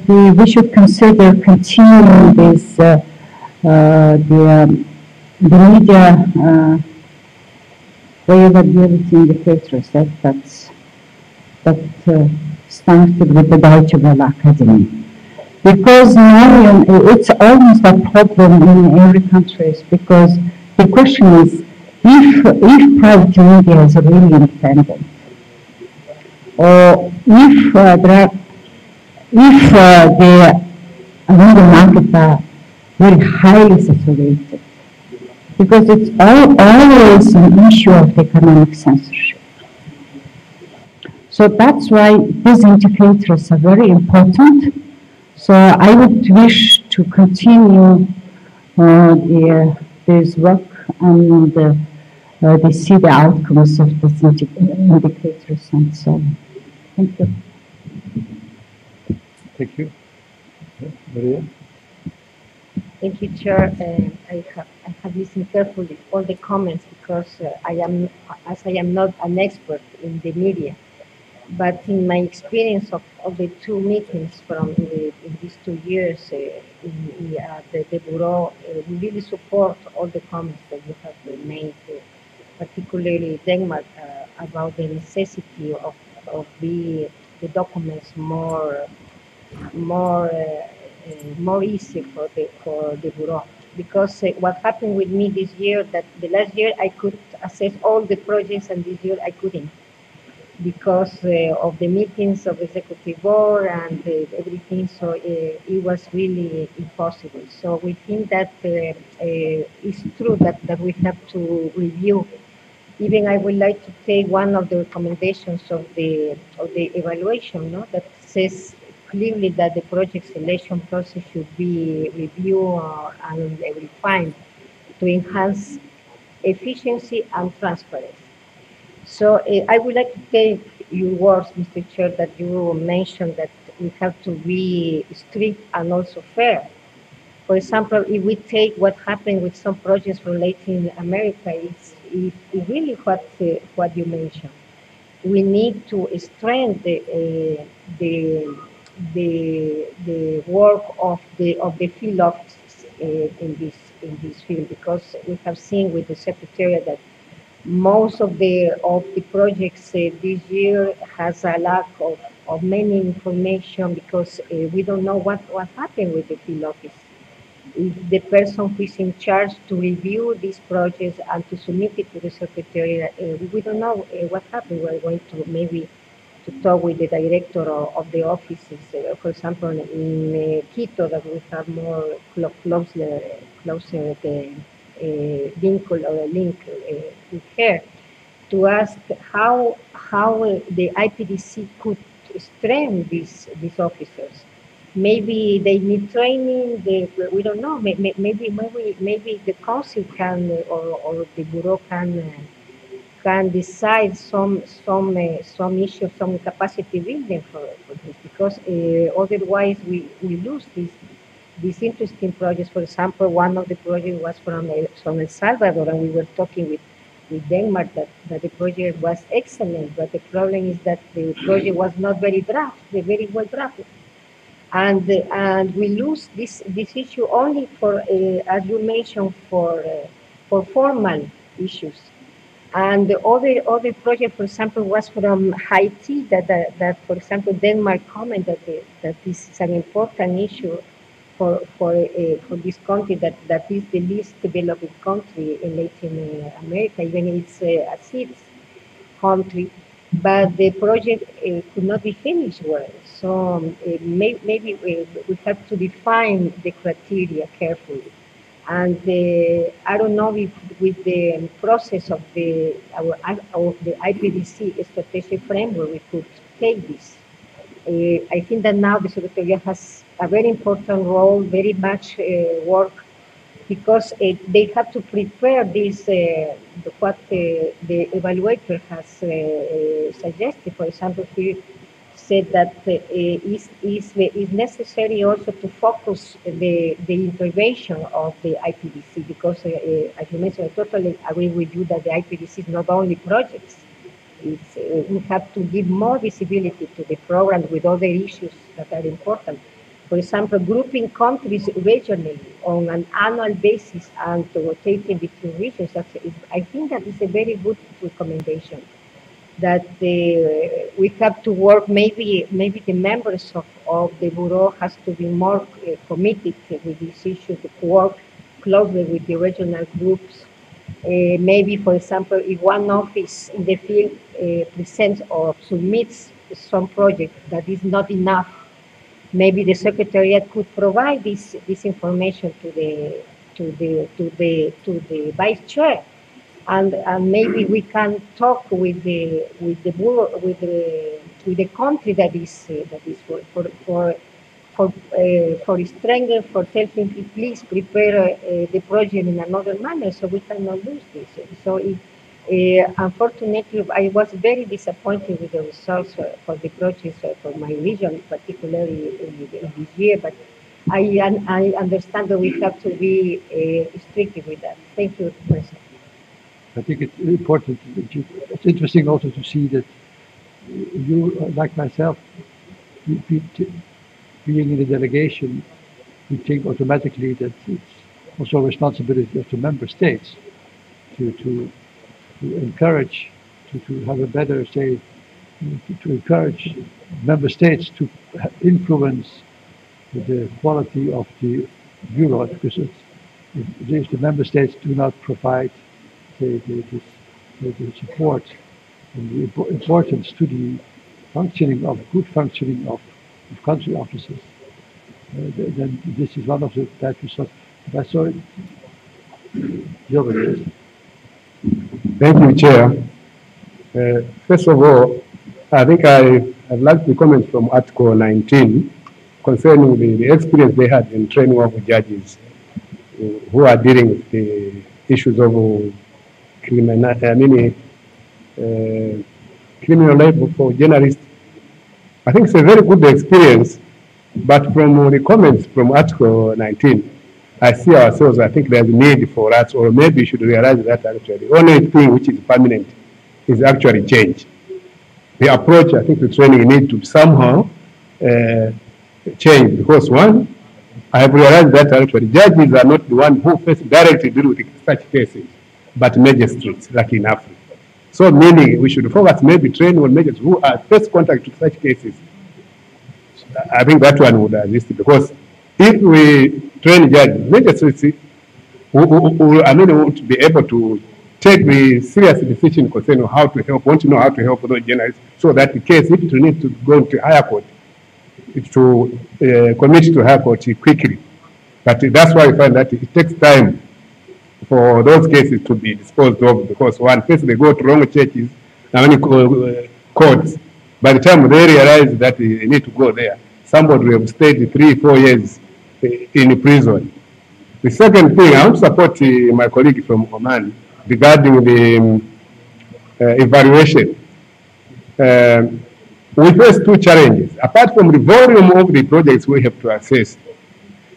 we should consider continuing this the media reliability indicators that started with the Deutsche Welle Academy. Because now it's almost a problem in every country, because the question is if private media is really independent, or if the media markets are very highly saturated, because it's always an issue of economic censorship. So that's why these indicators are very important. So I would wish to continue this work and they see the outcomes of these indicators and so on. Thank you. Thank you. Maria? Thank you, Chair. I have listened carefully all the comments because I am not an expert in the media, but in my experience of the two meetings in these 2 years in the Bureau, we really support all the comments that you have made, particularly Denmark, about the necessity of the documents more easy for the Bureau. Because what happened with me this year, that the last year I could assess all the projects and this year I couldn't, because of the meetings of the executive board and everything, so it was really impossible. So we think that it's true that we have to review. Even I would like to take one of the recommendations of the evaluation, no, that says clearly that the project selection process should be reviewed and refined to enhance efficiency and transparency. So I would like to take your words, Mr. Chair, that you mentioned that we have to be strict and also fair. For example, if we take what happened with some projects from Latin America, it's really what you mentioned. We need to strengthen the work of the field offices in this field, because we have seen with the Secretariat that most of the projects this year has a lack of many information, because we don't know what happened with the field office. If the person who is in charge to review these projects and to submit it to the Secretariat, we don't know what happened. We're going to maybe to talk with the director of the offices. For example, in Quito, that we have more closer link with her, to ask how the IPDC could strengthen these officers. Maybe they need training. We don't know. Maybe the council can or the bureau can decide some issues, some capacity building for this, because otherwise we lose these interesting projects. For example, one of the projects was from El Salvador, and we were talking with Denmark that the project was excellent, but the problem is that the project was not very well drafted. And we lose this issue only for, as you mentioned, for formal issues. And the other project, for example, was from Haiti. That for example, Denmark commented that this is an important issue for this country, that is the least developed country in Latin America, even it's a sixth country. but the project could not be finished well. So maybe we have to define the criteria carefully. And I don't know if with the process of the IPDC strategic framework we could take this. I think that now the Secretariat has a very important role, very much work, because they have to prepare this, what the evaluator has suggested. For example, he said that it's necessary also to focus the intervention of the IPDC, because as you mentioned, I totally agree with you that the IPDC is not only projects. We have to give more visibility to the program with other issues that are important. For example, grouping countries regionally on an annual basis and rotating between regions. I think that is a very good recommendation. That we have to work, maybe the members of the Bureau has to be more committed with this issue, to work closely with the regional groups. Maybe, for example, if one office in the field presents or submits some project that is not enough, maybe the Secretariat could provide this information to the Vice Chair, and maybe we can talk with the Bureau, with the country that is for stranger, for helping, please prepare the project in another manner, so we cannot lose this. So unfortunately, I was very disappointed with the results for the projects for my region, particularly in this year, but I understand that we have to be strict with that. Thank you, President. I think it's important. It's interesting also to see that you, like myself, being in the delegation, we think automatically that it's also a responsibility of the member states to encourage, to have a better, say, to encourage member states to influence the quality of the Bureau, because if the member states do not provide the support and the importance to the good functioning of country offices, then this is one of the bad results. But I saw it. Thank you, Chair. First of all, I think I'd like to comment from Article 19 concerning the experience they had in training of judges who are dealing with the issues of criminal labor for journalists. I think it's a very good experience, but from the comments from Article 19, I see ourselves, I think there's a need for us, or maybe we should realize that actually the only thing which is permanent is actually change. The approach, I think the training needs to somehow change, because one, I have realized that actually judges are not the one who first directly deal with such cases, but magistrates, like in Africa. So meaning we should focus maybe training on magistrates who are first contact with such cases. I think that one would assist, because if we train judges, magistrates won't be able to take the serious decision concerning how to help, want to know how to help those journalists, so that the case, if it needs to go to higher court, it's to commit to higher court quickly. But that's why I find that it takes time for those cases to be disposed of, because first they go to wrong churches, courts. By the time they realize that they need to go there, somebody will have stayed 3-4 years in prison. The second thing, I want to support my colleague from Oman regarding the evaluation. We face two challenges. Apart from the volume of the projects we have to assess,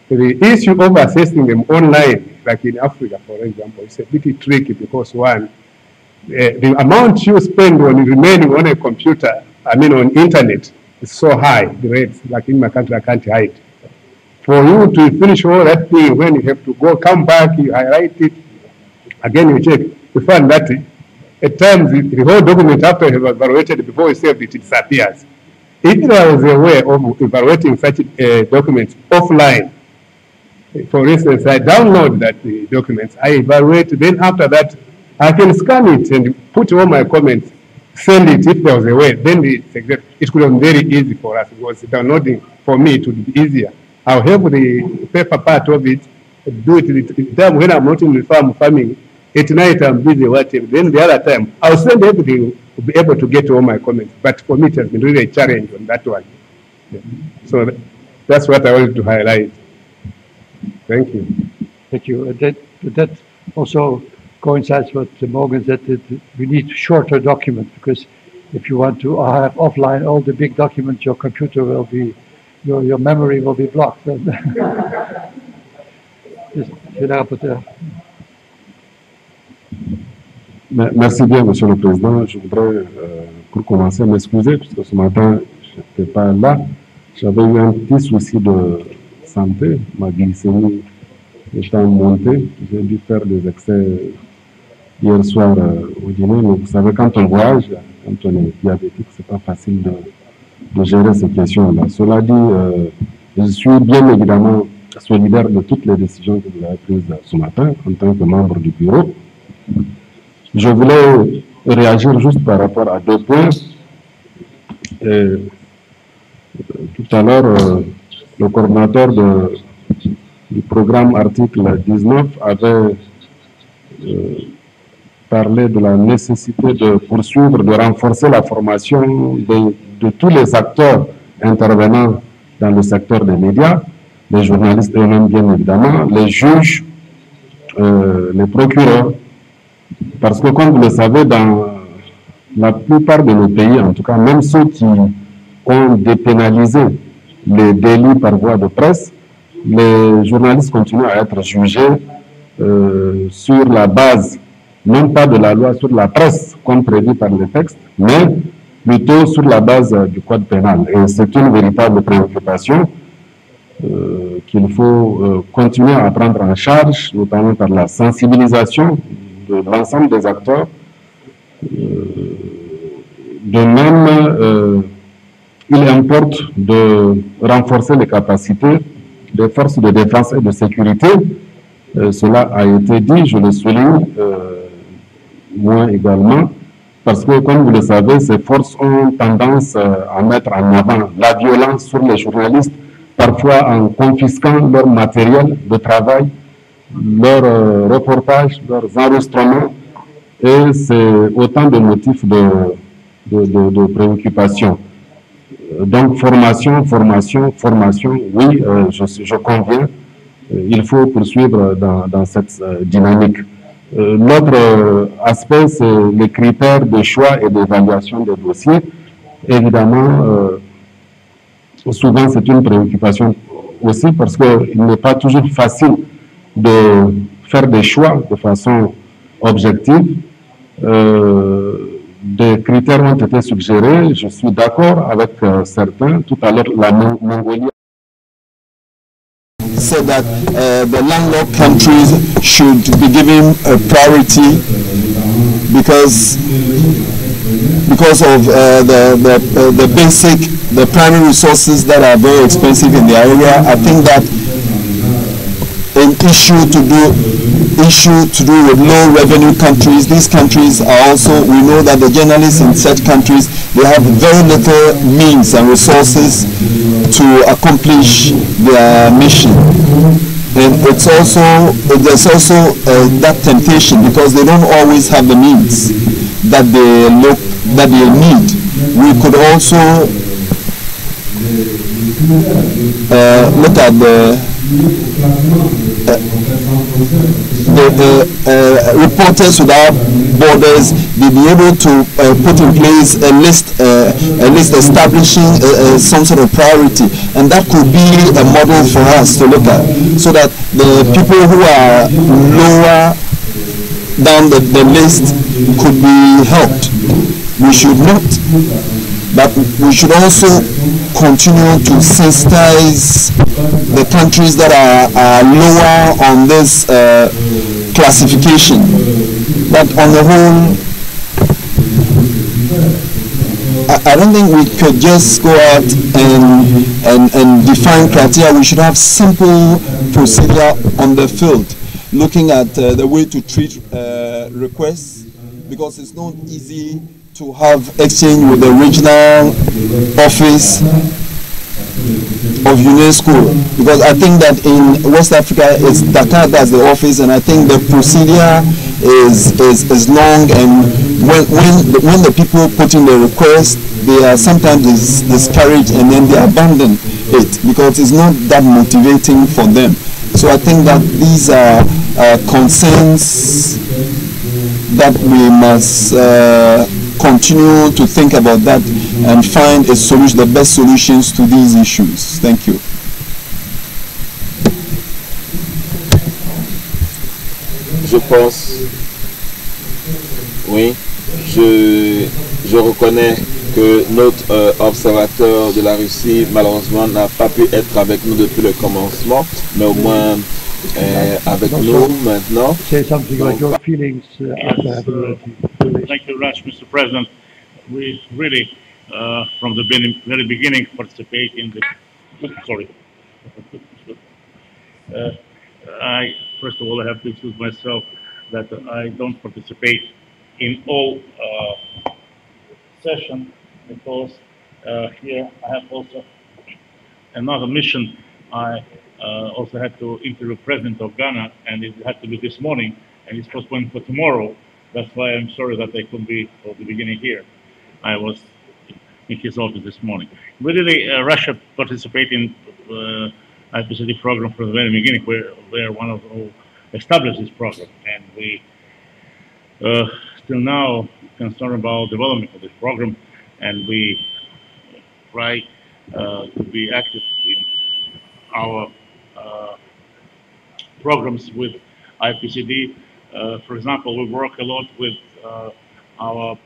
the issue of assessing them online, like in Africa, for example, is a bit tricky, because one, the amount you spend on remaining on a computer, on internet, is so high, the rates, like in my country, I can't hide. For you to finish all that thing, when you have to go, come back, you highlight it, again you check, you find that at times the whole document, after you have evaluated before you save it, it disappears. If there was a way of evaluating such documents offline, for instance, I download that documents, I evaluate, then after that, I can scan it and put all my comments send it if there was a way. Then it could have been very easy for us. It was downloading for me to be easier. I'll have the paper part of it, do it time when I'm not in the farming. At night I'm busy whatever. Then the other time I'll send everything to be able to get all my comments. But for me it has been really a challenge on that one. Yeah. So that's what I wanted to highlight. Thank you. Thank you. That also coincides with Morgan said that we need shorter documents, because if you want to have offline all the big documents, your computer will be, your memory will be blocked. Merci bien, Monsieur le Président. Je voudrais, pour commencer, m'excuser, puisque ce matin, je n'étais pas là. J'avais eu un petit souci de santé. Ma glycémie étant montée, j'ai dû faire des excès hier soir au dîner. Mais vous savez, quand on voyage, quand on est diabétique, c'est pas facile de gérer ces questions-là. Cela dit, je suis bien évidemment solidaire de toutes les décisions que vous avez prises ce matin en tant que membre du bureau. Je voulais réagir juste par rapport à deux points. Tout à l'heure, le coordinateur du programme article 19 avait parlé de la nécessité de poursuivre, de renforcer la formation de tous les acteurs intervenant dans le secteur des médias, les journalistes eux-mêmes bien évidemment, les juges, les procureurs, parce que comme vous le savez, dans la plupart de nos pays, en tout cas, même ceux qui ont dépénalisé les délits par voie de presse, les journalistes continuent à être jugés sur la base, non pas de la loi sur la presse, comme prévu par les textes, mais plutôt sur la base du code pénal. Et c'est une véritable préoccupation qu'il faut continuer à prendre en charge, notamment par la sensibilisation de l'ensemble des acteurs. De même, il importe de renforcer les capacités des forces de défense et de sécurité. Cela a été dit, je le souligne, moi également, parce que, comme vous le savez, ces forces ont tendance à mettre en avant la violence sur les journalistes, parfois en confisquant leur matériel de travail, leurs reportages, leurs enregistrements, et c'est autant de motifs de préoccupation. Donc, formation, oui, je conviens, il faut poursuivre dans cette dynamique. L'autre aspect, c'est les critères de choix et d'évaluation des dossiers. Évidemment, souvent c'est une préoccupation aussi parce qu'il n'est pas toujours facile de faire des choix de façon objective. Des critères ont été suggérés, je suis d'accord avec certains. Tout à l'heure, la Mongolie said that the landlocked countries should be given a priority because of the basic, the primary resources that are very expensive in the area. I think that an issue to do with low revenue countries, these countries are also, we know that the journalists in such countries, they have very little means and resources to accomplish their mission. And it's also, there's also that temptation because they don't always have the means that they need. We could also look at the Reporters Without Borders. They'll be able to put in place a list establishing some sort of priority, and that could be a model for us to look at, so that the people who are lower down the list could be helped. We should not, but we should also continue to sensitize the countries that are lower on this classification. But on the whole, I don't think we could just go out and define criteria. We should have simple procedure on the field, looking at the way to treat requests, because it's not easy to have exchange with the regional office of UNESCO, because I think that in West Africa it's Dakar that's the office, and I think the procedure is long, and when the people put in the request, they are sometimes discouraged and then they abandon it because it's not that motivating for them. So I think that these are concerns that we must continue to think about that and find a solution, the best solutions to these issues. Thank you. Je pense, oui, je reconnais que notre observateur de la Russie, malheureusement, n'a pas pu être avec nous depuis le commencement, mais au moins avec nous maintenant. Say something about your feelings after having Thank you very much, Mr. President. We really, from the very beginning, participate in the. Sorry. First of all, I have to excuse myself that I don't participate in all sessions because here I have also another mission. I also had to interview President of Ghana, and it had to be this morning, and it's postponed for tomorrow. That's why I'm sorry that I couldn't be for the beginning here. I was in his office this morning. Really, Russia participated in IPCD program from the very beginning. We're one of who established this program, and we still now concerned about development of this program, and we try to be active in our programs with IPCD. For example, we work a lot with our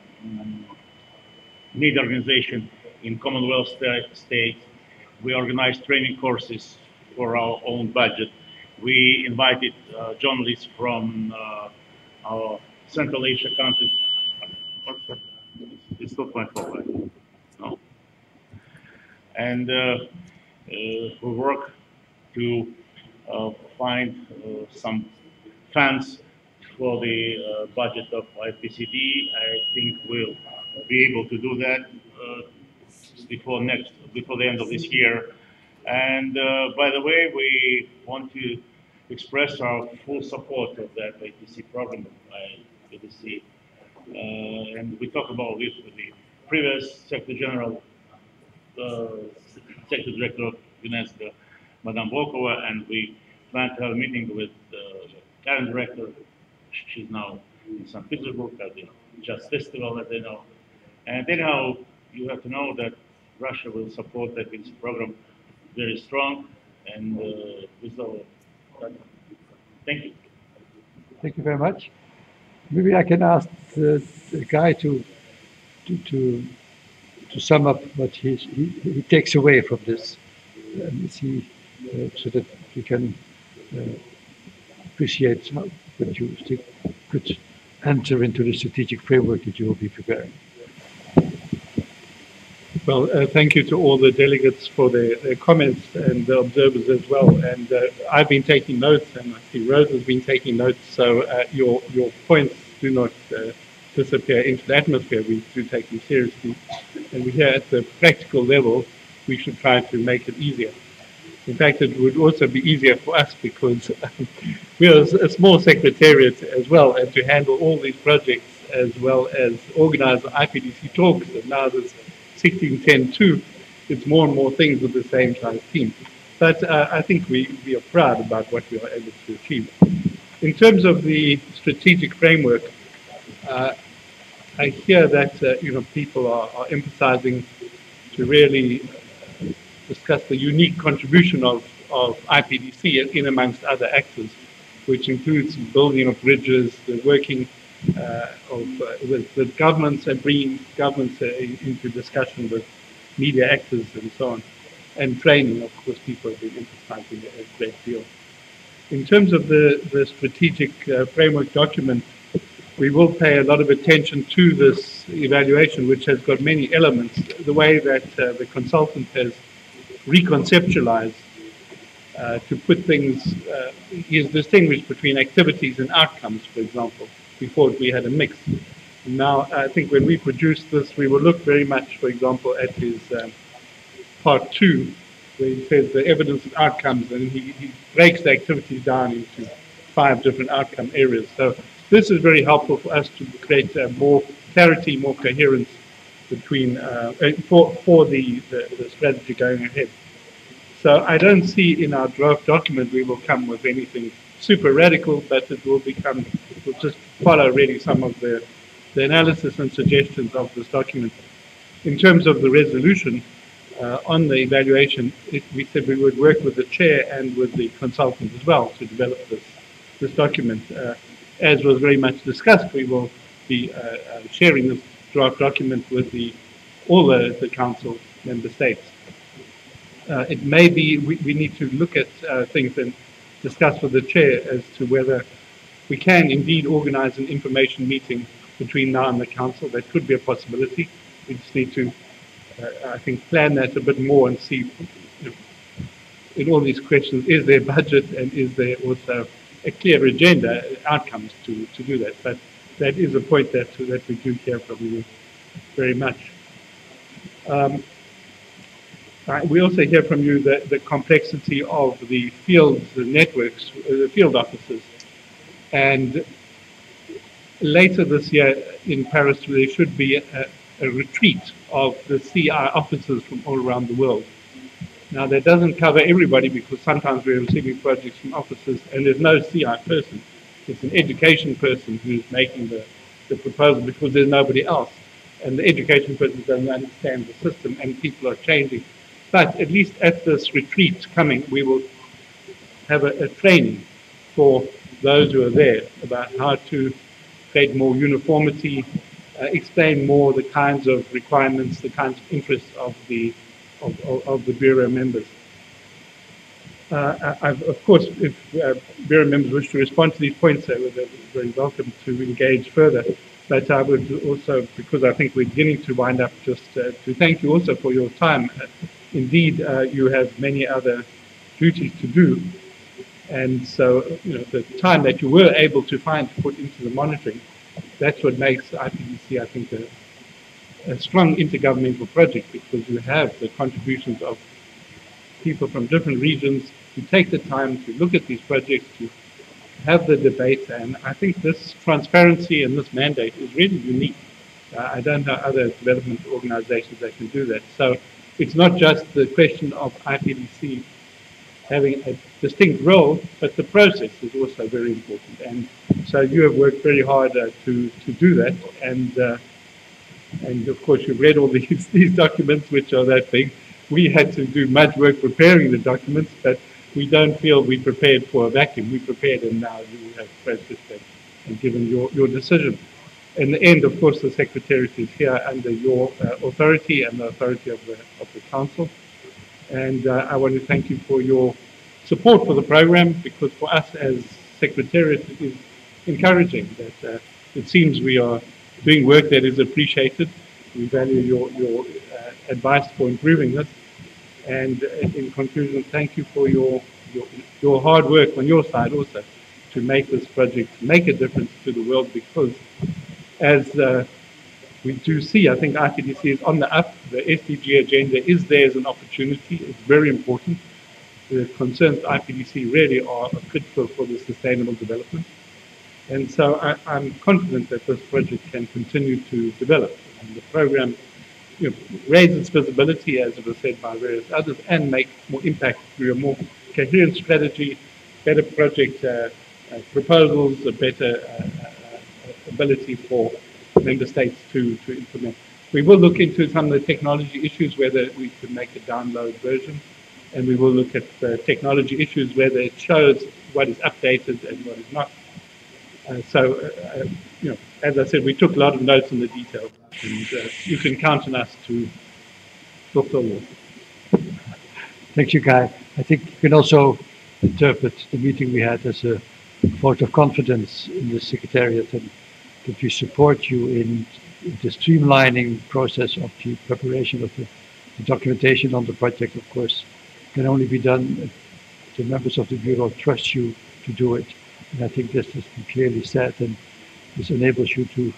media organization in Commonwealth states. We organize training courses for our own budget. We invited journalists from our Central Asia countries. It's not my fault, right? No. And we work to find some funds for the budget of IPCD. I think we'll be able to do that before the end of this year. And by the way, we want to express our full support of that IPC program by IPDC. And we talked about this with the previous Secretary General, Secretary Director of UNESCO, Madame Volkova, and we plan to have a meeting with the current director. She's now in St. Petersburg at the Jazz Festival, that they know. And anyhow, you have to know that Russia will support that program very strong, and with all that. Thank you. Thank you very much. Maybe I can ask the guy to sum up what he takes away from this, and see so that we can appreciate how what you think could enter into the strategic framework that you will be preparing. Well, thank you to all the delegates for their comments and the observers as well. And I've been taking notes, and I see Rose has been taking notes. So your points do not disappear into the atmosphere. We do take them seriously, and we here at the practical level, we should try to make it easier. In fact, it would also be easier for us because we are a small secretariat as well, and to handle all these projects as well as organize the IPDC talks. And now there's 1610-2, it's more and more things with the same size team. But I think we are proud about what we are able to achieve. In terms of the strategic framework, I hear that people are emphasizing to really discuss the unique contribution of IPDC in amongst other actors, which includes building of bridges, the working with governments and bringing governments into discussion with media actors and so on, and training. Of course, people have been emphasizing a great deal. In terms of the strategic framework document, we will pay a lot of attention to this evaluation, which has got many elements. The way that the consultant has reconceptualized to put things, is distinguished between activities and outcomes, for example. Before we had a mix. Now, I think when we produce this, we will look very much, for example, at his part 2, where he says the evidence and outcomes, and he breaks the activities down into 5 different outcome areas. So this is very helpful for us to create more clarity, more coherence between for the strategy going ahead. So I don't see in our draft document we will come with anything super radical, but it will just follow really some of the analysis and suggestions of this document. In terms of the resolution on the evaluation, we said we would work with the chair and with the consultant as well to develop this document. As was very much discussed, we will be sharing this draft document with all the council member states. It may be we need to look at things and discuss with the chair as to whether we can indeed organize an information meeting between now and the council. That could be a possibility. We just need to, I think, plan that a bit more and see, in all these questions, is there budget and is there also a clear agenda, outcomes to do that. But that is a point that we do hear from you very much. We also hear from you the complexity of the fields, the networks, the field offices. And later this year in Paris, there should be a retreat of the CI officers from all around the world. Now, that doesn't cover everybody because sometimes we're receiving projects from officers and there's no CI person. It's an education person who's making the proposal because there's nobody else. And the education person doesn't understand the system and people are changing. But at least at this retreat coming, we will have a training for those who are there about how to create more uniformity, explain more the kinds of requirements, the kinds of interests of the Bureau members. Of course, if Bureau members wish to respond to these points, they would be very welcome to engage further. But I would also, because I think we're beginning to wind up, just to thank you also for your time. Indeed, you have many other duties to do. And so, the time that you were able to find to put into the monitoring, that's what makes IPDC, I think, a strong intergovernmental project, because you have the contributions of people from different regions who take the time to look at these projects, to have the debate. And I think this transparency and this mandate is really unique. I don't know other development organizations that can do that. So it's not just the question of IPDC having a distinct role, but the process is also very important. And so you have worked very hard to do that. And of course, you've read all these documents, which are that big. We had to do much work preparing the documents, but we don't feel we prepared for a vacuum. We prepared, and now you have processed it and given your decision. In the end, of course, the Secretariat is here under your authority and the authority of the Council. And I want to thank you for your support for the program, because for us as Secretariat, it is encouraging that it seems we are doing work that is appreciated. We value your advice for improving this. And in conclusion, thank you for your hard work on your side also to make this project make a difference to the world, because as we do see, I think IPDC is on the up. The SDG agenda is there as an opportunity. It's very important. The concerns of IPDC really are critical for the sustainable development. And so I'm confident that this project can continue to develop. And the program raise its visibility, as it was said by various others, and make more impact through a more coherent strategy, better project proposals, a better ability for member states to implement. We will look into some of the technology issues, whether we can make a download version, and we will look at the technology issues, whether it shows what is updated and what is not. As I said, we took a lot of notes on the details, and you can count on us to fulfill this. Thank you, Guy. I think you can also interpret the meeting we had as a vote of confidence in the Secretariat, and that we support you in the streamlining process of the preparation of the documentation on the project. Of course, can only be done if the members of the Bureau trust you to do it. And I think this has been clearly said, and this enables you to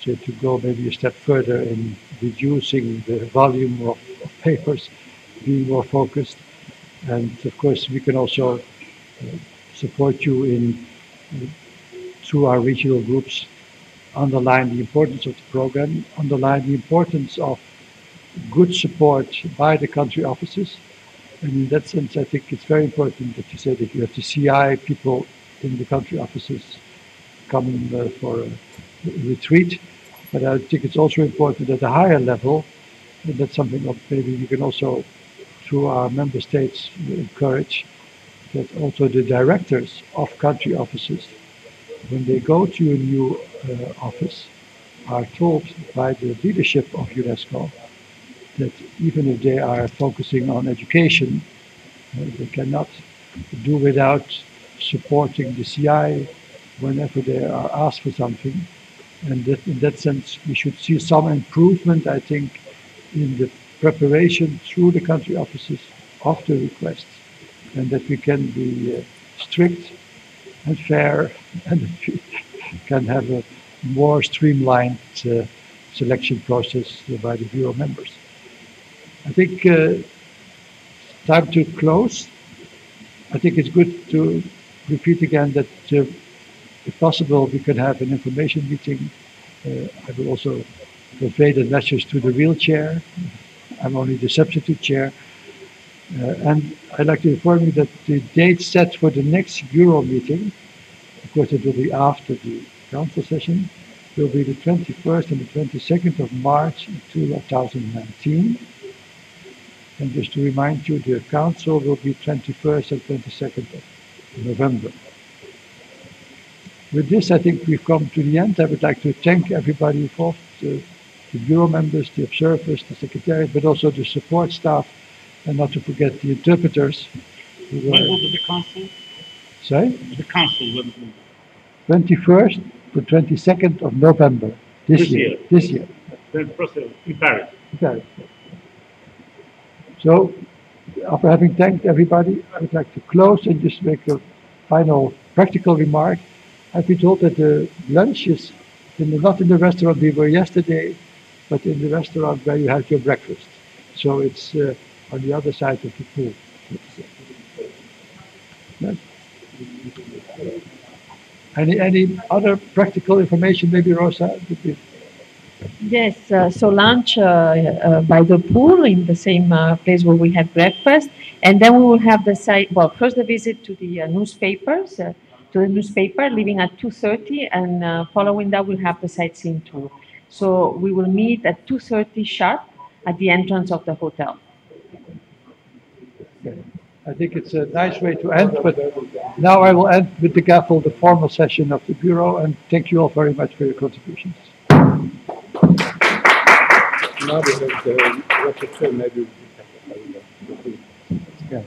to go maybe a step further in reducing the volume of papers, being more focused. And of course, we can also support you in, through our regional groups, underline the importance of the program, underline the importance of good support by the country offices. And in that sense, I think it's very important that you say that you have the CI people in the country offices coming for a retreat. But I think it's also important at a higher level, and that's something that maybe you can also, through our member states, encourage, that also the directors of country offices, when they go to a new office, are told by the leadership of UNESCO that even if they are focusing on education, they cannot do without supporting the CI whenever they are asked for something. And that, in that sense, we should see some improvement, I think, in the preparation through the country offices of the requests, and that we can be strict and fair, and that we can have a more streamlined selection process by the Bureau members. I think time to close. I think it's good to repeat again that if possible, we can have an information meeting. I will also convey the message to the real chair. I'm only the substitute chair. And I'd like to inform you that the date set for the next Bureau meeting, of course it will be after the council session, will be the 21st and the 22nd of March 2019. And just to remind you, the council will be 21st and 22nd of November. With this, I think we've come to the end. I would like to thank everybody involved, the Bureau members, the observers, the secretariat, but also the support staff, and not to forget the interpreters. When will be the council? Sorry? The council will be 21st to 22nd of November this year. This year. Then in Paris. In Paris. So, after having thanked everybody, I would like to close and just make a final practical remark. I've been told that the lunch is not in the restaurant we were yesterday, but in the restaurant where you had your breakfast. So it's on the other side of the pool. Yes. Any other practical information, maybe Rosa? Yes, so lunch by the pool in the same place where we had breakfast, and then we will have the site. Well, first the visit to the newspapers, to the newspaper, leaving at 2:30, and following that we'll have the sightseeing tour. So we will meet at 2:30 sharp at the entrance of the hotel. Okay. I think it's a nice way to end, but now I will end with the gavel, the formal session of the Bureau, and thank you all very much for your contributions. Now we have the rapporteur, maybe. Yeah.